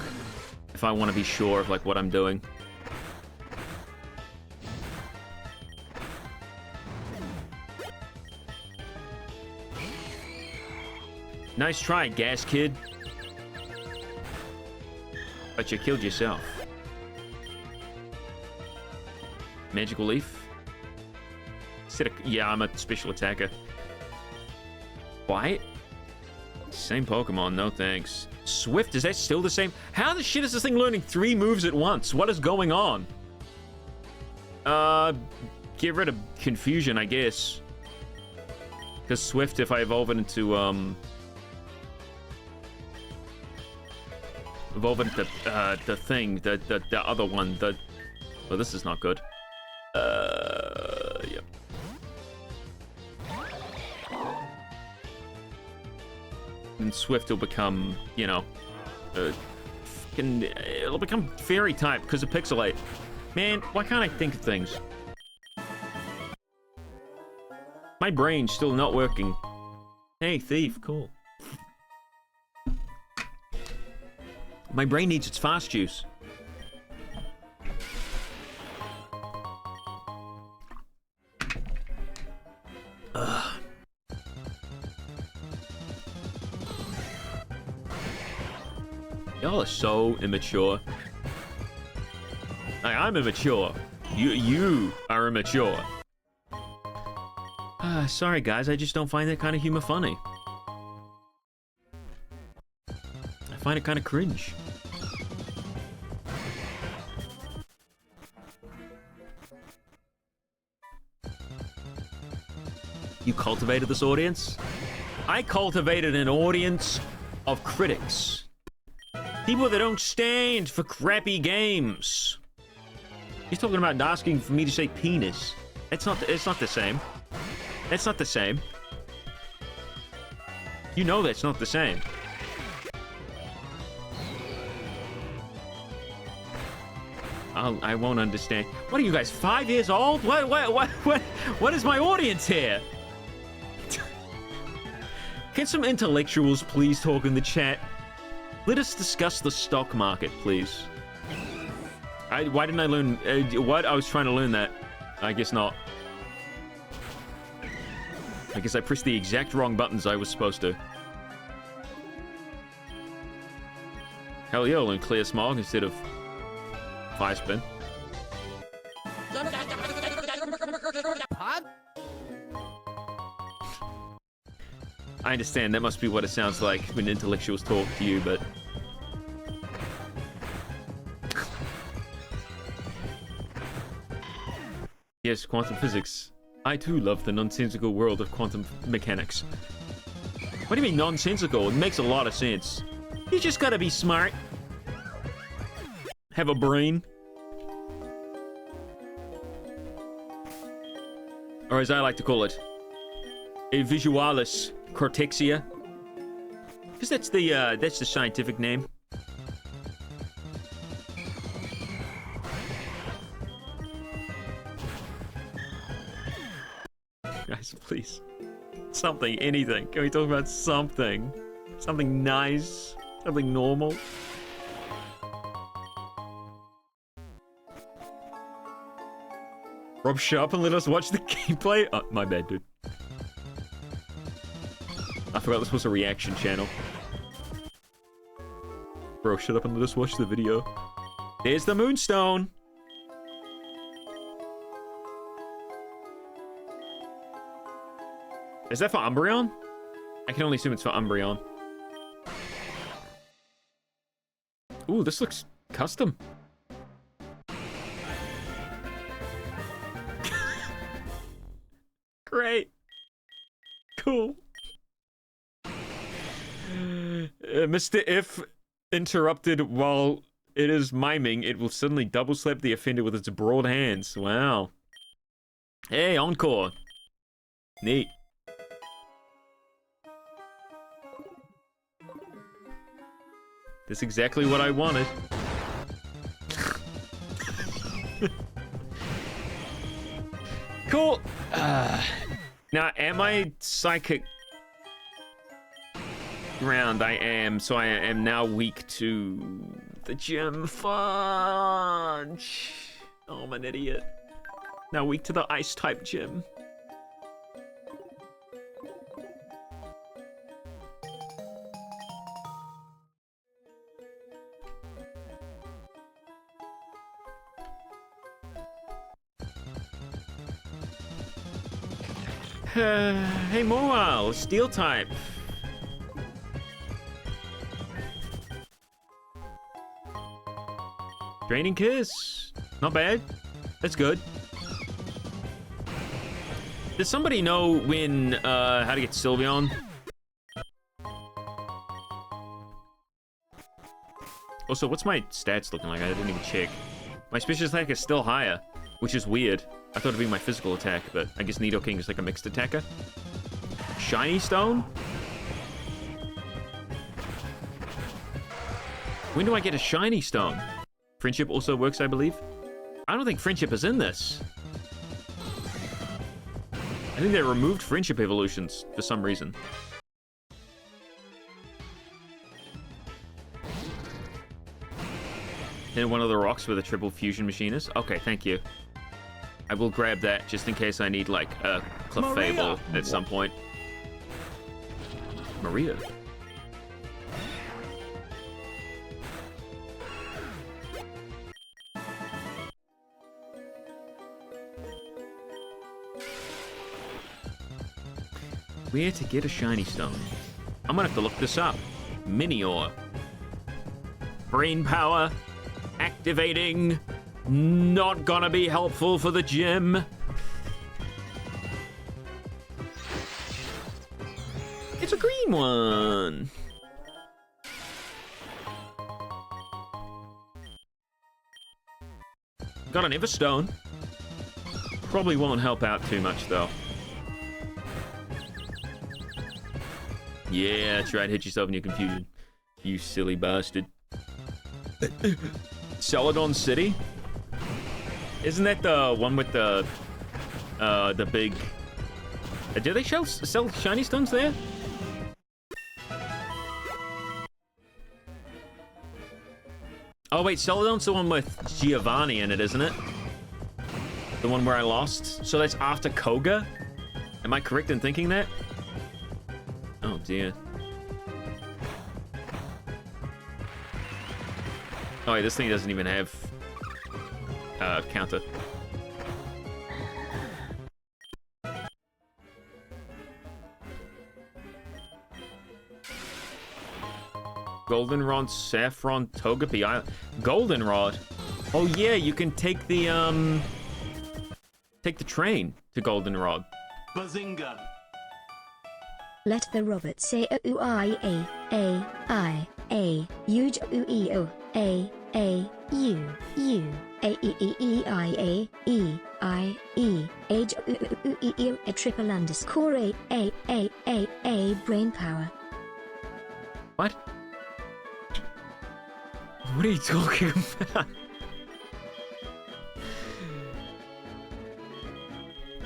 if I want to be sure of like what I'm doing. Nice try, Gas Kid. But you killed yourself. Magical Leaf. Yeah, I'm a special attacker. Quiet. Same Pokemon, no thanks. Swift, is that still the same? How the shit is this thing learning 3 moves at once? What is going on? Get rid of confusion, I guess. Because Swift, if I evolve it into, the thing, the other one, oh, this is not good. Yep. And Swift will become, you know, it'll become fairy type because of Pixelate. Man, why can't I think of things? My brain's still not working. Hey, Thief, cool. My brain needs its fast juice. Ugh. Y'all are so immature. I'm immature. You are immature. Sorry guys, I just don't find that kind of humor funny. I find it kind of cringe. You cultivated this audience? I cultivated an audience of critics. People that don't stand for crappy games. He's talking about asking for me to say penis. It's not the same. That's not the same. You know that's not the same. I won't understand. What are you guys, 5 years old? What is my audience here? Can some intellectuals please talk in the chat? Let us discuss the stock market, please. Why didn't I learn... what? I was trying to learn that. I guess not. I guess I pressed the exact wrong buttons I was supposed to. Hell yeah, I'll learn Clear Smog instead of Fire Spin. I understand, that must be what it sounds like when intellectuals talk to you, but... Yes, quantum physics. I too love the nonsensical world of quantum mechanics. What do you mean nonsensical? It makes a lot of sense. You just gotta be smart. Have a brain. Or as I like to call it, a visualis cortexia. Because that's the scientific name. Guys, please. Something, anything. Can we talk about something? Something nice? Something normal? Rob, shut up and let us watch the gameplay? Oh, my bad, dude. I forgot this was a reaction channel. Bro, shut up and let us watch the video. There's the Moonstone! Is that for Umbreon? I can only assume it's for Umbreon. Ooh, this looks custom. Great. Cool. Mr. If interrupted while it is miming, it will suddenly double slap the offender with its broad hands. Wow. Hey, encore. Neat. That's exactly what I wanted. Cool. Now, am I psychic? Round, I am. So I am now weak to the gym. Fudge. Oh, I'm an idiot. Now weak to the ice type gym. Hey, Moal, steel type. Draining Kiss. Not bad. That's good. Does somebody know when, how to get Sylveon? Also, what's my stats looking like? I didn't even check. My special attack is still higher, which is weird. I thought it'd be my physical attack, but I guess Nidoking is like a mixed attacker. Shiny Stone? When do I get a Shiny Stone? Friendship also works, I believe. I don't think Friendship is in this. I think they removed Friendship evolutions for some reason. And one of the rocks where the triple fusion machine is? Okay, thank you. I will grab that just in case I need, like, a Clefable at some point. Maria. Where to get a shiny stone? I'm gonna have to look this up. Minior. Brain power. Activating. Not gonna be helpful for the gym. It's a green one. Got an Everstone. Probably won't help out too much though. Yeah, that's right. Hit yourself in your confusion. You silly bastard. Celadon City? Isn't that the one with the big... do they sell shiny stones there? Oh wait, Celadon's the one with Giovanni in it, isn't it? The one where I lost? So that's after Koga? Am I correct in thinking that? Oh dear. Oh wait, this thing doesn't even have counter. Goldenrod, Saffron, Togepi Island. Goldenrod? Oh yeah, you can take the train to Goldenrod. Bazinga. Let the robot say O-U-I-A, U-J-U-E-O, A-U-U-A-E-I-A-E-I-E, A triple A, brain power. What? What are you talking about?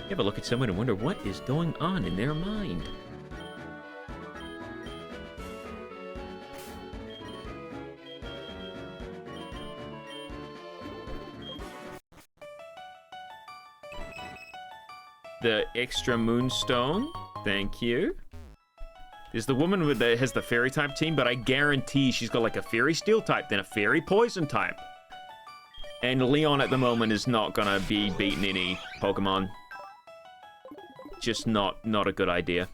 You ever look at someone and wonder what is going on in their mind? The extra moonstone. Thank you. There's the woman with that has the fairy type team, but I guarantee she's got like a fairy steel type, then a fairy poison type. And Leon at the moment is not gonna be beating any Pokemon. Just not a good idea.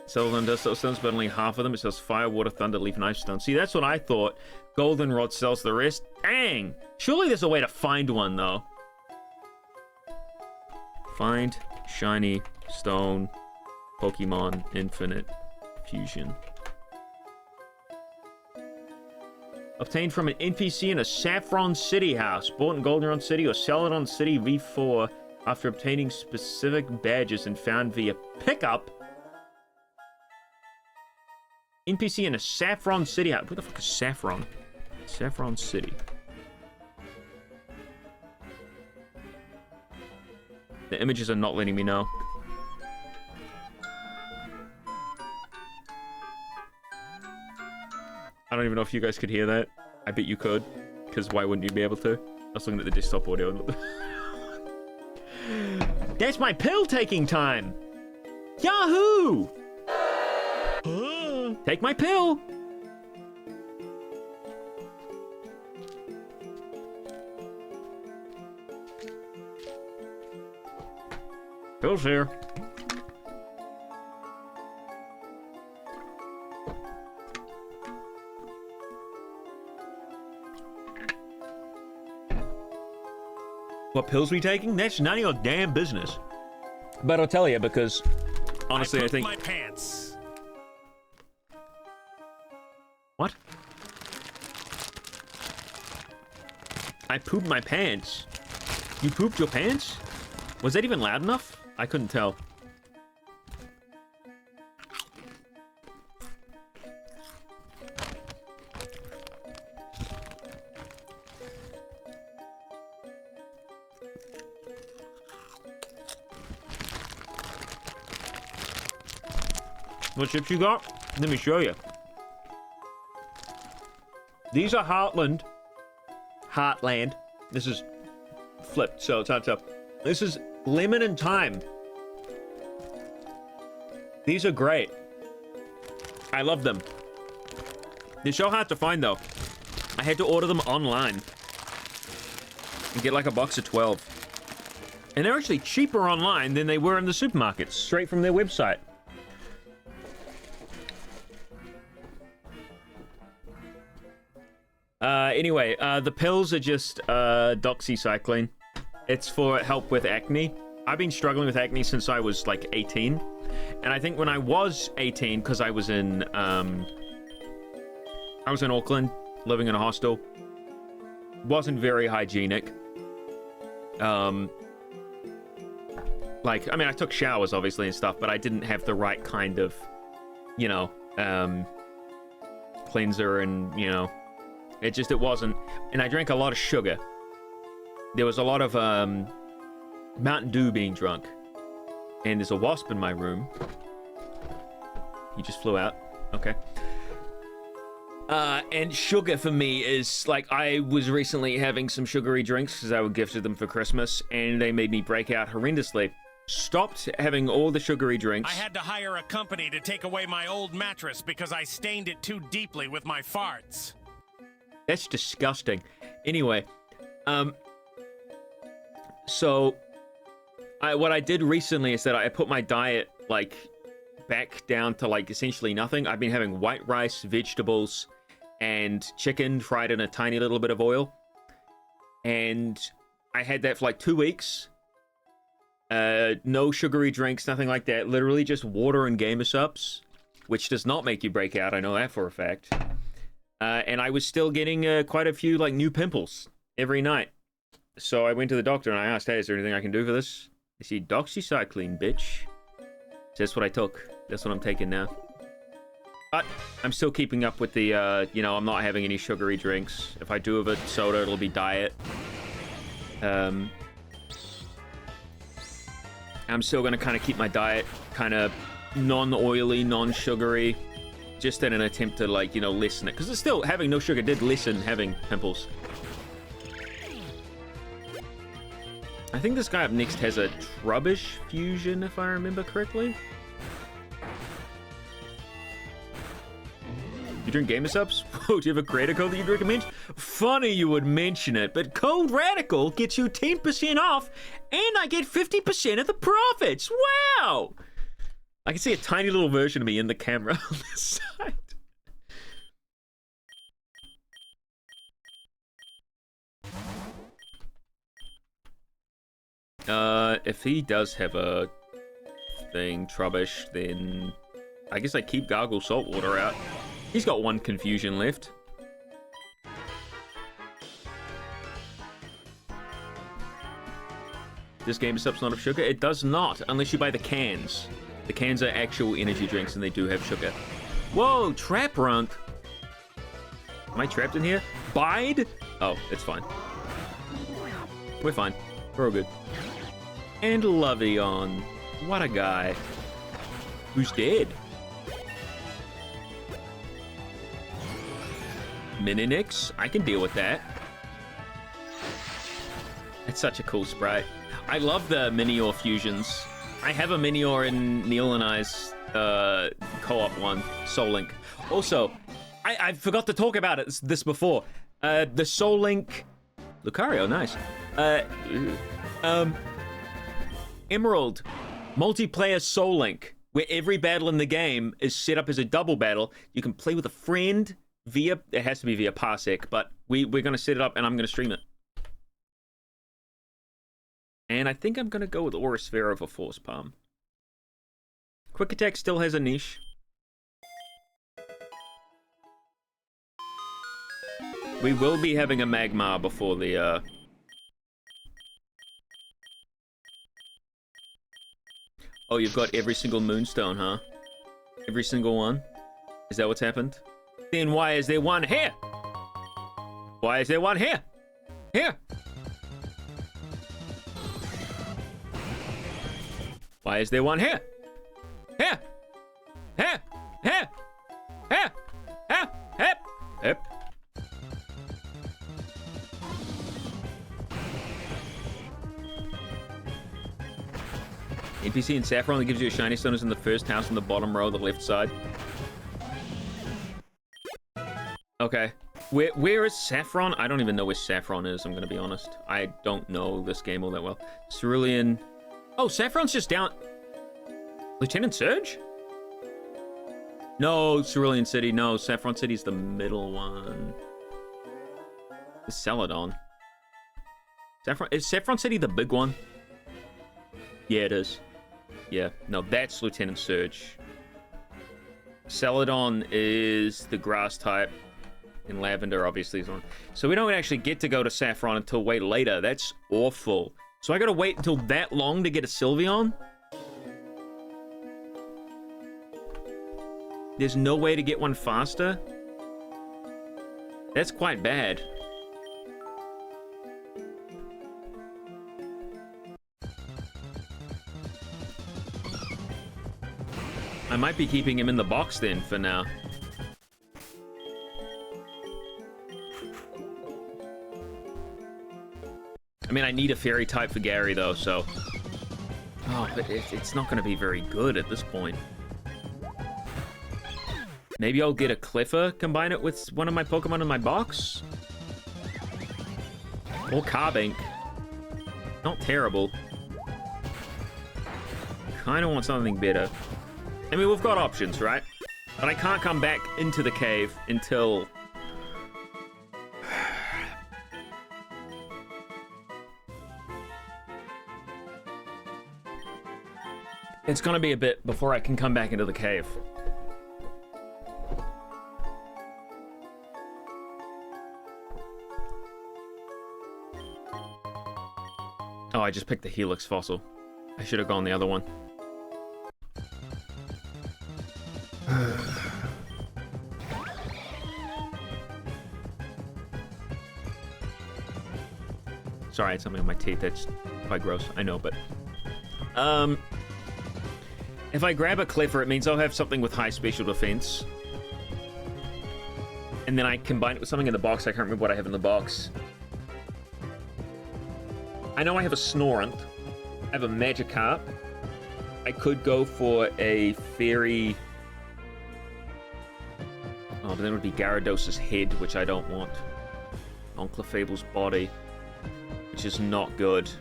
Sells on Dust Stones, but only half of them. It sells Fire, Water, Thunder, Leaf, and Ice Stone. See, that's what I thought. Goldenrod sells the rest. Dang! Surely there's a way to find one, though. Find Shiny Stone Pokemon Infinite Fusion. Obtained from an NPC in a Saffron City house. Bought in Goldenrod City or sell it on City V4 after obtaining specific badges and found via pickup. NPC in a Saffron City house. What the fuck is Saffron? Saffron City. The images are not letting me know. I don't even know if you guys could hear that. I bet you could, because why wouldn't you be able to? I was looking at the desktop audio. That's my pill taking time! Yahoo! Take my pill! Pill's here. What pills we taking? That's none of your damn business. But I'll tell you because, honestly, I think... my pants. What? I pooped my pants. You pooped your pants? Was that even loud enough? I couldn't tell. What chips you got? Let me show you. These are Heartland. Heartland. This is flipped, so it's hard to tell. This is lemon and thyme. These are great. I love them. They're so hard to find, though. I had to order them online. And get like a box of 12. And they're actually cheaper online than they were in the supermarkets, straight from their website. Anyway, the pills are just doxycycline. It's for help with acne. I've been struggling with acne since I was like 18. And I think when I was 18, because I was in Auckland, living in a hostel. Wasn't very hygienic. Like, I mean, I took showers, obviously, and stuff, but I didn't have the right kind of, you know, cleanser and, you know, it wasn't. And I drank a lot of sugar. There was a lot of Mountain Dew being drunk. And there's a wasp in my room. He just flew out. Okay. And sugar for me is, like, I was recently having some sugary drinks because I was gifted them for Christmas, and they made me break out horrendously. Stopped having all the sugary drinks. I had to hire a company to take away my old mattress because I stained it too deeply with my farts. That's disgusting. Anyway, so what I did recently is that I put my diet, like, back down to, like, essentially nothing. I've been having white rice, vegetables, and chicken fried in a tiny little bit of oil. And I had that for like 2 weeks. No sugary drinks, nothing like that. Literally just water and gamer subs, which does not make you break out. I know that for a fact. And I was still getting quite a few, like, new pimples every night. So I went to the doctor and I asked, hey, is there anything I can do for this? They said, doxycycline, bitch. So that's what I took. That's what I'm taking now. But I'm still keeping up with the, you know, I'm not having any sugary drinks. If I do have a soda, it'll be diet. I'm still going to kind of keep my diet kind of non-oily, non-sugary, just in an attempt to, like, you know, lessen it. Because it's still, having no sugar did lessen having pimples. I think this guy up next has a Trubbish fusion, if I remember correctly. You drink Gamer Subs? Oh, do you have a creator code that you'd recommend? Funny you would mention it, but Code Radical gets you 10% off, and I get 50% of the profits. Wow! I can see a tiny little version of me in the camera on this side. If he does have a thing, Trubbish, then I guess I keep Gargle Saltwater out. He's got one confusion left. This Game Sub's not of sugar? It does not, unless you buy the cans. The cans are actual energy drinks and they do have sugar. Whoa, Trap Runt. Am I trapped in here? Bide? Oh, it's fine. We're fine. We're all good. And Loveon. What a guy. Who's dead? Mininix? I can deal with that. It's such a cool sprite. I love the Minior fusions. I have a Minior in Neil and I's co-op one, Soul Link. Also, I forgot to talk about this before. The Soul Link... Lucario, nice. Emerald multiplayer Soul Link, where every battle in the game is set up as a double battle. You can play with a friend via... It has to be via Parsec, but we're going to set it up and I'm going to stream it. And I think I'm going to go with Aura Sphere over Force Palm. Quick Attack still has a niche. We will be having a Magmar before the... Oh, you've got every single Moonstone, huh? Every single one? Is that what's happened? Then why is there one here? Why is there one here? Here! Why is there one here? Here! Here! Here! Here! Here! Here! Here! NPC in Saffron that gives you a shiny stone is in the first house on the bottom row, the left side. Okay. Where is Saffron? I don't even know where Saffron is, I'm gonna be honest. I don't know this game all that well. Cerulean... Oh, Saffron's just down... Lieutenant Surge? No, Cerulean City. No, Saffron City's the middle one. The Celadon. Is Saffron City the big one? Yeah, it is. Yeah, no, that's Lieutenant Surge. Celadon is the grass type. And Lavender, obviously, is on. So we don't actually get to go to Saffron until way later. That's awful. So I gotta wait until that long to get a Sylveon? There's no way to get one faster? That's quite bad. I might be keeping him in the box then for now. I mean, I need a fairy type for Gary, though, so... Oh, but it's not going to be very good at this point. Maybe I'll get a Cliffa, combine it with one of my Pokemon in my box? Or Carbink. Not terrible. Kind of want something better. I mean, we've got options, right? But I can't come back into the cave until... It's gonna be a bit before I can come back into the cave. Oh, I just picked the Helix fossil. I should have gone the other one. Sorry, I had something on my teeth. That's quite gross. I know, but... If I grab a Cliffer, it means I'll have something with high special defense. And then I combine it with something in the box. I can't remember what I have in the box. I know I have a Snorant. I have a Magikarp. I could go for a Fairy... Oh, but then it would be Gyarados' head, which I don't want. On Clefable's body, which is not good.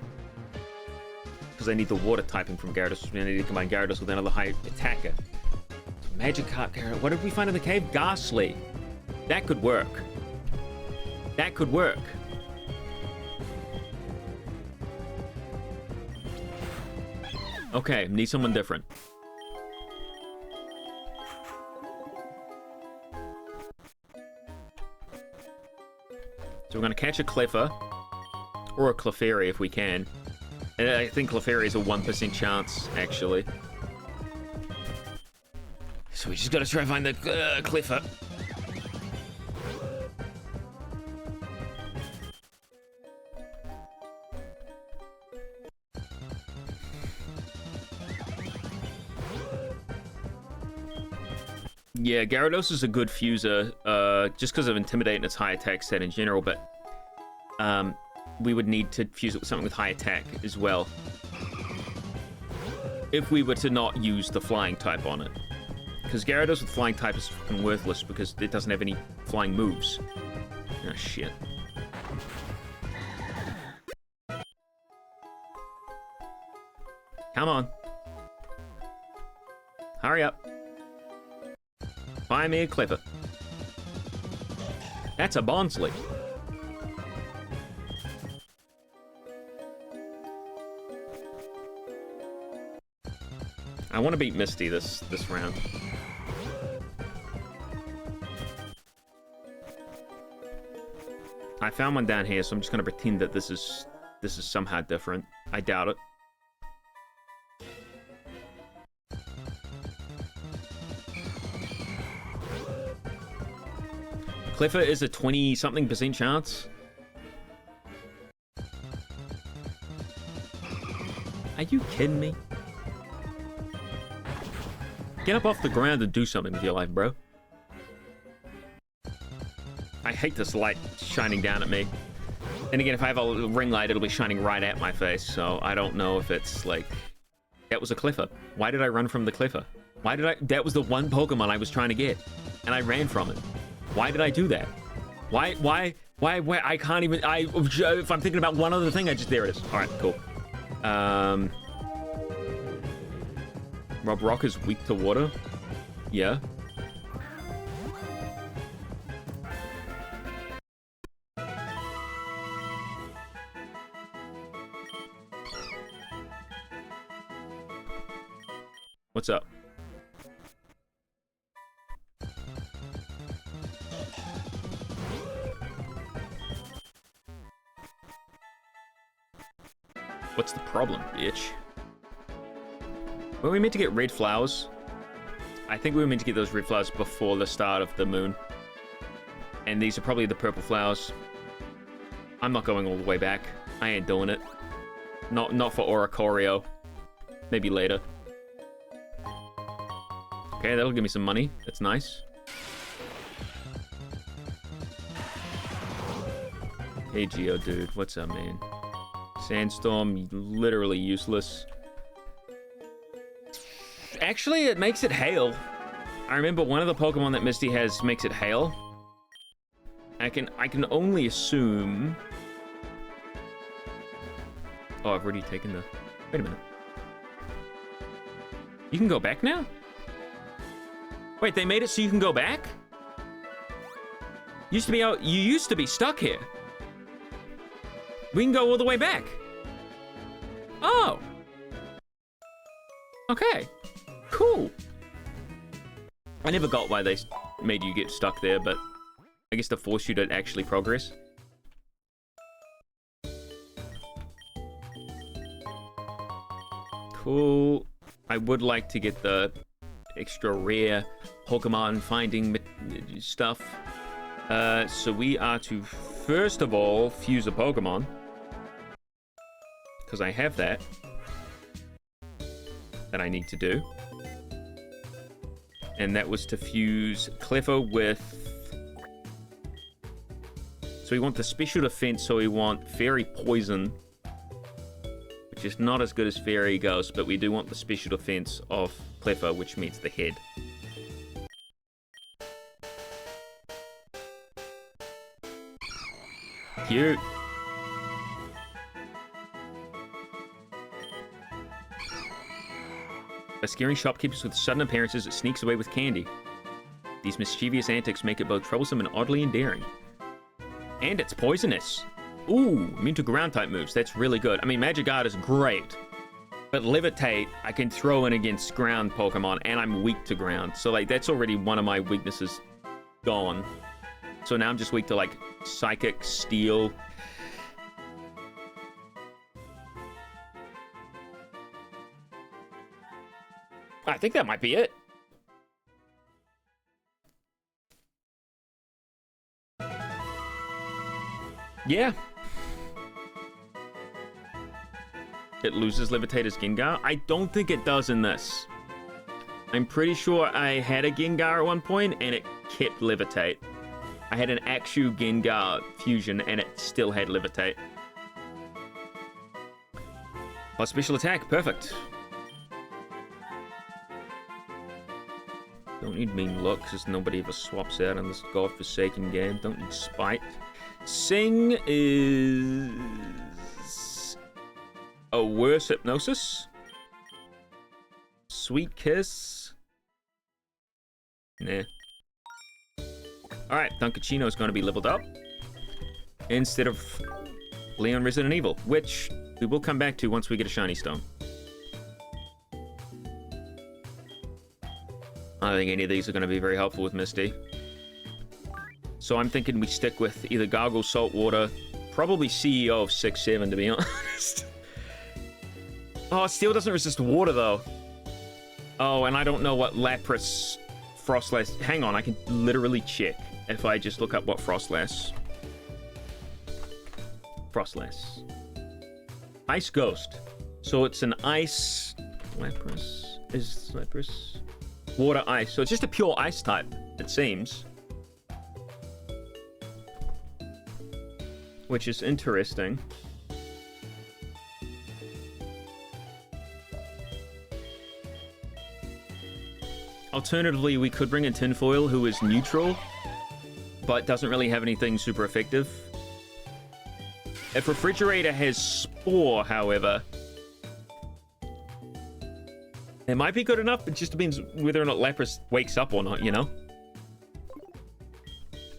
Because I need the water typing from Gyarados. I need to combine Gyarados with another high attacker. So Magikarp, Gyarados. What did we find in the cave? Ghastly. That could work. That could work. Okay, need someone different. So we're going to catch a Cleffa, or a Clefairy if we can. And I think Clefairy is a 1% chance, actually. So we just got to try and find the Cleffa. Yeah, Gyarados is a good fuser, just because of Intimidate and its high attack set in general, but we would need to fuse it with something with high attack as well. If we were to not use the flying type on it. Because Gyarados with flying type is fucking worthless because it doesn't have any flying moves. Oh, shit. Come on. Hurry up. Find me a Clipper. That's a Bonsly. I want to beat Misty this round. I found one down here, so I'm just gonna pretend that this is somehow different. I doubt it. Cliffer is a 20-something% chance. Are you kidding me? Get up off the ground and do something with your life, bro. I hate this light shining down at me. And again, if I have a ring light, it'll be shining right at my face, so I don't know if it's like... That was a Cliffer. Why did I run from the Cliffer? Why did I... That was the one Pokemon I was trying to get, and I ran from it. Why did I do that? Why, I can't even... If I'm thinking about one other thing, there it is. Alright, cool. Rob Rock is weak to water? Yeah. What's up? What's the problem, bitch? Were we meant to get red flowers? I think we were meant to get those red flowers before the start of the moon. And these are probably the purple flowers. I'm not going all the way back. I ain't doing it. Not for Oricorio. Maybe later. Okay, that'll give me some money. That's nice. Hey, Geodude. What's up, man? Sandstorm, literally useless. Actually, it makes it hail. I remember one of the Pokemon that Misty has makes it hail. I can only assume... Oh, I've already taken the... Wait a minute. You can go back now? Wait, they made it so you can go back? You used to be stuck here. We can go all the way back. Oh. Okay. Cool. I never got why they made you get stuck there, but I guess to force you to actually progress. Cool. I would like to get the extra rare Pokemon finding stuff. So we are to, first of all, fuse a Pokemon. because I have that I need to do. And that was to fuse Cleffa with... So we want the special defense, so we want Fairy Poison, which is not as good as Fairy Ghost, but we do want the special defense of Cleffa, which meets the head. Cute. By scaring shopkeepers with sudden appearances, it sneaks away with candy. These mischievous antics make it both troublesome and oddly endearing. And it's poisonous. Ooh, immune to ground type moves. That's really good. I mean, Magic Guard is great. But Levitate, I can throw in against ground Pokemon, and I'm weak to ground. So, like, that's already one of my weaknesses gone. So now I'm just weak to, like, Psychic, Steel. I think that might be it. Yeah. It loses Levitate as Gengar? I don't think it does in this. I'm pretty sure I had a Gengar at one point, and it kept Levitate. I had an Axew Gengar fusion, and it still had Levitate. Plus special attack, perfect. Don't need Mean Look, because nobody ever swaps out in this godforsaken game. Don't need Spite. Sing is a worse Hypnosis. Sweet Kiss. Nah. Alright, Dunkachino is going to be leveled up instead of Leon Resident Evil, which we will come back to once we get a Shiny Stone. I don't think any of these are going to be very helpful with Misty. So I'm thinking we stick with either Gargle, Saltwater, probably CEO of 6-7, to be honest. Oh, Steel doesn't resist water, though. Oh, and I don't know what Lapras Frostlass... Hang on, I can literally check if I just look up what Frostlass... Frostlass. Ice Ghost. So it's an Ice... Lapras... Is Lapras... Water, Ice. So it's just a pure Ice type, it seems. Which is interesting. Alternatively, we could bring in Tinfoil, who is neutral, but doesn't really have anything super effective. If Refrigerator has Spore, however, it might be good enough, but it just depends whether or not Lapras wakes up or not, you know?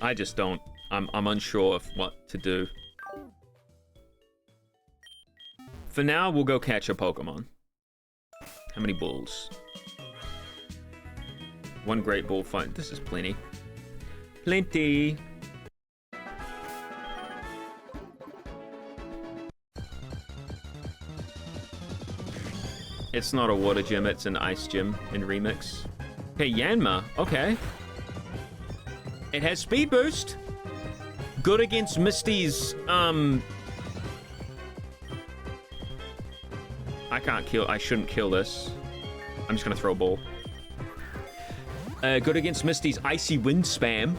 I just don't. I'm unsure of what to do. For now, we'll go catch a Pokemon. How many bulls? One great bull fight. This is plenty. Plenty. It's not a water gym, it's an ice gym in Remix. Okay, Yanma. Okay. It has speed boost. Good against Misty's, I shouldn't kill this. I'm just gonna throw a ball. Good against Misty's Icy Wind Spam.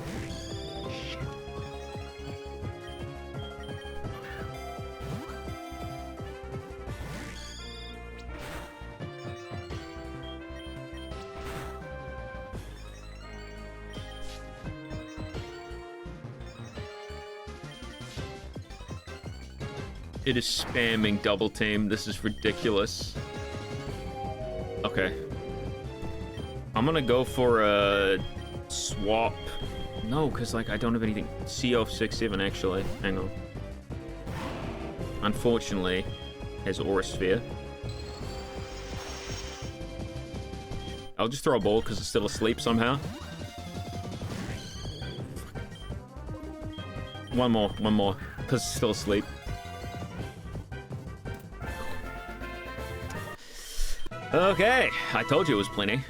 It is spamming Double Team. This is ridiculous. Okay. I'm gonna go for a swap. No, because like I don't have anything. CO of 6-7 actually. Hang on. Unfortunately, has Aura Sphere. I'll just throw a ball because it's still asleep somehow. One more, because it's still asleep. Okay, I told you it was plenty.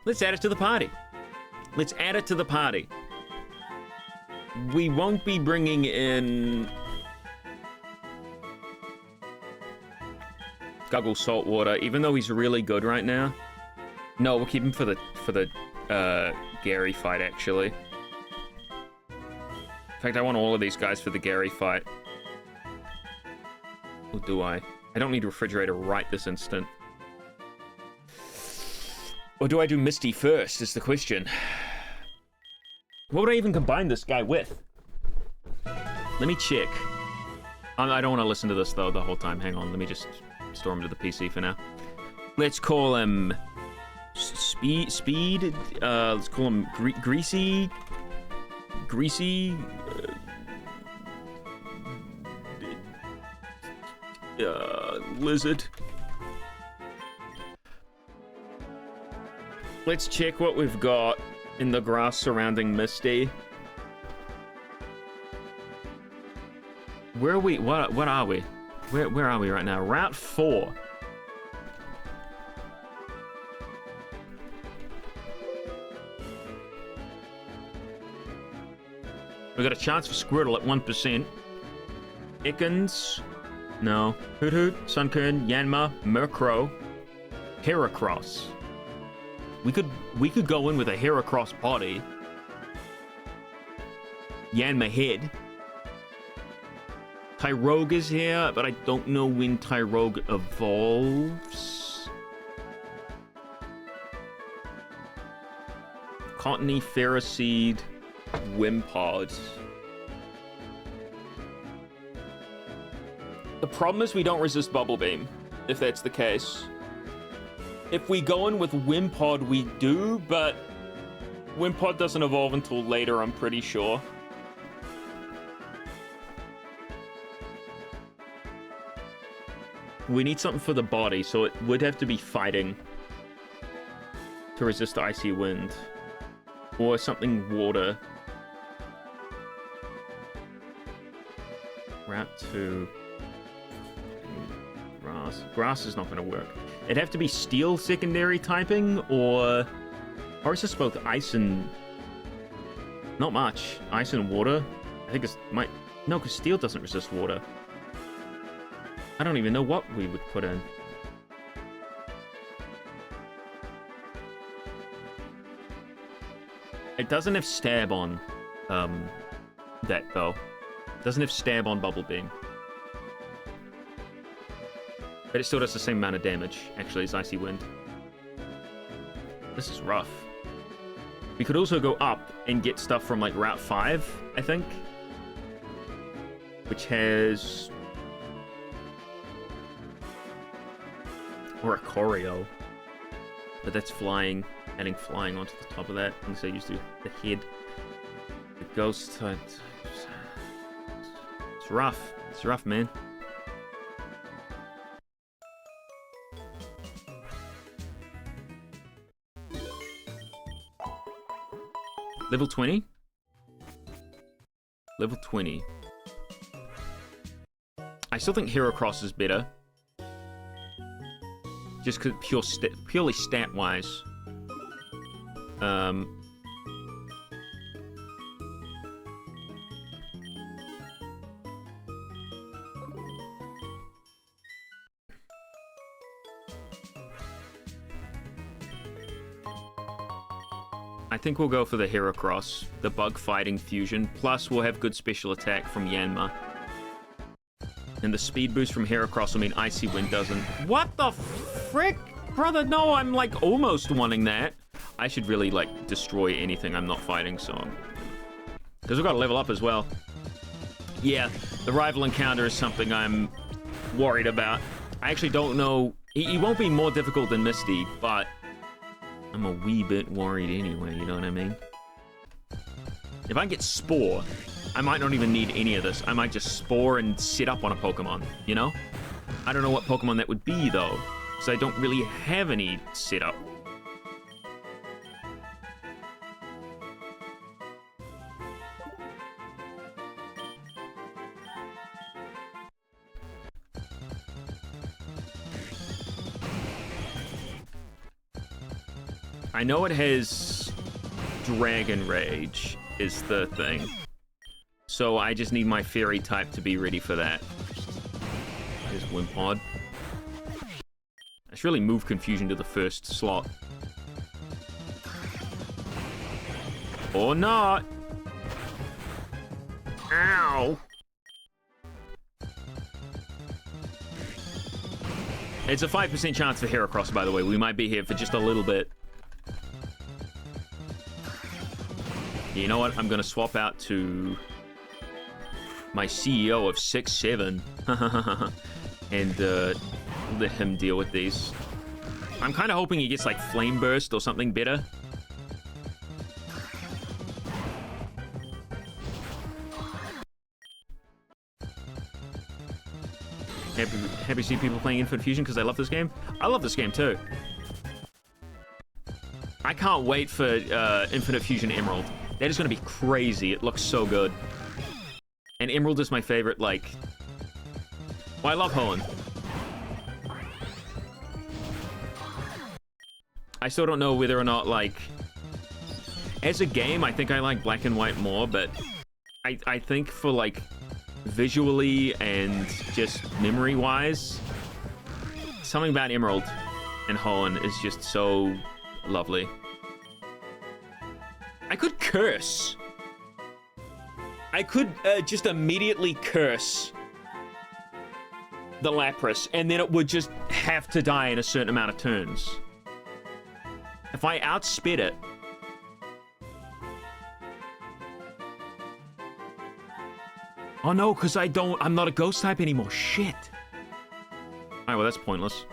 Let's add it to the party. Let's add it to the party. we won't be bringing in Guggle Saltwater, even though he's really good right now. No, we'll keep him for the Gary fight, actually. In fact, I want all of these guys for the Gary fight. Or do I? I don't need a refrigerator right this instant. Or do I do Misty first, is the question. What would I even combine this guy with? Let me check. I don't want to listen to this, though, the whole time. Hang on, let me just store him to the PC for now. Let's call him... Speed? Let's call him Greasy... Lizard. Let's check what we've got in the grass surrounding Misty. Where are we? What are we? Where are we right now? Route 4. We got a chance for Squirtle at 1%. Ekans. No. Hoot Hoot, Sunkern, Yanma, Murkrow, Heracross. We could go in with a Heracross body. Yanma head. Tyrogue is here, but I don't know when Tyrogue evolves. Cottony, Ferroseed, Wimpod. The problem is we don't resist Bubble Beam, if that's the case. If we go in with Wimpod, we do, but Wimpod doesn't evolve until later, I'm pretty sure. We need something for the body, so it would have to be fighting to resist Icy Wind. Or something water. Route 2. Grass. Grass is not going to work. It'd have to be steel secondary typing, or is this both ice and... Not much. Ice and water? I think it's... No, because steel doesn't resist water. I don't even know what we would put in. It doesn't have stab on that, though. It doesn't have stab on Bubble Beam. But it still does the same amount of damage, actually, as Icy Wind. This is rough. We could also go up and get stuff from, like, Route 5, I think. Which has... Or a Choreo. But that's flying. Adding flying onto the top of that. Unless I use the head. The ghost type. It's rough. It's rough, man. Level 20? Level 20. I still think Heracross is better. Just because purely stat-wise. I think we'll go for the Heracross, the bug fighting fusion, plus we'll have good special attack from Yanma. And the speed boost from Heracross will mean Icy Wind doesn't. What the frick? Brother, no, I'm like almost wanting that. I should really like destroy anything I'm not fighting, so... Because we've got to level up as well. Yeah, the rival encounter is something I'm worried about. I actually don't know... He won't be more difficult than Misty, but... I'm a wee bit worried anyway, you know what I mean? If I get Spore, I might not even need any of this. I might just Spore and sit up on a Pokemon, you know? I don't know what Pokemon that would be, though, because I don't really have any sit-up. I know it has Dragon Rage is the thing. So I just need my fairy type to be ready for that. There's Wimpod. I should really move Confusion to the first slot. Or not. Ow. It's a 5% chance for Heracross, by the way. We might be here for just a little bit. You know what? I'm going to swap out to my CEO of 6-7 and let him deal with these. I'm kind of hoping he gets like Flame Burst or something better. Happy to see people playing Infinite Fusion because I love this game. I love this game too. I can't wait for Infinite Fusion Emerald. That is going to be crazy. It looks so good. And Emerald is my favorite, like... Well, I love Hoenn. I still don't know whether or not, like... As a game, I think I like Black and White more, but... I think for, like... Visually and just memory-wise... Something about Emerald and Hoenn is just so lovely. I could curse. I could just immediately curse the Lapras, and then it would just have to die in a certain amount of turns. If I outsped it... Oh no, because I'm not a ghost type anymore. Shit. Alright, well that's pointless.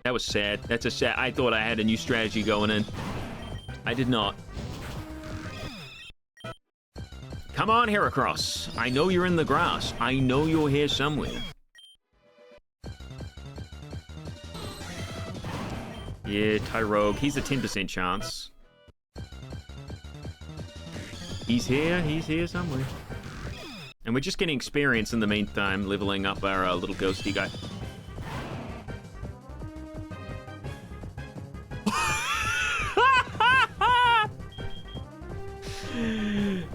That was sad. That's a sad... I thought I had a new strategy going in. I did not. Come on, Heracross. I know you're in the grass. I know you're here somewhere. Yeah, Tyrogue. He's a 10% chance. He's here somewhere. And we're just getting experience in the meantime, leveling up our little ghosty guy.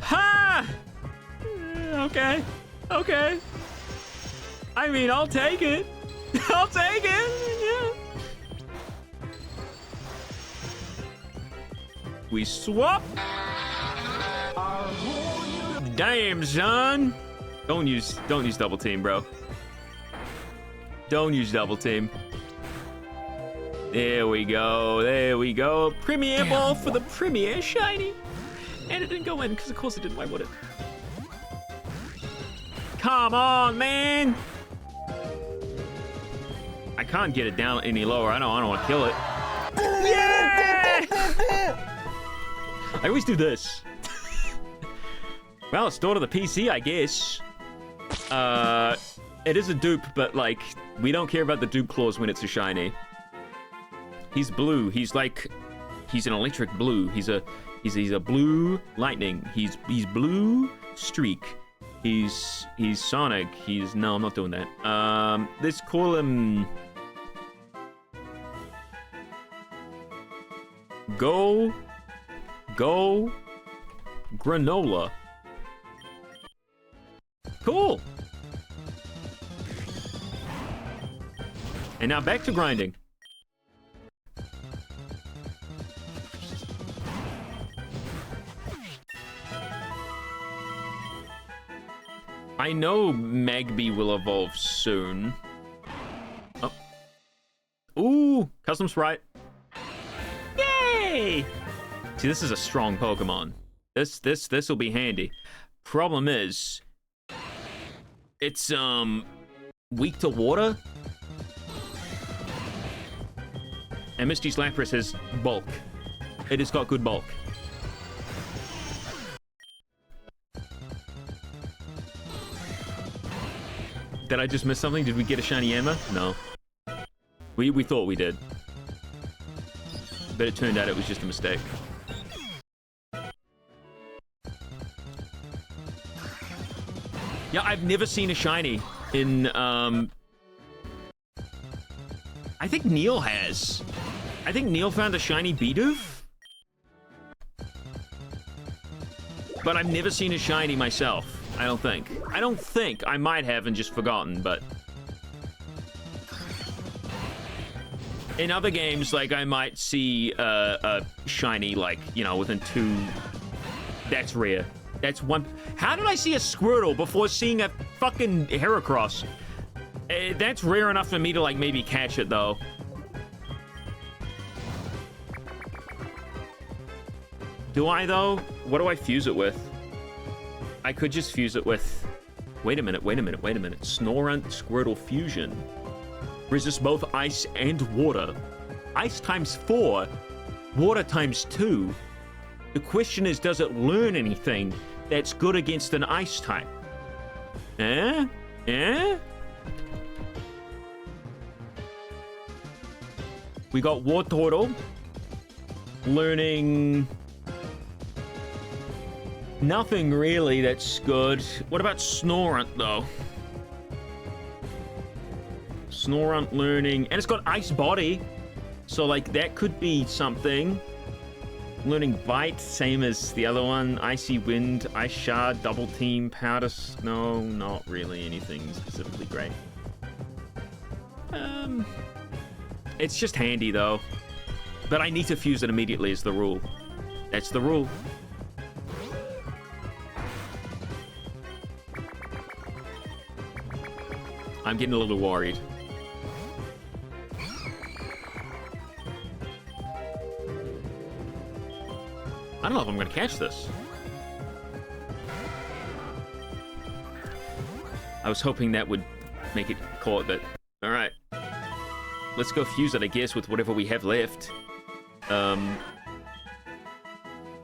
Ha! Okay. Okay. I mean, I'll take it. I'll take it. Yeah. We swap. Damn, son. Don't use double team, bro. Don't use double team. There we go. There we go. Premier ball for the Premier shiny. And it didn't go in because of course it didn't. Why would it? Come on, man. I can't get it down any lower. I don't want to kill it. Yeah! I always do this. Well, it's door to the PC, I guess. It is a dupe, but like, we don't care about the dupe clause when it's a shiny. He's blue. He's an electric blue. He's a blue lightning. He's blue streak. He's Sonic. No, I'm not doing that. Let's call him Go Granola. Cool. And now back to grinding. I know Magby will evolve soon. Oh. Ooh, custom sprite. Yay! See, this is a strong Pokemon. This will be handy. Problem is, it's weak to water. And Misty's Lapras has bulk. It has got good bulk. Did I just miss something? Did we get a shiny Emma? No. We thought we did. But it turned out it was just a mistake. Yeah, I've never seen a shiny in, I think Neil has. I think Neil found a shiny Bidoof. But I've never seen a shiny myself, I don't think. I might have and just forgotten, but... In other games, like, I might see a shiny, like, you know, within 2... That's rare. That's one... How did I see a Squirtle before seeing a fucking Heracross? That's rare enough for me to, like, maybe catch it, though. Do I, though? What do I fuse it with? I could just fuse it with... Wait a minute. Snorunt Squirtle Fusion. Resists both ice and water. Ice times 4, water times 2. The question is, does it learn anything that's good against an ice type? Eh? We got Wartortle learning nothing really that's good. What about Snorunt, though? Snorunt learning... And it's got Ice Body. So, like, that could be something. Learning Bite, same as the other one. Icy Wind, Ice Shard, Double Team, Powder... No, not really anything specifically great. It's just handy, though. But I need to fuse it immediately is the rule. That's the rule. I'm getting a little worried. I don't know if I'm going to catch this. I was hoping that would make it caught, but... Alright. Let's go fuse it, I guess, with whatever we have left.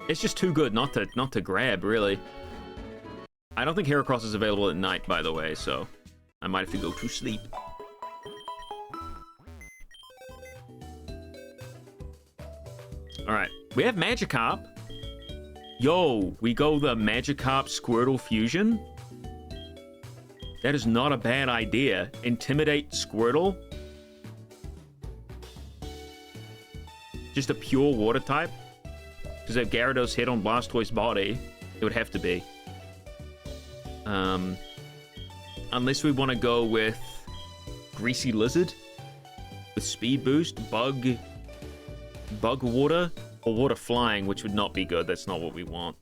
It's just too good not to grab, really. I don't think Heracross is available at night, by the way, so... I might have to go to sleep. Alright. We have Magikarp. Yo, we go the Magikarp Squirtle Fusion. That is not a bad idea. Intimidate Squirtle. Just a pure water type. Because if Gyarados hit on Blastoise body, it would have to be. Unless we want to go with Greasy Lizard. With Speed Boost, Bug Water. Or Water Flying, which would not be good. That's not what we want.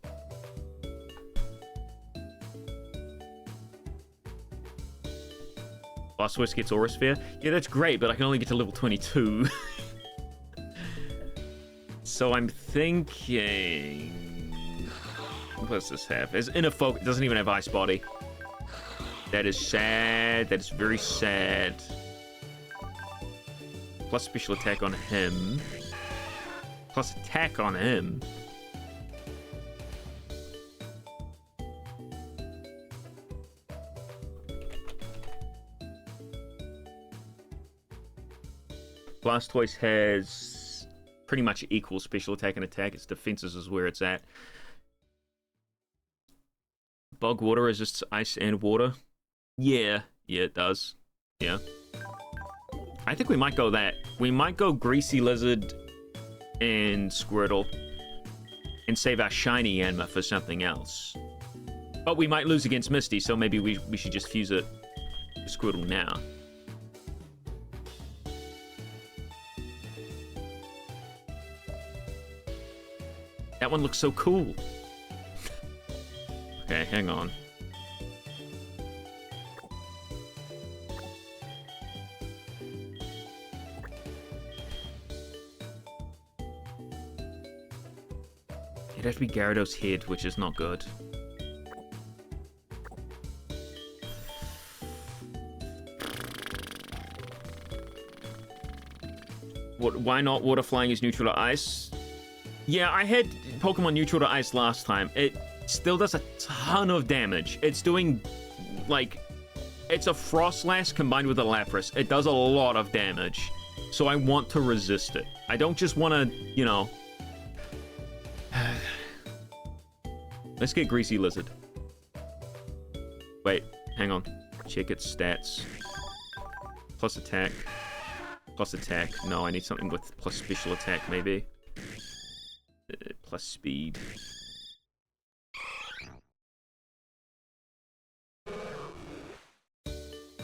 Blastoise gets Aura Sphere. Yeah, that's great, but I can only get to level 22. So I'm thinking... What does this have? It's Inner Focus. It doesn't even have Ice Body. That is sad. That is very sad. Plus special attack on him. Plus attack on him. Blastoise has pretty much equal special attack and attack. Its defenses is where it's at. Bug Water resists ice and water. Yeah, it does. Yeah. I think we might go that. We might go Greasy Lizard and Squirtle and save our shiny Yanma for something else. But we might lose against Misty, so maybe we should just fuse it to Squirtle now. That one looks so cool. Okay, hang on. It'd have to be Gyarados Head, which is not good. Why not? Water Flying is neutral to ice. Yeah, I had Pokemon neutral to ice last time. It still does a ton of damage. It's doing, like, it's a Frostlass combined with a Lapras. It does a lot of damage. So I want to resist it. I don't just want to, you know... Let's get Greasy Lizard. Wait, hang on. Check its stats. Plus attack. Plus attack. No, I need something with plus special attack, maybe. Plus speed.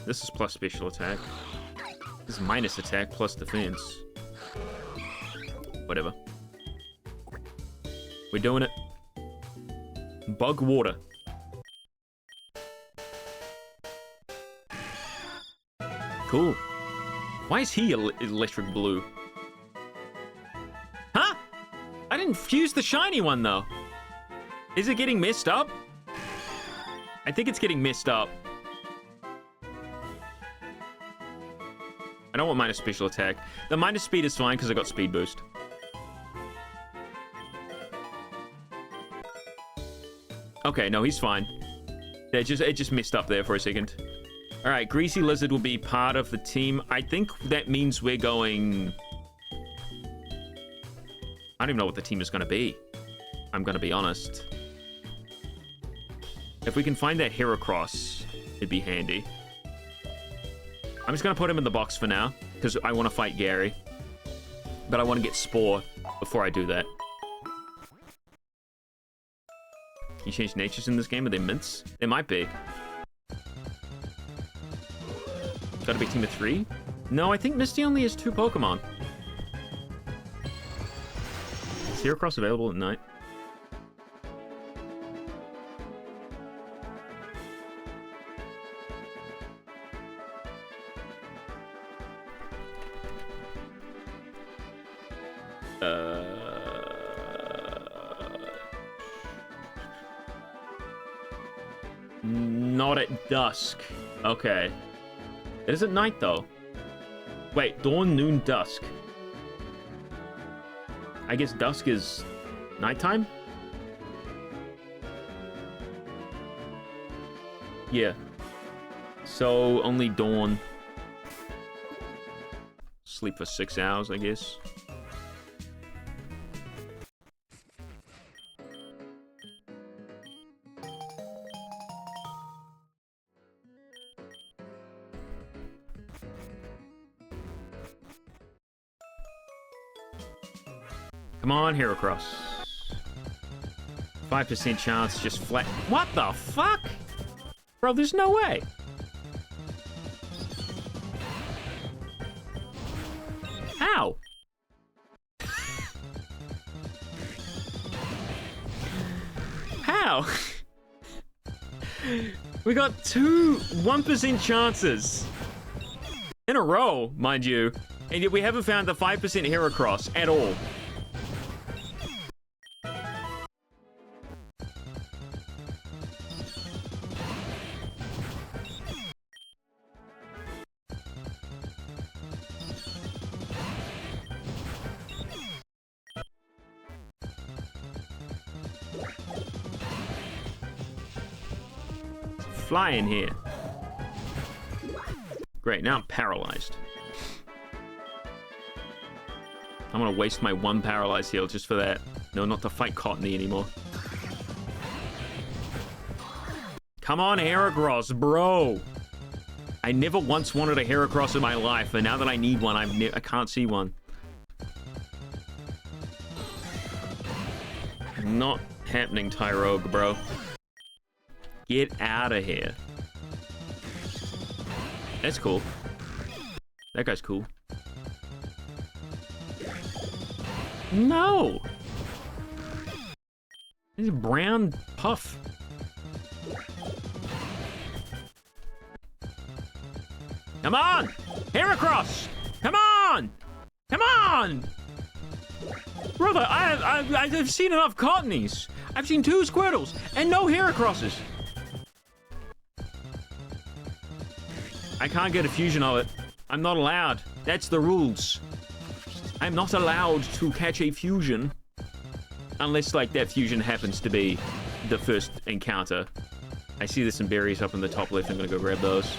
This is plus special attack. This is minus attack plus defense. Whatever. We're doing it. Bug water. Cool. Why is he electric blue? Huh? I didn't fuse the shiny one, though. Is it getting messed up? I think it's getting messed up. I don't want minus special attack. The minus speed is fine because I got speed boost. Okay, no, he's fine. It just messed up there for a second. All right, Greasy Lizard will be part of the team. I think that means we're going... I don't even know what the team is going to be. I'm going to be honest. If we can find that Heracross, it'd be handy. I'm just going to put him in the box for now, because I want to fight Gary. But I want to get Spore before I do that. Can you change natures in this game? Are they mints? They might be. Got to be a team of 3? No, I think Misty only has 2 Pokemon. Is Heracross available at night? Not at dusk. Okay. It is at night, though. Wait, dawn, noon, dusk. I guess dusk is nighttime? Yeah. So, only dawn. Sleep for 6 hours, I guess. Come on, Heracross. 5% chance, just flat. What the fuck? Bro, there's no way. How? How? We got 2 1% chances in a row, mind you, and yet we haven't found the 5% Heracross at all. Fly in here. Great, now I'm paralyzed. I'm gonna waste my 1 paralyzed heal just for that. No, not to fight Cottony anymore. Come on, Heracross, bro! I never once wanted a Heracross in my life, but now that I need one, I can't see one. Not happening, Tyrogue, bro. Get out of here. That's cool. That guy's cool. No! He's a brown puff. Come on! Heracross! Come on! Come on! Brother, I've seen enough Cottonies. I've seen 2 Squirtles and no Heracrosses. I can't get a fusion of it. I'm not allowed. That's the rules. I'm not allowed to catch a fusion. Unless, like, that fusion happens to be the first encounter. I see there's some berries up in the top left. I'm gonna go grab those.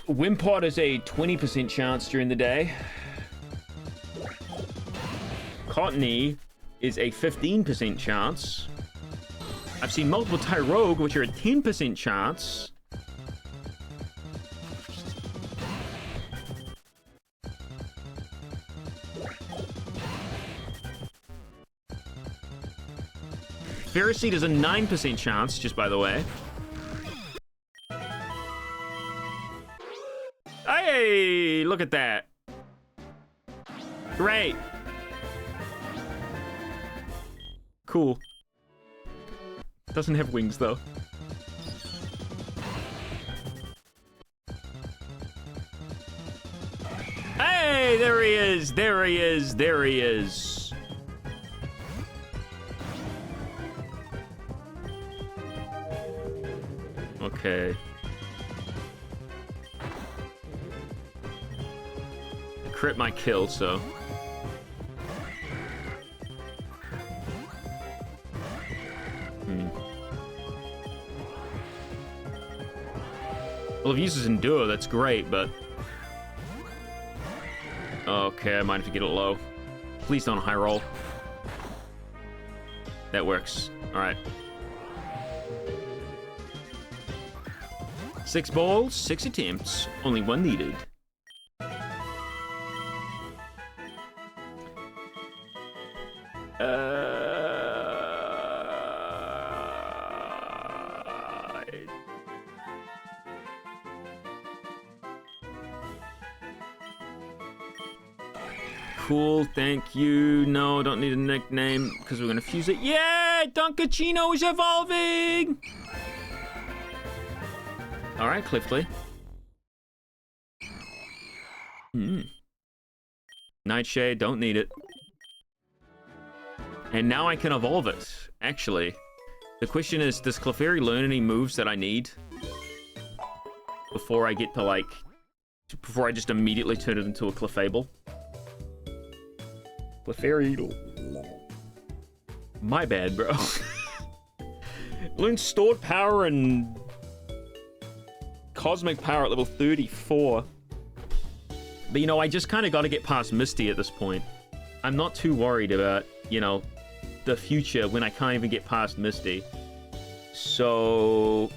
Wimpod is a 20% chance during the day. Cottony is a 15% chance. I've seen multiple Tyrogue, which are a 10% chance. Ferroseed is a 9% chance, just by the way. Hey, look at that. Great. Cool. Doesn't have wings, though. Hey, there he is. There he is. There he is. Okay. Crit my kill, so. Well, if he uses Endure, that's great, but... Okay, I might have to get it low. Please don't high roll. That works. Alright. 6 balls, 6 attempts. Only 1 needed. Cool, thank you. No, don't need a nickname because we're gonna fuse it. Yeah, Dunkachino is evolving. All right, Cliftley. Nightshade, don't need it. And now I can evolve it. Actually, the question is, does Clefairy learn any moves that I need before I get to like, before I just immediately turn it into a Clefable? Clefairy. My bad, bro. Learn stored power and cosmic power at level 34. But, you know, I just kind of got to get past Misty at this point. I'm not too worried about, you know, the future when I can't even get past Misty. So...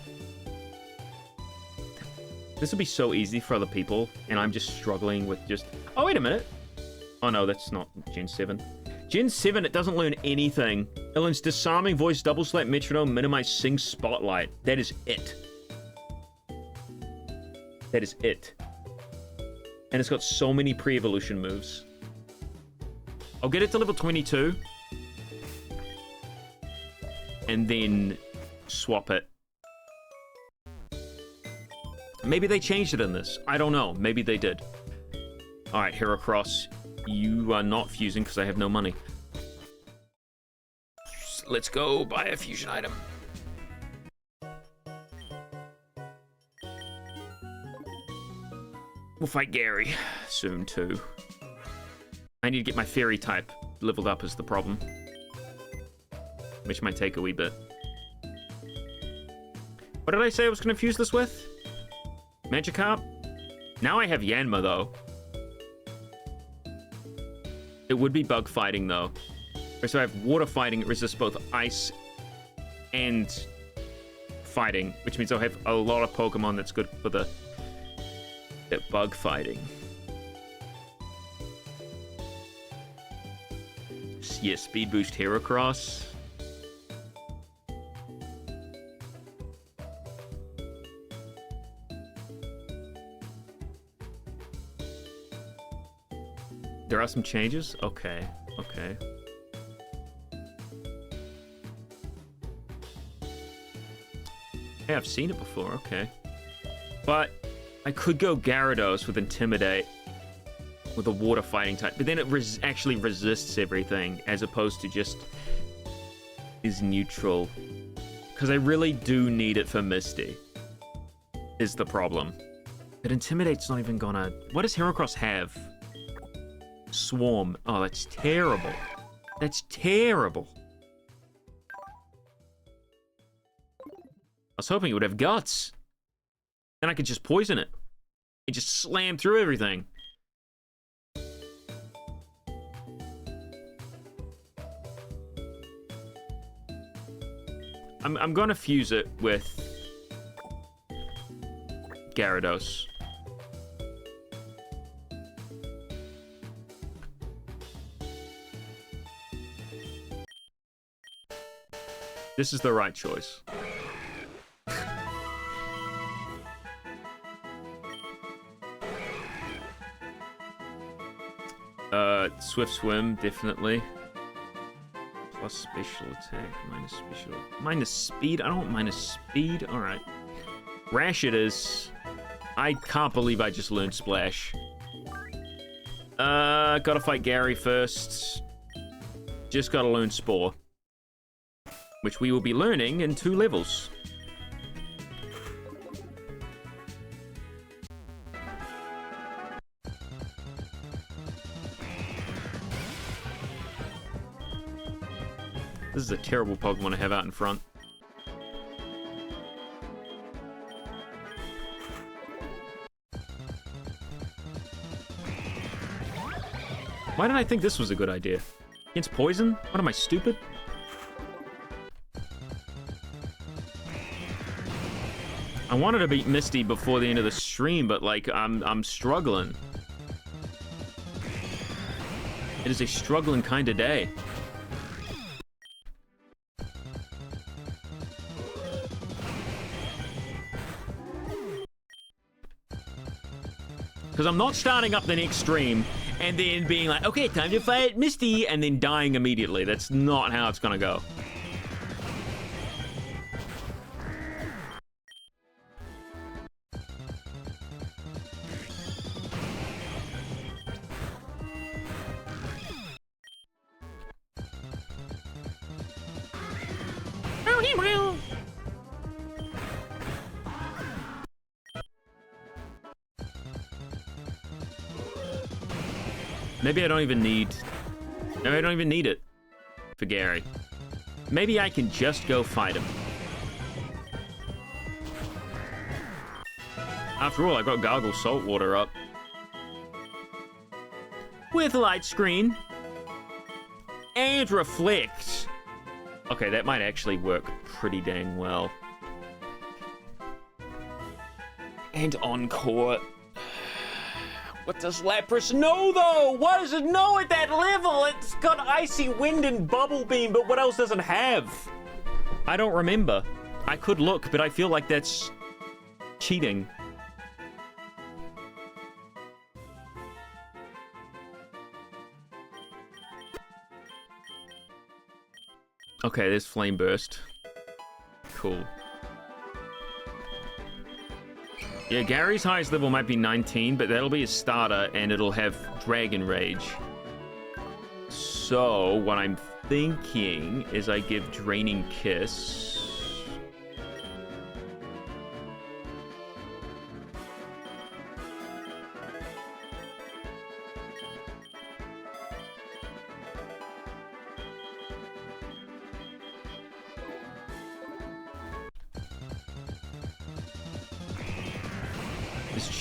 this will be so easy for other people, and I'm just struggling with just... Oh, wait a minute. Oh, no, that's not Gen 7. Gen 7, it doesn't learn anything. It learns Disarming Voice, Double Slap, Metronome, Minimize, Sing, Spotlight. That is it. That is it. And it's got so many pre-evolution moves. I'll get it to level 22. And then swap it. Maybe they changed it in this. I don't know. Maybe they did. Alright, Heracross. You are not fusing because I have no money. Let's go buy a fusion item. We'll fight Gary soon, too. I need to get my fairy type leveled up is the problem. Which might take a wee bit. What did I say I was going to fuse this with? Magikarp? Now I have Yanma, though. It would be bug fighting, though. So I have water fighting. It resists both ice and fighting, which means I'll have a lot of Pokemon that's good for the bug fighting. Yeah, speed boost Heracross. There are some changes? Okay, okay. Hey, I've seen it before, okay. But I could go Gyarados with Intimidate with a water fighting type, but then it actually resists everything as opposed to just is neutral. Because I really do need it for Misty, is the problem. But Intimidate's not even gonna... What does Heracross have? Swarm. Oh, that's terrible. That's terrible. I was hoping it would have Guts. Then I could just poison it. It just slam through everything. I'm gonna fuse it with Gyarados. This is the right choice. Swift Swim, definitely. Plus special attack, minus special... Minus speed? I don't want minus speed. Alright. Rash it is. I can't believe I just learned Splash. Gotta fight Gary first. Just gotta learn Spore. Which we will be learning in 2 levels. This is a terrible Pokemon to have out in front. Why did I think this was a good idea? Against poison? What am I, stupid? I wanted to beat Misty before the end of the stream, but like I'm struggling. It is a struggling kind of day. Because I'm not starting up the next stream and then being like, okay, time to fight Misty, and then dying immediately. That's not how it's gonna go. Maybe I don't even need... Maybe I don't even need it for Gary. Maybe I can just go fight him. After all, I got Gargle Saltwater up. With Light Screen. And Reflect. Okay, that might actually work pretty dang well. And Encore. What does Lapras know, though? What does it know at that level? It's got Icy Wind and Bubble Beam, but what else does it have? I don't remember. I could look, but I feel like that's cheating. Okay, there's Flame Burst. Cool. Yeah, Gary's highest level might be 19, but that'll be a starter, and it'll have Dragon Rage. So, what I'm thinking is I give Draining Kiss.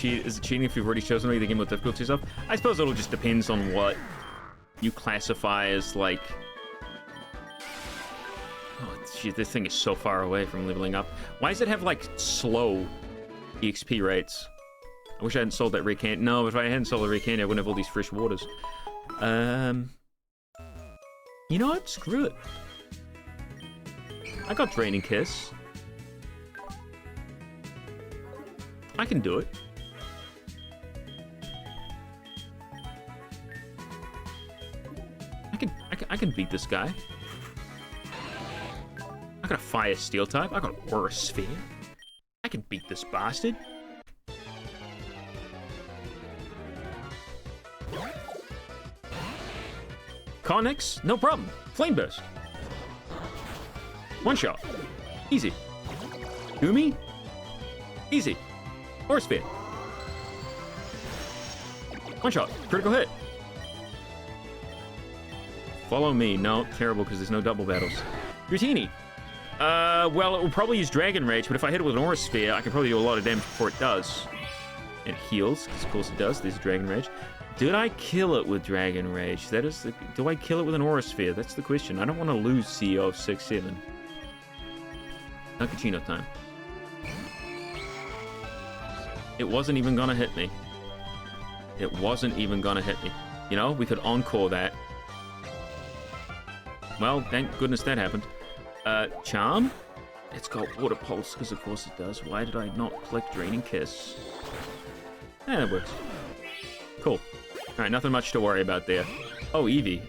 Is it cheating if you've already chosen the game with difficulty stuff? I suppose it'll just depends on what you classify as, like... Oh, shit, this thing is so far away from leveling up. Why does it have, like, slow EXP rates? I wish I hadn't sold that rare candy. No, if I hadn't sold the rare candy, I wouldn't have all these fresh waters. You know what? Screw it. I got Draining Kiss. I can do it. I can beat this guy. I got a Fire Steel type. I got Aura Sphere. I can beat this bastard. Connix, no problem. Flame Burst. One shot. Easy. Gumi? Easy. Aura Sphere. One shot. Critical hit. Follow me. No, terrible, because there's no double battles. Dratini. Well, it will probably use Dragon Rage, but if I hit it with an Aura Sphere, I can probably do a lot of damage before it does. It heals, because of course it does. There's Dragon Rage. Did I kill it with Dragon Rage? That is the... Do I kill it with an Aura Sphere? That's the question. I don't want to lose CEO of 6-7. Dunkachino time. It wasn't even gonna hit me. It wasn't even gonna hit me. You know, we could encore that. Well, thank goodness that happened. Charm? It's got Water Pulse, because of course it does. Why did I not click Draining Kiss? Yeah, that works. Cool. Alright, nothing much to worry about there. Oh, Eevee.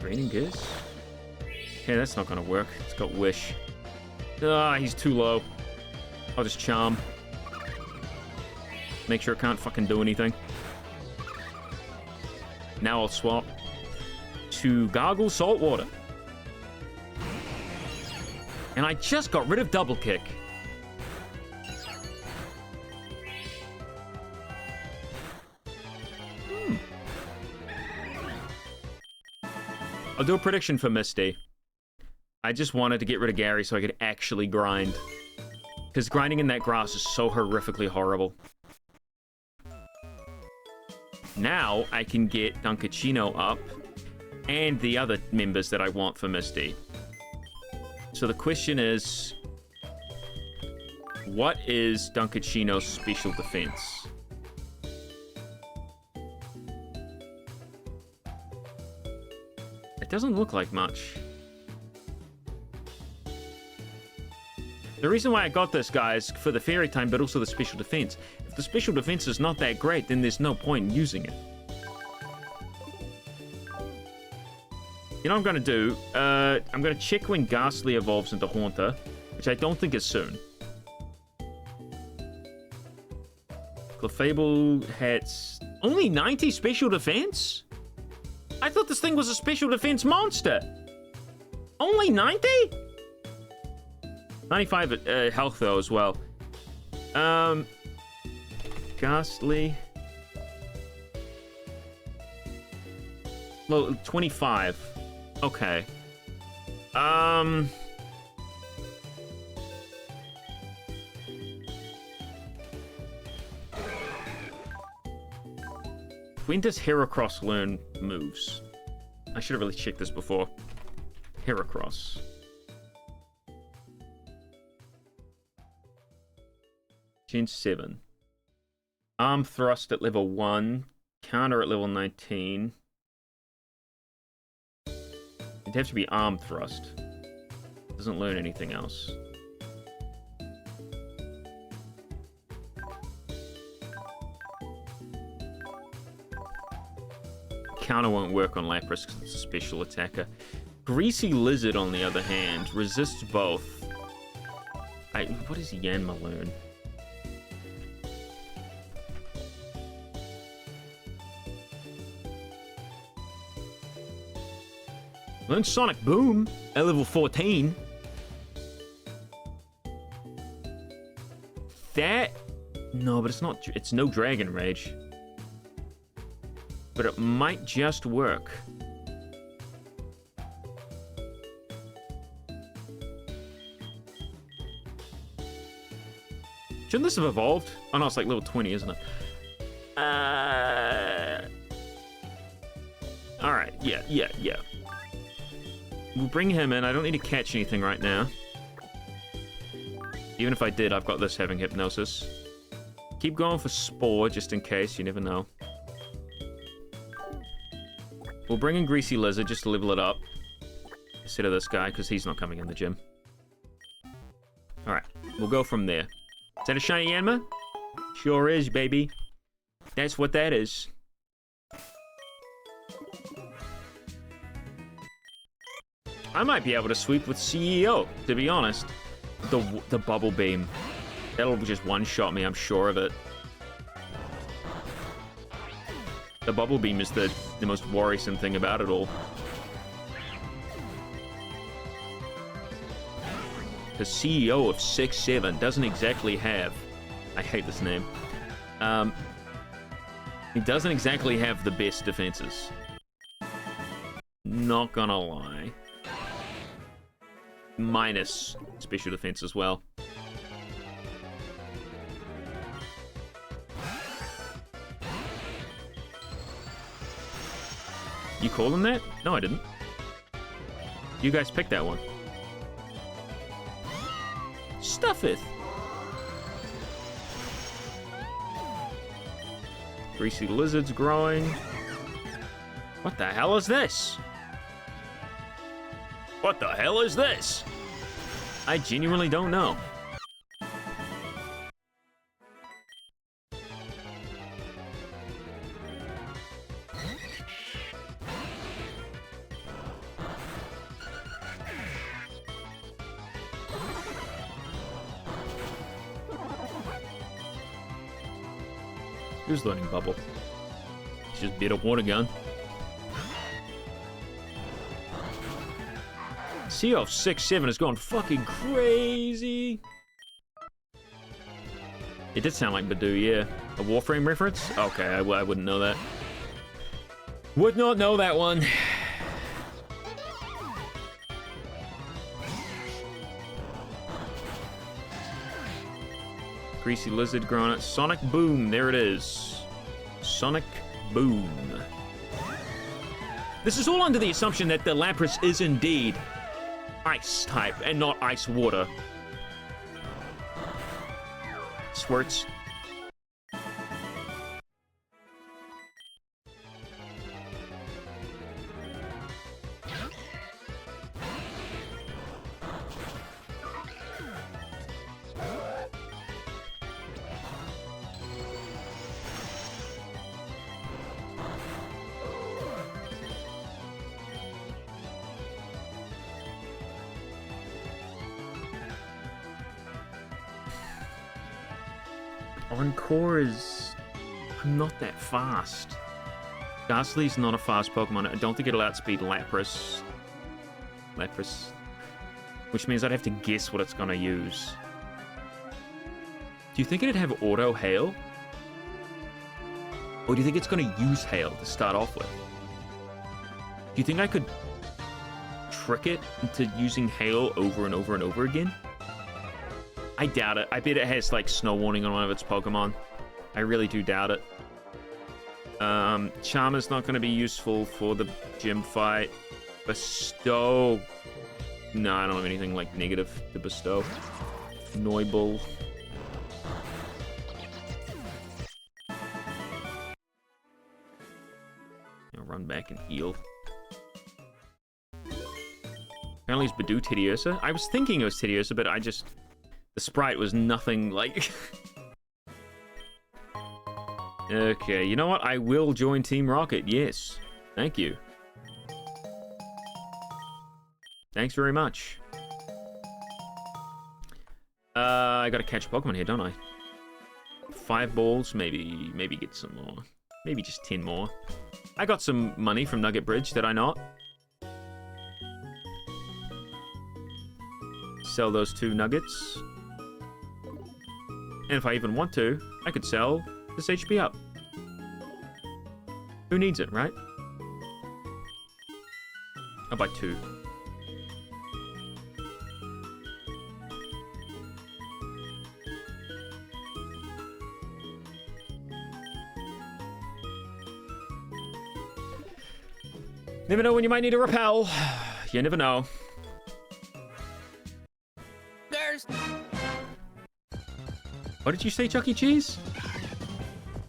Draining Kiss? Okay, that's not gonna work. It's got Wish. Ah, he's too low. I'll just Charm. Make sure it can't fucking do anything. Now I'll swap to Gargle Saltwater. And I just got rid of Double Kick. I'll do a prediction for Misty. I just wanted to get rid of Gary so I could actually grind. Because grinding in that grass is so horrifically horrible. Now I can get Dunkachino up and the other members that I want for Misty. So the question is, what is Dunkachino's special defense? It doesn't look like much. The reason why I got this, guys, for the fairy time, but also the special defense. If the special defense is not that great, then there's no point in using it. You know what I'm going to do? I'm going to check when Ghastly evolves into Haunter, which I don't think is soon. Clefable has only 90 special defense? I thought this thing was a special defense monster. Only 90? 95 health, though, as well. Ghastly. Well, 25. Okay. When does Heracross learn moves? I should have really checked this before. Heracross. Gen 7. Arm thrust at level 1. Counter at level 19. It'd have to be arm thrust. Doesn't learn anything else. Counter won't work on Lapras because it's a special attacker. Greasy Lizard, on the other hand, resists both. What does Yanma learn? Learn Sonic Boom at level 14. That... No, but it's not... It's no Dragon Rage. But it might just work. Shouldn't this have evolved? Oh no, it's like level 20, isn't it? Alright, yeah. We'll bring him in. I don't need to catch anything right now. Even if I did, I've got this having Hypnosis. Keep going for Spore, just in case. You never know. We'll bring in Greasy Lizard just to level it up. Instead of this guy, because he's not coming in the gym. Alright, we'll go from there. Is that a shiny Yanma? Sure is, baby. That's what that is. I might be able to sweep with CEO, to be honest. The Bubble Beam. That'll just one-shot me, I'm sure of it. The Bubble Beam is the most worrisome thing about it all. The CEO of 6-7 doesn't exactly have... I hate this name. He doesn't exactly have the best defenses. Not gonna lie. Minus special defense as well. You called him that? No, I didn't. You guys picked that one. stuffeth. Greasy lizards growing. What the hell is this? What the hell is this? I genuinely don't know. Who's learning bubble? It's just beat up water gun. Sea of 6-7 is going fucking crazy. It did sound like Badoo, yeah. A Warframe reference? Okay, I wouldn't know that. Would not know that one. Greasy lizard growing it. Sonic Boom, there it is. Sonic Boom. This is all under the assumption that the Lapras is indeed ice type and not ice water. Squirts. Encore is... I'm not that fast. Ghastly's not a fast Pokemon. I don't think it'll outspeed Lapras. Which means I'd have to guess what it's gonna use. Do you think it'd have Auto Hail? Or do you think it's gonna use Hail to start off with? Do you think I could trick it into using Hail over and over and over again? I doubt it. I bet it has, like, Snow Warning on one of its Pokemon. I really do doubt it. Charmer's not going to be useful for the gym fight. Bestow. No, I don't have anything, like, negative to bestow. Noibel. I'll run back and heal. Apparently it's Badoo Tediosa. I was thinking it was Tediosa, but I just... The sprite was nothing like... Okay, you know what? I will join Team Rocket, yes. Thank you. Thanks very much. I gotta catch a Pokemon here, don't I? 5 balls, maybe get some more. Maybe just 10 more. I got some money from Nugget Bridge, did I not? Sell those 2 nuggets. And if I even want to, I could sell this HP up. Who needs it, right? I'll buy 2. Never know when you might need a repel. You never know. What did you say, Chuck E. Cheese?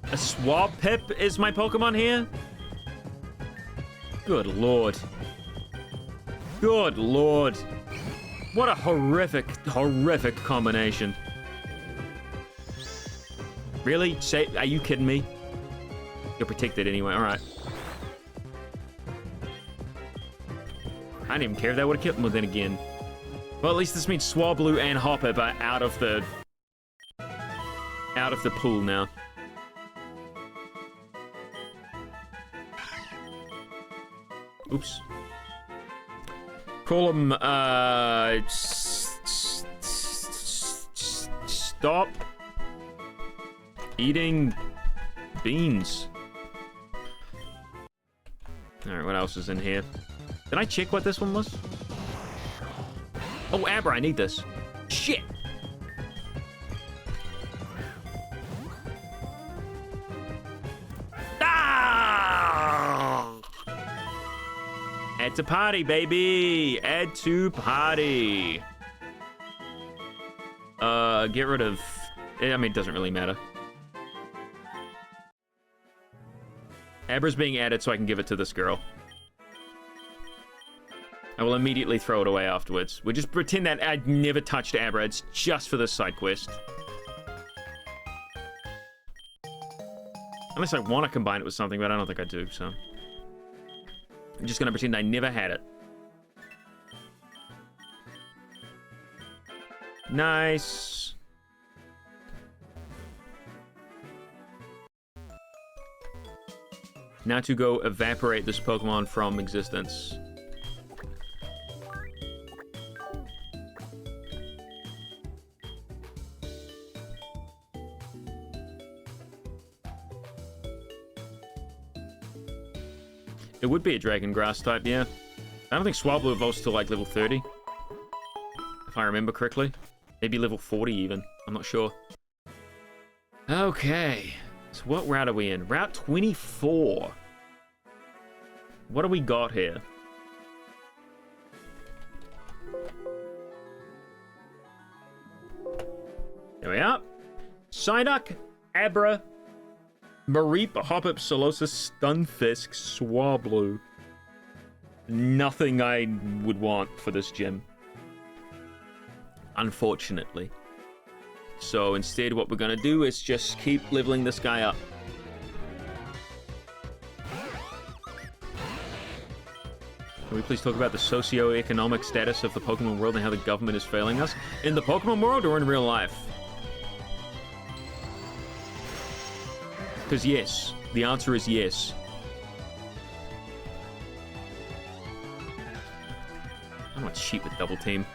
A Swabpip is my Pokemon here? Good lord. Good lord. What a horrific, horrific combination. Really? Are you kidding me? You're protected anyway, alright. I didn't even care if that would have killed him, well, then again. Well, at least this means Swablu and Hoppip are out of the pool now. Oops. Call him, stop eating beans. Alright, what else is in here? Did I check what this one was? Oh, Abra, I need this. Shit! Add to party, baby! Add to party! Get rid of... I mean, it doesn't really matter. Abra's being added so I can give it to this girl. I will immediately throw it away afterwards. We just pretend that I'd never touched Abra. It's just for this side quest. Unless I want to combine it with something, but I don't think I do, so... I'm just going to pretend I never had it. Nice. Now to go evaporate this Pokemon from existence. It would be a Dragon Grass type, yeah. I don't think Swablu evolves till like level 30. If I remember correctly. Maybe level 40 even. I'm not sure. Okay. So what route are we in? Route 24. What do we got here? There we are. Psyduck, Abra, Mareep, Hoppip, Solosis, Stunfisk, Swablu. Nothing I would want for this gym. Unfortunately. So instead what we're going to do is just keep leveling this guy up. Can we please talk about the socio-economic status of the Pokemon world and how the government is failing us? In the Pokemon world or in real life? Because yes. The answer is yes. I'm not cheap with Double Team.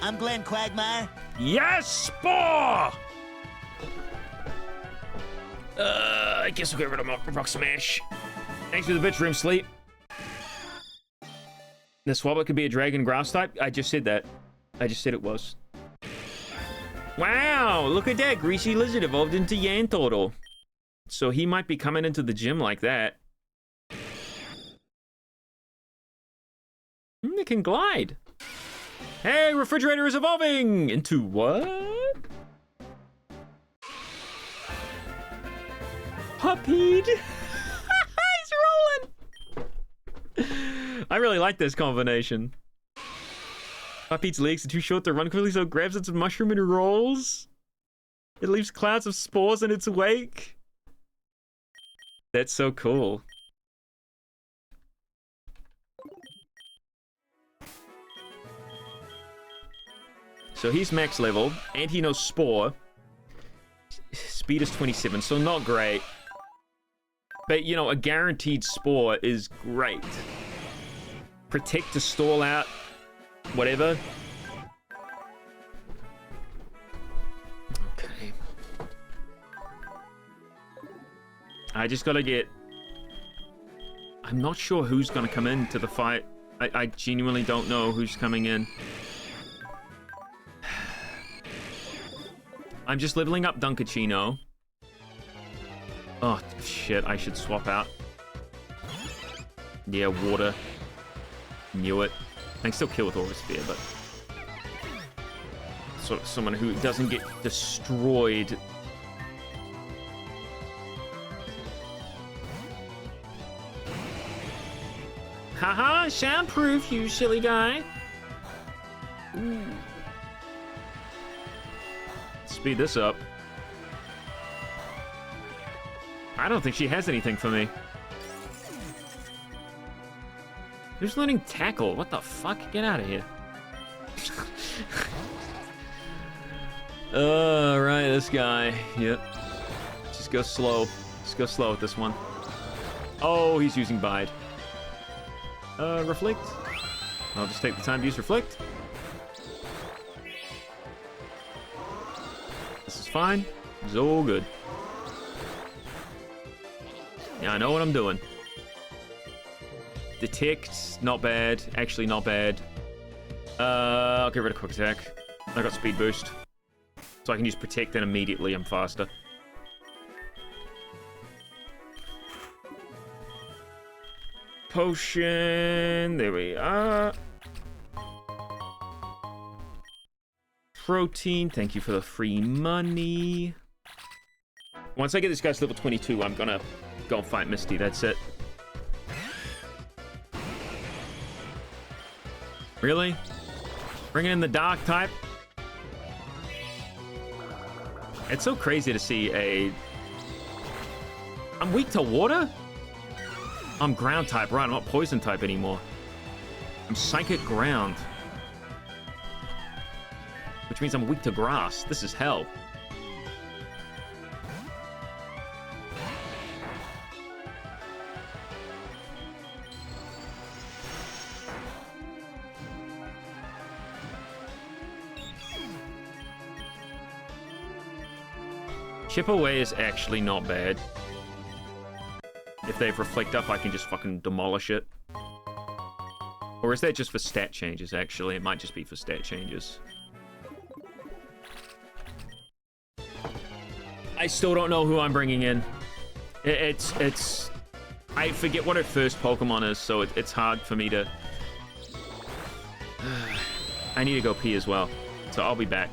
I'm Glenn Quagmire. Yes, Spore! I guess we'll get rid of Rock Smash. Thanks for the bitch, Rim Sleep. The Swablu could be a Dragon Grass type? I just said that. I just said it was. Wow, look at that. Greasy Lizard evolved into Yantortle. So he might be coming into the gym like that. It can glide. Hey, Refrigerator is evolving! Into what? Puppied! He's rolling! I really like this combination. Puppied's legs are too short to run quickly, so it grabs its mushroom and rolls. It leaves clouds of spores in its wake. That's so cool. So he's max level, and he knows Spore. Speed is 27, so not great. But, you know, a guaranteed Spore is great. Protect to stall out, whatever. Okay. I just gotta get... I'm not sure who's gonna come into the fight. I genuinely don't know who's coming in. I'm just leveling up Dunkachino. Oh, shit. I should swap out. Yeah, water. Knew it. I can still kill with Aura Sphere, but... sort of someone who doesn't get destroyed. Haha, soundproof, you silly guy. Ooh. Speed this up. I don't think she has anything for me. Who's learning Tackle? What the fuck? Get out of here. Right, this guy. Yep. Just go slow. Just go slow with this one. Oh, he's using Bide. Reflect. I'll just take the time to use Reflect. This is fine. It's all good. Yeah, I know what I'm doing. Detect, not bad. Actually, not bad. I'll get rid of Quick Attack. I got Speed Boost. So I can use Protect and immediately I'm faster. Potion. There we are. protein. Thank you for the free money. Once I get this guy's level 22, I'm gonna go and fight Misty. That's it. Really? Bringing in the dark type? It's so crazy to see a... I'm weak to water? I'm ground type, right? I'm not poison type anymore. I'm psychic ground. Which means I'm weak to grass. This is hell. Chip away is actually not bad. If they have reflect up, I can just fucking demolish it. Or is that just for stat changes, actually? It might just be for stat changes. I still don't know who I'm bringing in. It's... I forget what her first Pokemon is, so it's hard for me to... I need to go pee as well, so I'll be back.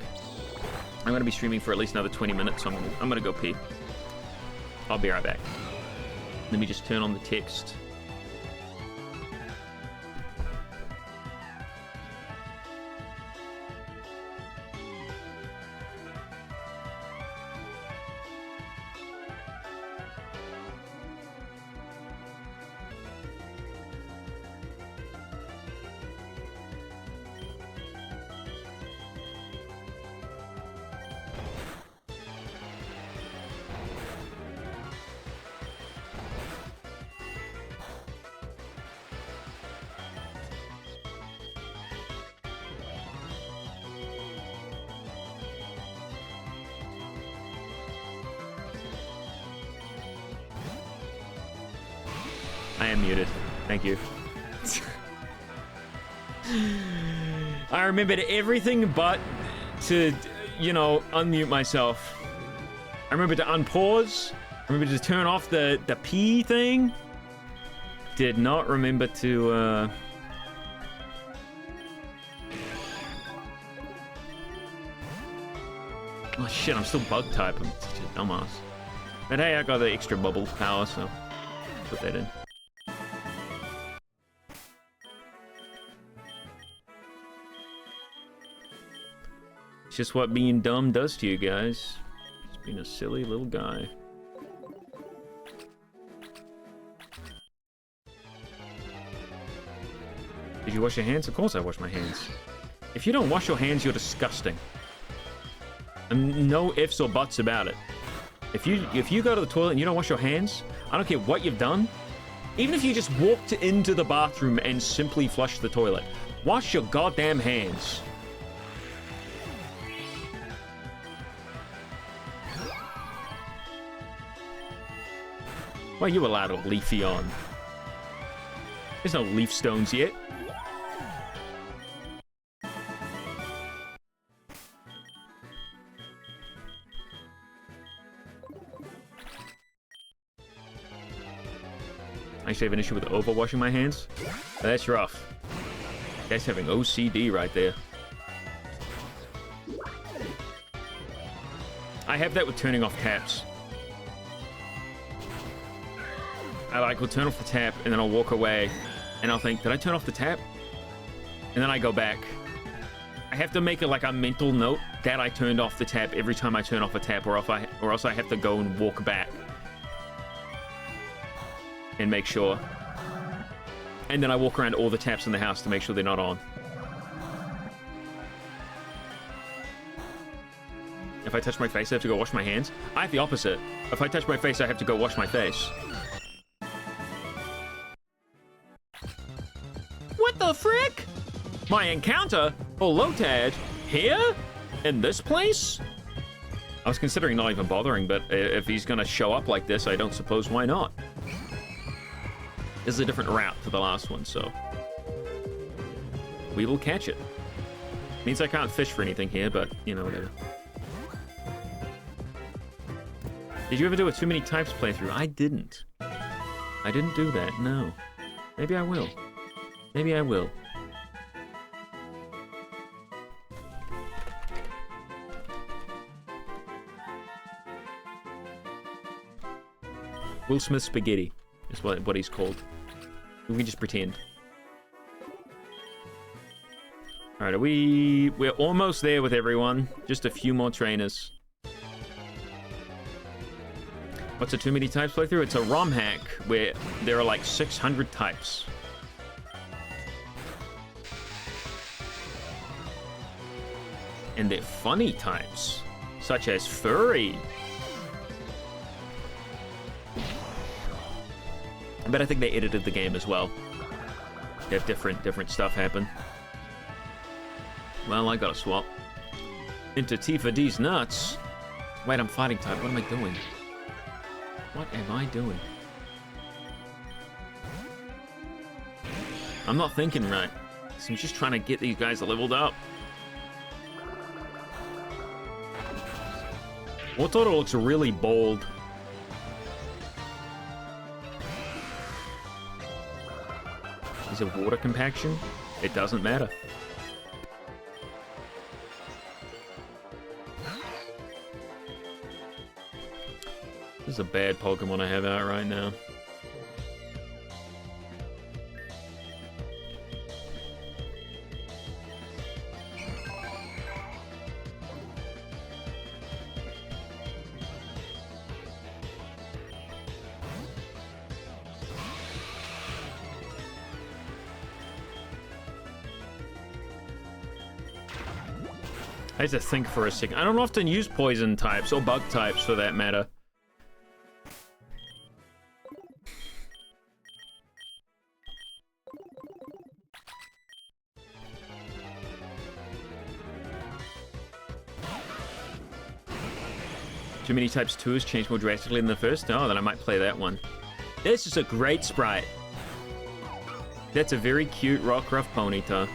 I'm going to be streaming for at least another 20 minutes, so I'm going to go pee. I'll be right back. Let me just turn on the text. I am muted. Thank you. I remembered everything but to, you know, unmute myself. I remembered to unpause. I remembered to turn off the P thing. Did not remember to, Oh shit, I'm still bug type. I'm such a dumbass. But hey, I got the extra bubble power, so put that in. It's just what being dumb does to you guys. Just being a silly little guy. Did you wash your hands? Of course I wash my hands. If you don't wash your hands, you're disgusting. And no ifs or buts about it. If you go to the toilet and you don't wash your hands, I don't care what you've done. Even if you just walked into the bathroom and simply flushed the toilet, wash your goddamn hands. Why are you allowed a leafy on? There's no leaf stones yet. I actually have an issue with overwashing my hands. That's rough. That's having OCD right there. I have that with turning off taps. I will turn off the tap and then I'll walk away and I'll think, did I turn off the tap? And then I go back. I have to make it like a mental note that I turned off the tap every time I turn off a tap, or else I have to go and walk back and make sure. And then I walk around all the taps in the house to make sure they're not on. If I touch my face, I have to go wash my hands. I have the opposite. If I touch my face, I have to go wash my face. What the frick? My encounter? Lotad? Here? In this place? I was considering not even bothering, but if he's gonna show up like this, I don't suppose why not. This is a different route to the last one, so we will catch it. Means I can't fish for anything here, but, you know, whatever. Did you ever do a too many types playthrough? I didn't. I didn't do that, no. Maybe I will. Maybe I will. Will Smith Spaghetti is what he's called. We can just pretend. Alright, we're almost there with everyone. Just a few more trainers. What's a too many types playthrough? It's a ROM hack where there are like 600 types. And they're funny types, such as furry. But I think they edited the game as well. They have different stuff happen. Well, I gotta swap into Tifa D's nuts. Wait, I'm fighting type. What am I doing? What am I doing? I'm not thinking right. So I'm just trying to get these guys leveled up. Watoro looks really bold. Is it water compaction? It doesn't matter. This is a bad Pokemon I have out right now. I have to think for a second. I don't often use poison types or bug types for that matter. Too many types 2 has changed more drastically than the first? Oh, then I might play that one. This is a great sprite. That's a very cute Rockruff Ponyta.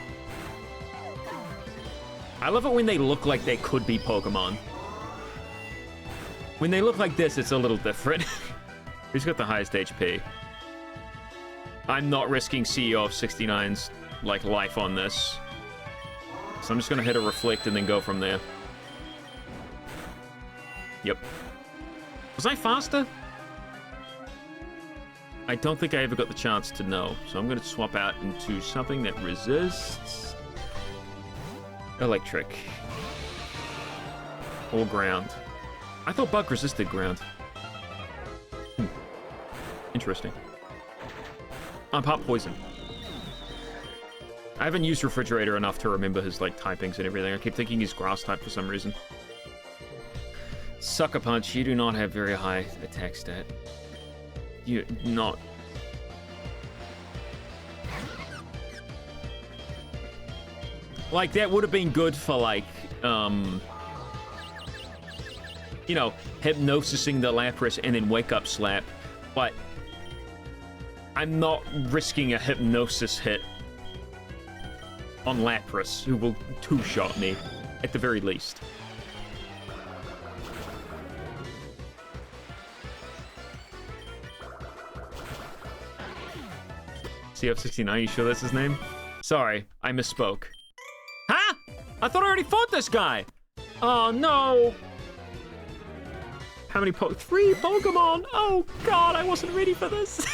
I love it when they look like they could be Pokemon. When they look like this, it's a little different. Who's got the highest HP? I'm not risking CEO of 69's like life on this. So I'm just gonna hit a reflect and then go from there. Yep. Was I faster? I don't think I ever got the chance to know. So I'm gonna swap out into something that resists electric. Or ground. I thought bug resisted ground. Interesting. I'm pop poison. I haven't used refrigerator enough to remember his like typings and everything. I keep thinking he's grass type for some reason. Sucker Punch, you do not have very high attack stat. You're not. Like, that would have been good for, like, you know, hypnosising the Lapras and then wake up slap. But I'm not risking a hypnosis hit on Lapras, who will two-shot me, at the very least. CF69, you sure that's his name? Sorry, I misspoke. Huh? I thought I already fought this guy! Oh, no! How many 3 Pokemon! Oh, God, I wasn't ready for this!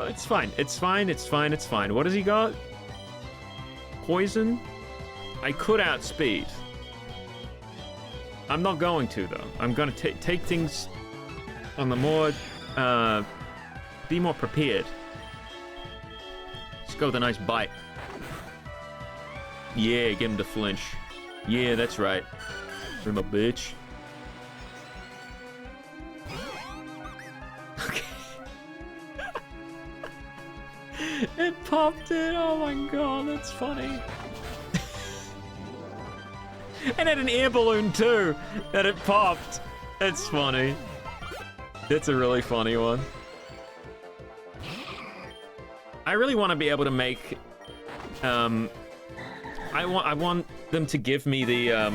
It's fine, it's fine, it's fine, it's fine. What has he got? Poison? I could outspeed. I'm not going to, though. I'm gonna take things on the more, be more prepared. Let's go with a nice bite. Yeah, get him to flinch. Yeah, that's right. I'm a bitch. Okay. It popped it. Oh my god, that's funny. And had an air balloon too that it popped. It's funny. That's a really funny one. I really want to be able to make I want them to give me the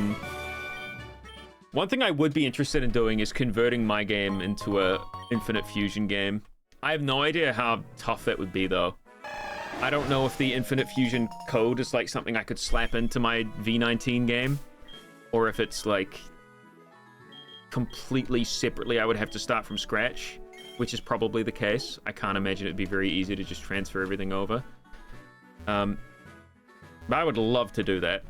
one thing I would be interested in doing is converting my game into a Infinite Fusion game. I have no idea how tough that would be though. I don't know if the Infinite Fusion code is like something I could slap into my V19 game or if it's like completely separately, I would have to start from scratch, which is probably the case. I can't imagine it'd be very easy to just transfer everything over. But I would love to do that.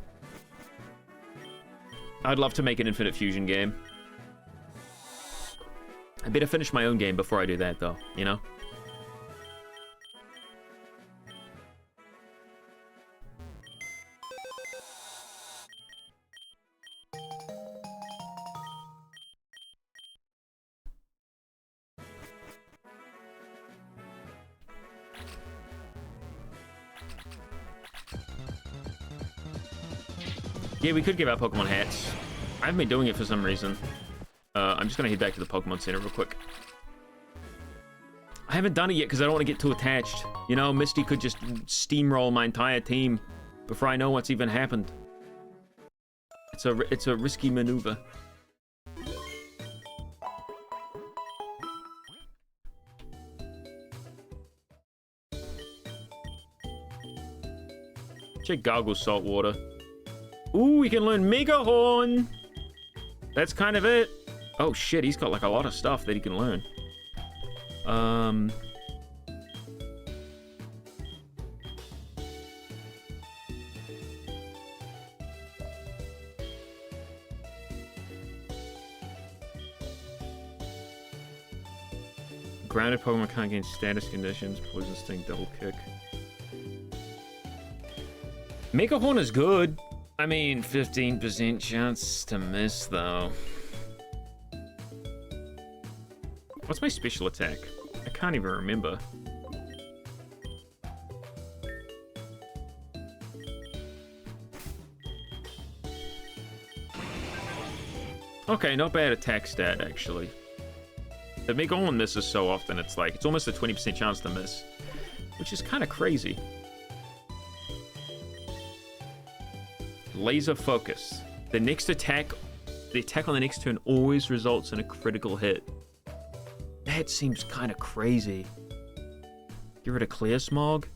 I'd love to make an Infinite Fusion game. I better finish my own game before I do that, though, you know? Yeah, we could give out Pokemon hats. I haven't been doing it for some reason. I'm just gonna head back to the Pokemon Center real quick. I haven't done it yet because I don't want to get too attached. You know, Misty could just steamroll my entire team before I know what's even happened. It's a risky maneuver. Check Gargle's Saltwater. Ooh, we can learn Mega Horn. That's kind of it. Oh shit, he's got like a lot of stuff that he can learn. Grounded Pokemon can't gain status conditions. Poison Sting, Double Kick. Mega Horn is good. I mean, 15% chance to miss, though. What's my special attack? I can't even remember. Okay, not bad attack stat, actually. The Mega Horn misses so often, it's like, it's almost a 20% chance to miss. Which is kind of crazy. Laser Focus. The attack on the next turn always results in a critical hit. That seems kind of crazy. Get rid of Clear Smog?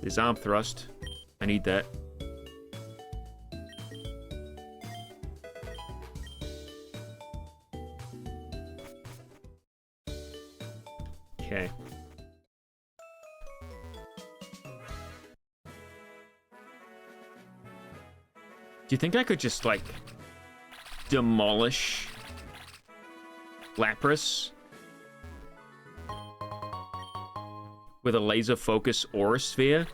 There's Arm Thrust. I need that. Okay. Do you think I could just, like, demolish Lapras with a laser focus Aura Sphere?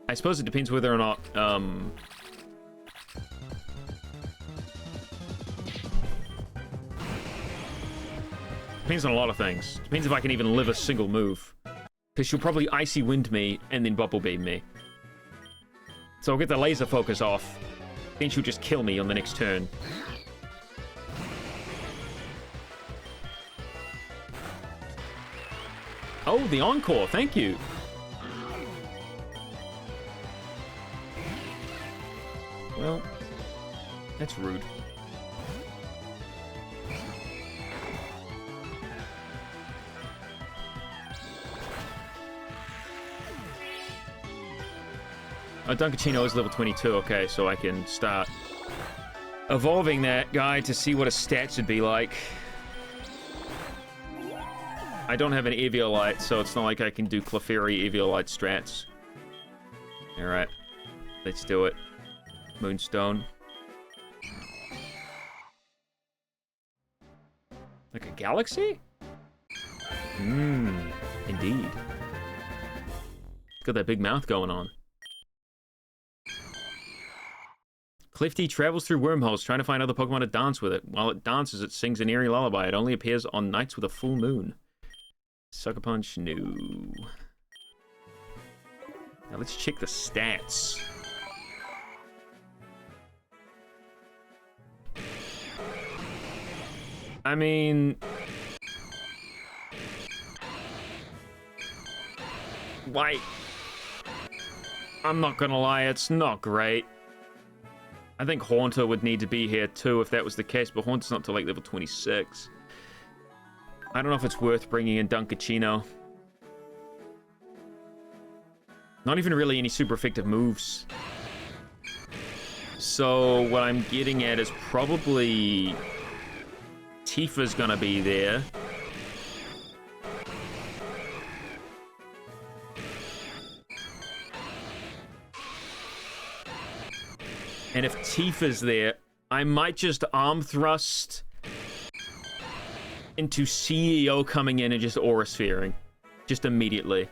I suppose it depends whether or not, depends on a lot of things. Depends if I can even live a single move. Because she'll probably Icy Wind me and then Bubble Beam me. So I'll get the laser focus off. Then she'll just kill me on the next turn. Oh, the Encore, thank you. Well, that's rude. Oh, Dunkachino is level 22, okay, so I can start evolving that guy to see what his stats would be like. I don't have an Eviolite, so it's not like I can do Clefairy Eviolite strats. Alright, let's do it. Moonstone. Like a galaxy? Indeed. It's got that big mouth going on. Clifty travels through wormholes trying to find other Pokemon to dance with it. While it dances, it sings an eerie lullaby. It only appears on nights with a full moon. Sucker Punch? No. Now let's check the stats. I mean... like... I'm not gonna lie, it's not great. I think Haunter would need to be here too if that was the case, but Haunter's not till like level 26. I don't know if it's worth bringing in Dunkachino. Not even really any super effective moves. So what I'm getting at is probably Tifa's gonna be there. And if Tifa's there, I might just arm thrust into CEO coming in and just aura sphering. Just immediately.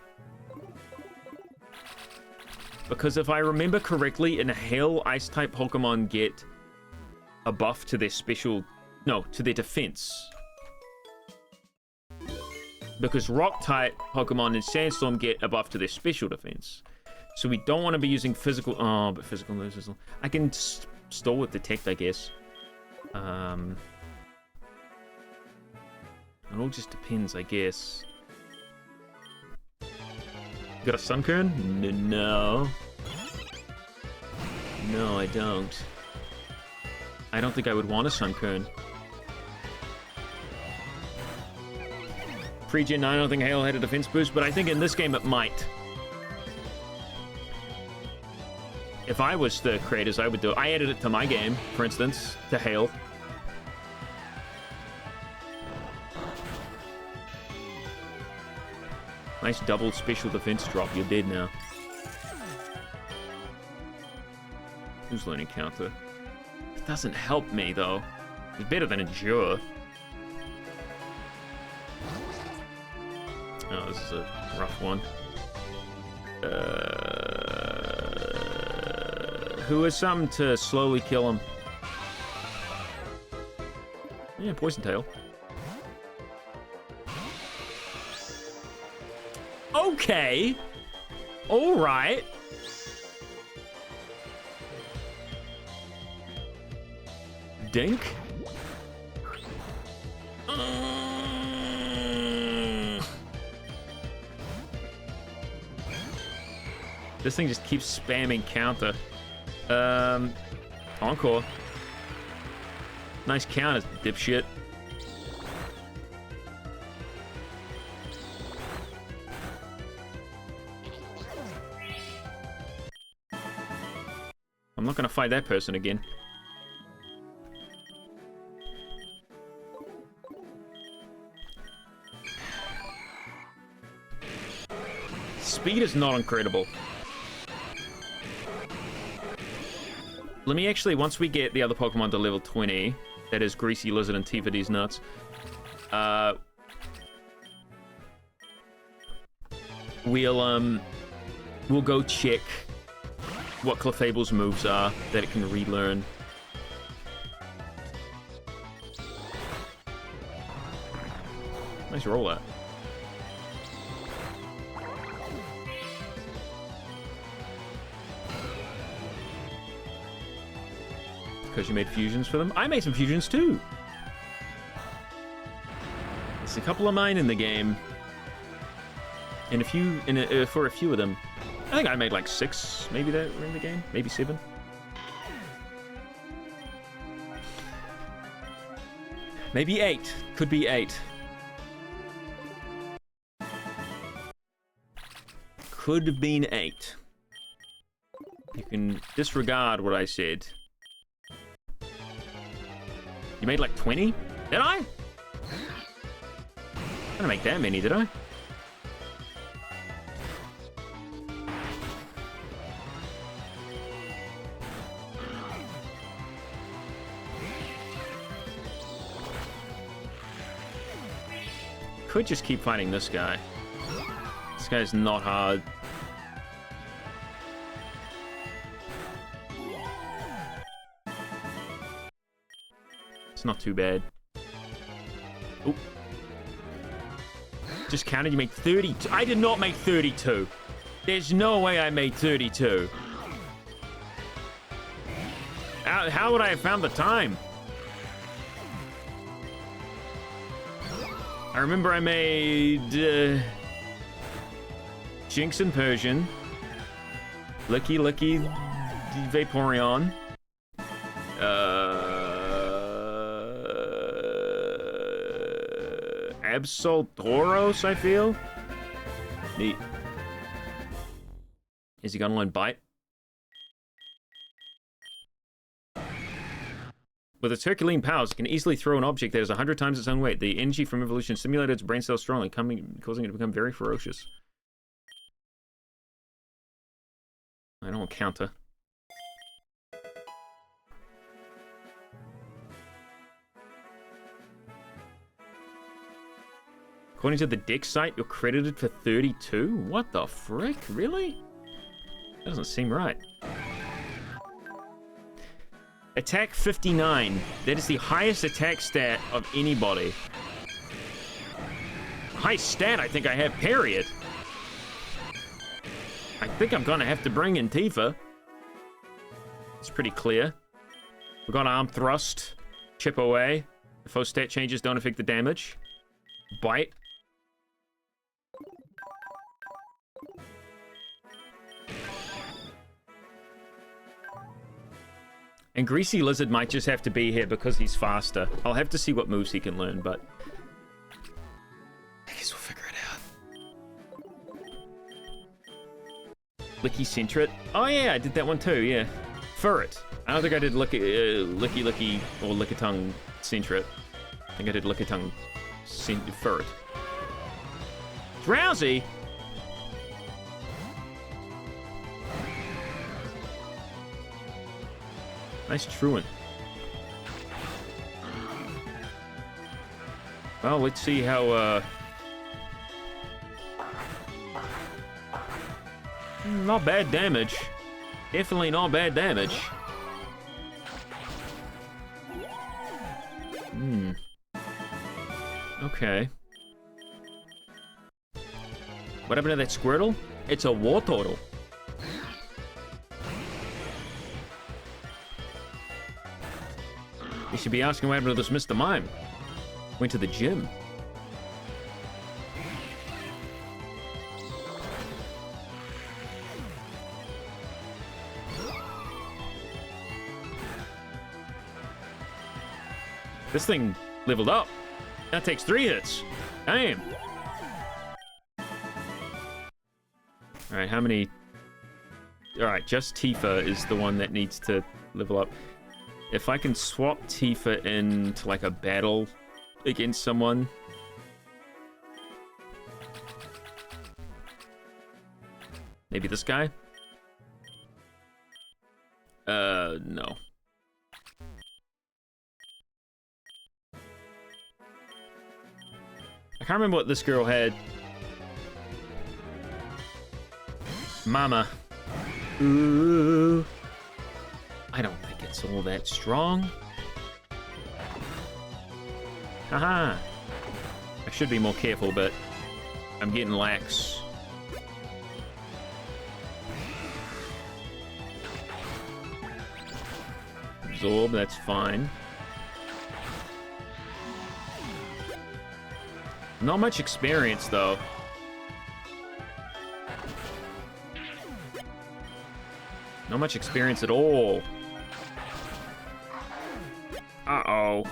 Because if I remember correctly, in Hail, Ice-type Pokemon get a buff to their special... No, to their defense. Because Rock-type Pokemon in Sandstorm get a buff to their special defense. So we don't want to be using physical... Oh, but physical moves is... I can stall with Detect, I guess. It all just depends, I guess. Got a Sunkern? No. No, I don't. I don't think I would want a Sunkern. Pre-Gen 9, I don't think Hail had a defense boost, but I think in this game it might. If I was the creators, I would do it. I added it to my game, for instance, to Hail. Nice double special defense drop. You're dead now. Who's learning counter? It doesn't help me, though. It's better than Endure. Oh, this is a rough one. Who has something to slowly kill him? Yeah, Poison Tail. Okay. All right. Dink. This thing just keeps spamming counter. Encore. Nice counter, dipshit. I'm not gonna fight that person again. Speed is not incredible. Let me actually, once we get the other Pokemon to level 20, that is Greasy Lizard and Tifa D's nuts, we'll go check what Clefable's moves are that it can relearn. Nice roll that. Because you made fusions for them. I made some fusions too. There's a couple of mine in the game, and for a few of them, I think I made like 6, maybe that were in the game, maybe 7. Maybe 8. Could be 8. Could have been 8. You can disregard what I said. You made like 20? Did I? I didn't make that many, did I? Could just keep fighting this guy. This guy's not hard. It's not too bad. Oop. Just counted, you made 32. I did not make 32. There's no way I made 32. How would I have found the time? I remember I made Jinx and Persian, Licky Vaporeon, Absoltoros, I feel. Neat. Is he gonna learn Bite? With its Herculean powers, it can easily throw an object that is 100 times its own weight. The energy from evolution stimulated its brain cells strongly, causing it to become very ferocious. I don't want counter. According to the Dex site, you're credited for 32? What the frick? Really? That doesn't seem right. Attack 59. That is the highest attack stat of anybody. Highest stat I think I have, period. I think I'm gonna have to bring in Tifa. It's pretty clear. We've got arm thrust, chip away. The foe stat changes don't affect the damage. Bite. And Greasy Lizard might just have to be here because he's faster. I'll have to see what moves he can learn, but I guess we'll figure it out. Licky Centret. Oh yeah, I did that one too, yeah. Furret. I don't think I did Licky or Lickitung Centret. I think I did Lickitung Furret. Drowsy? Nice truant. Well, let's see how, not bad damage. Definitely not bad damage. Okay. What happened to that Squirtle? It's a war turtle. You should be asking what happened to this Mr. Mime. Went to the gym. This thing leveled up. That takes 3 hits. Damn. Alright, how many... Alright, just Tifa is the one that needs to level up. If I can swap Tifa into like a battle against someone. Maybe this guy? No. I can't remember what this girl had. Mama. Ooh. I don't think it's all that strong. Haha. I should be more careful, but I'm getting lax. Absorb, that's fine. Not much experience, though. Not much experience at all. Uh-oh.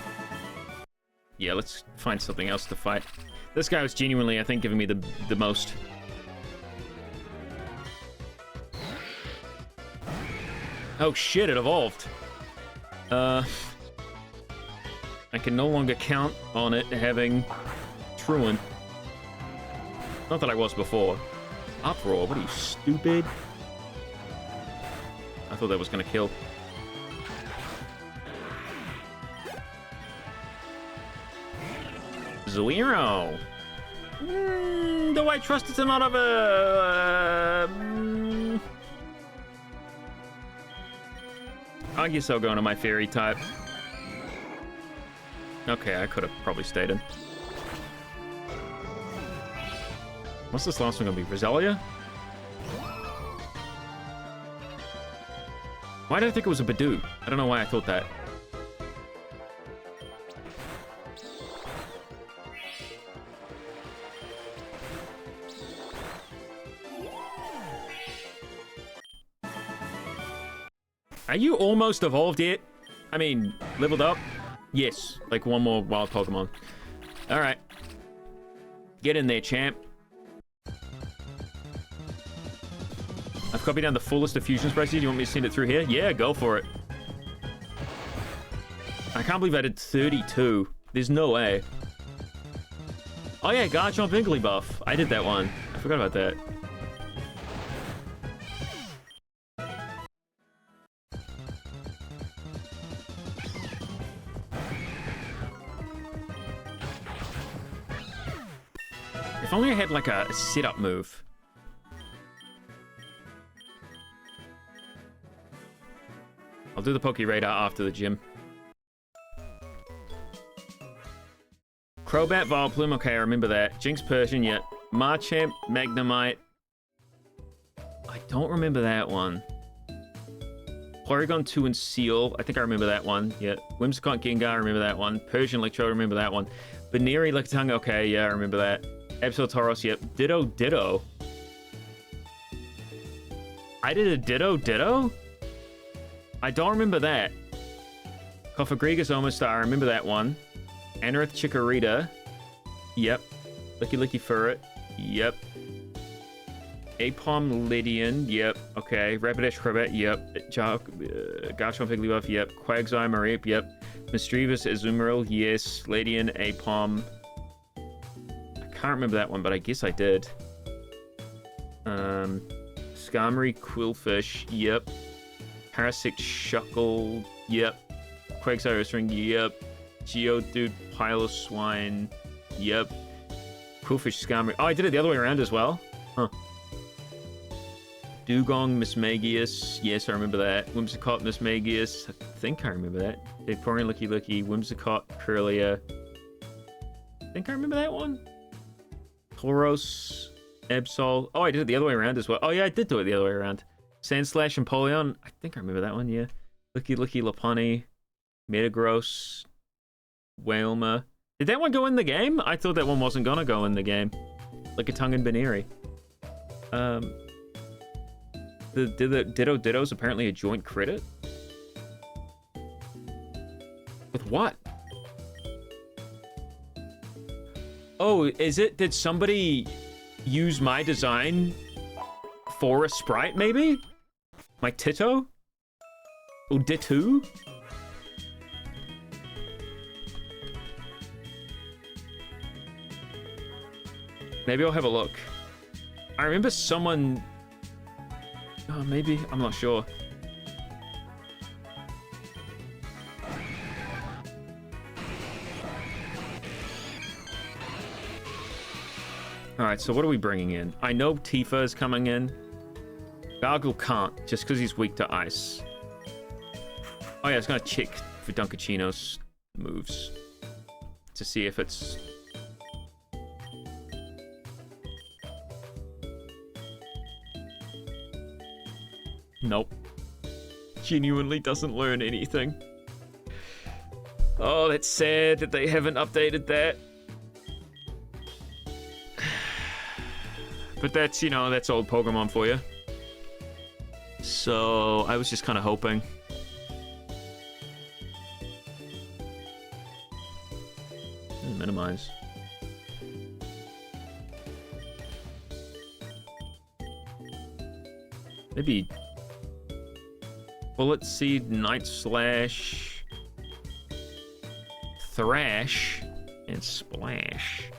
Yeah, let's find something else to fight. This guy was genuinely, I think, giving me the most. Oh shit, it evolved. I can no longer count on it having truant. Not that I was before. Uproar, what are you, stupid? I thought that was gonna kill. Zero. Do I trust it's not of a... I guess I'll go into my fairy type. Okay, I could have probably stayed in. What's this last one gonna be? Roselia? Why did I think it was a Badoo? I don't know why I thought that. Are you almost evolved yet? I mean, leveled up? Yes. Like one more wild Pokemon. All right. Get in there, champ. I've copied down the fullest of fusion sprites. Do you want me to send it through here? Yeah, go for it. I can't believe I did 32. There's no way. Oh yeah, Garchomp Wigglybuff. I did that one. I forgot about that. If only I had like a sit-up move. I'll do the Poke Radar after the gym. Crobat, Vileplume, okay, I remember that. Jinx Persian, yeah. Marchamp, Magnemite. I don't remember that one. Porygon 2 and Seal, I think I remember that one, yeah. Whimsicott, Gengar, I remember that one. Persian, Electrode, I remember that one. Baneri, Lickitung, okay, yeah, I remember that. Absol Tauros, yep. Ditto, Ditto. I did a Ditto? I don't remember that. Cofagrigus, Omastar, I remember that one. Anorith, Chikorita. Yep. Licky Furret. Yep. Apom, Lydian. Yep. Okay. Rapidash, Crobat. Yep. Garchomp, Wigglybuff. Yep. Quagsire, Mareep. Yep. Mischievous, Azumarill. Yes. Lydian, Apom. I can't remember that one, but I guess I did. Skarmory, Quillfish. Yep. Parasect, Shuckle. Yep. Quagsire, Ring. Yep. Geodude, Piloswine. Yep. Quillfish, Skarmory. Oh, I did it the other way around as well. Huh. Dugong, Mismagius. Yes, I remember that. Whimsicott, Mismagius. I think I remember that. Vaporeon, Licky, Whimsicott, Kirlia. I think I remember that one. Tauros, Absol. Oh, I did it the other way around as well. Oh, yeah, I did do it the other way around. Sandslash and Polion. I think I remember that one, yeah. Licky, Lopunny. Metagross. Wailmer. Did that one go in the game? I thought that one wasn't gonna go in the game. Lickitung and Baneri. The Ditto's apparently a joint credit? With what? Oh, is it? Did somebody use my design for a sprite, maybe? My Ditto? Oh, Ditto? Maybe I'll have a look. I remember someone... Oh, maybe. I'm not sure. Alright, so what are we bringing in? I know Tifa is coming in. Gargle can't, just because he's weak to ice. Oh yeah, I was going to check for Dunkachino's moves. To see if it's... Nope. Genuinely doesn't learn anything. Oh, that's sad that they haven't updated that. But that's, you know, that's old Pokemon for you. So, I was just kind of hoping. Minimize. Maybe... Bullet Seed, Night Slash, Thrash, and Splash.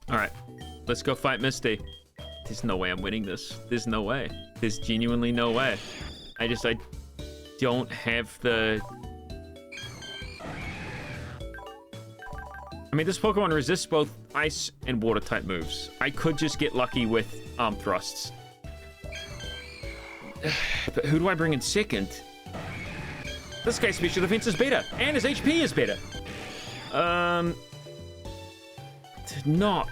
Alright, let's go fight Misty. There's no way I'm winning this. There's no way. There's genuinely no way. I don't have the... I mean, this Pokemon resists both ice and water type moves. I could just get lucky with arm thrusts. But who do I bring in second? This guy's special defense is better, and his HP is better. Not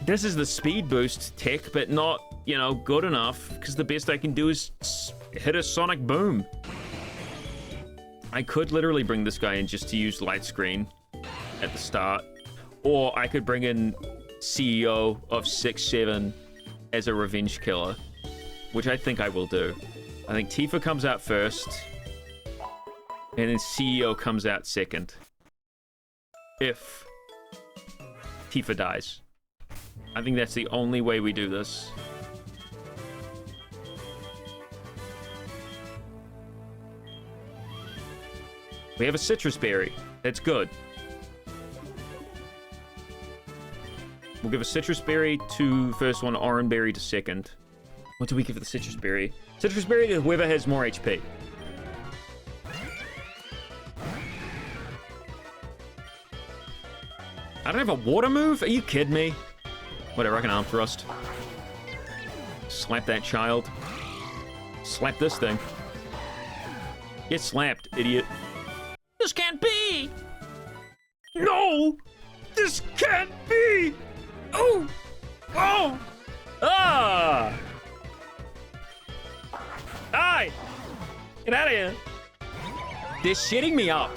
This is the speed boost tech, but not, you know, good enough, because the best I can do is hit a sonic boom. I could literally bring this guy in just to use light screen at the start, or I could bring in CEO of 6-7 as a revenge killer, which I think I will do. I think Tifa comes out first, and then CEO comes out second. If Tifa dies. I think that's the only way we do this. We have a citrus berry. That's good. We'll give a citrus berry to first one, orange berry to second. What do we give the citrus berry? Citrus berry to whoever has more HP. I don't have a water move? Are you kidding me? Whatever, I can arm thrust. Slap that child. Slap this thing. Get slapped, idiot. This can't be! No! This can't be! Oh! Oh! Ah! Die! Get out of here! They're shitting me up.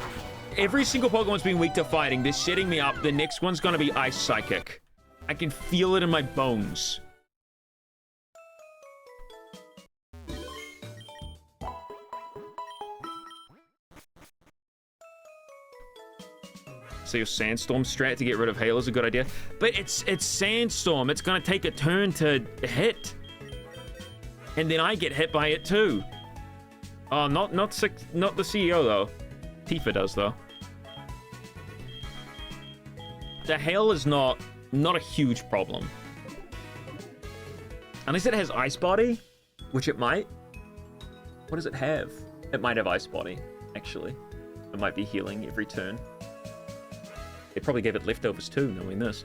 Every single Pokemon's been weak to fighting. They're shitting me up. The next one's gonna be Ice Psychic. I can feel it in my bones. So your Sandstorm strat to get rid of Hail is a good idea. But it's Sandstorm. It's gonna take a turn to hit. And then I get hit by it too. Oh, not the CEO though. Tifa does though. The Hail is not a huge problem. Unless it has Ice Body, which it might. What does it have? It might have Ice Body, actually. It might be healing every turn. It probably gave it leftovers too, knowing this.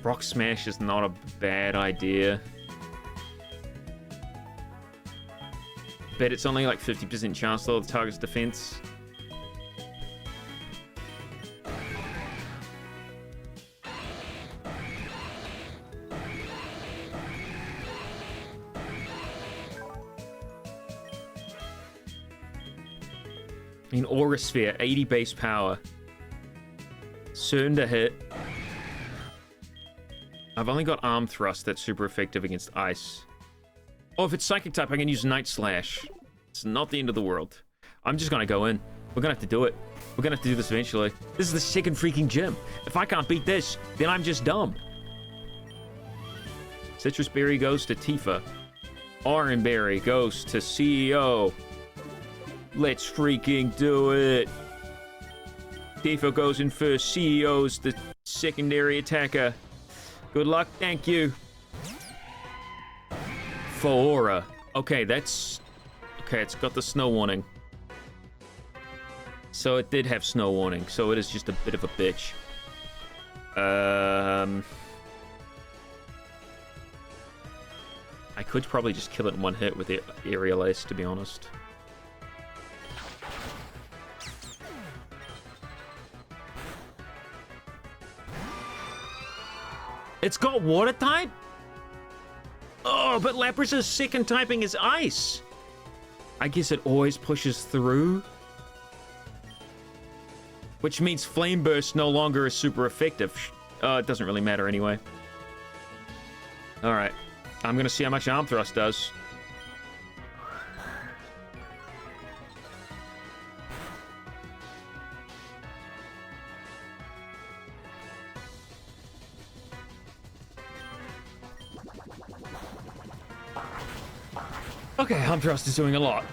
Rock Smash is not a bad idea. But it's only like 50% chance though of the target's defense. I mean, Aura Sphere, 80 base power. Certain to hit. I've only got Arm Thrust that's super effective against Ice. Oh, if it's Psychic type, I can use Night Slash. It's not the end of the world. I'm just gonna go in. We're gonna have to do it. We're gonna have to do this eventually. This is the second freaking gym. If I can't beat this, then I'm just dumb. Citrus Berry goes to Tifa. Orange Berry goes to CEO. Let's freaking do it. Tifa goes in first. CEO's the secondary attacker. Good luck. Thank you. Aura. Okay, that's... Okay, it's got the snow warning. So it did have snow warning, so it is just a bit of a bitch. I could probably just kill it in one hit with the Aerial Ace, to be honest. It's got water type? Oh, but Lapras's second typing is ice. I guess it always pushes through. Which means Flame Burst no longer is super effective. It doesn't really matter anyway. Alright. I'm gonna see how much Arm Thrust does. Okay, Arm Thrust is doing a lot.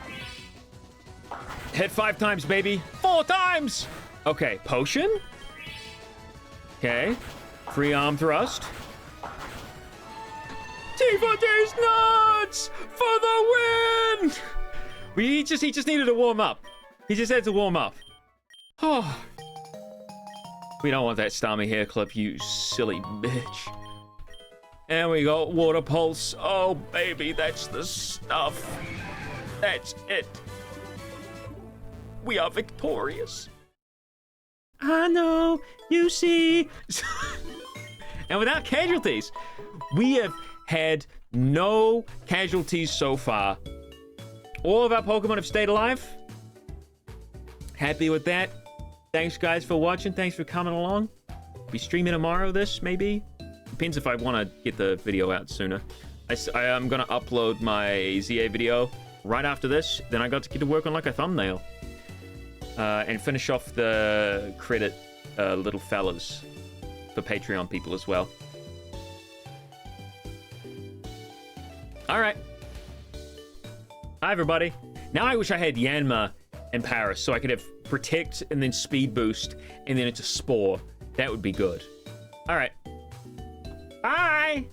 Hit 5 times, baby. 4 times! Okay, Potion. Okay. Free Arm Thrust. Tifa D's nuts! For the win! He just needed to warm up. He just had to warm up. Oh. We don't want that Starmie hair clip, you silly bitch. And we got Water Pulse. Oh, baby, that's the stuff. That's it. We are victorious. I know, you see. And without casualties, we have had no casualties so far. All of our Pokemon have stayed alive. Happy with that. Thanks, guys, for watching. Thanks for coming along. Be streaming tomorrow, this, maybe? Depends if I want to get the video out sooner. I'm going to upload my ZA video right after this. Then I got to get to work on, like, a thumbnail. And finish off the credit little fellas for Patreon people as well. All right. Hi, everybody. Now I wish I had Yanma and Paris so I could have Protect and then Speed Boost and then it's a Spore. That would be good. All right. Bye.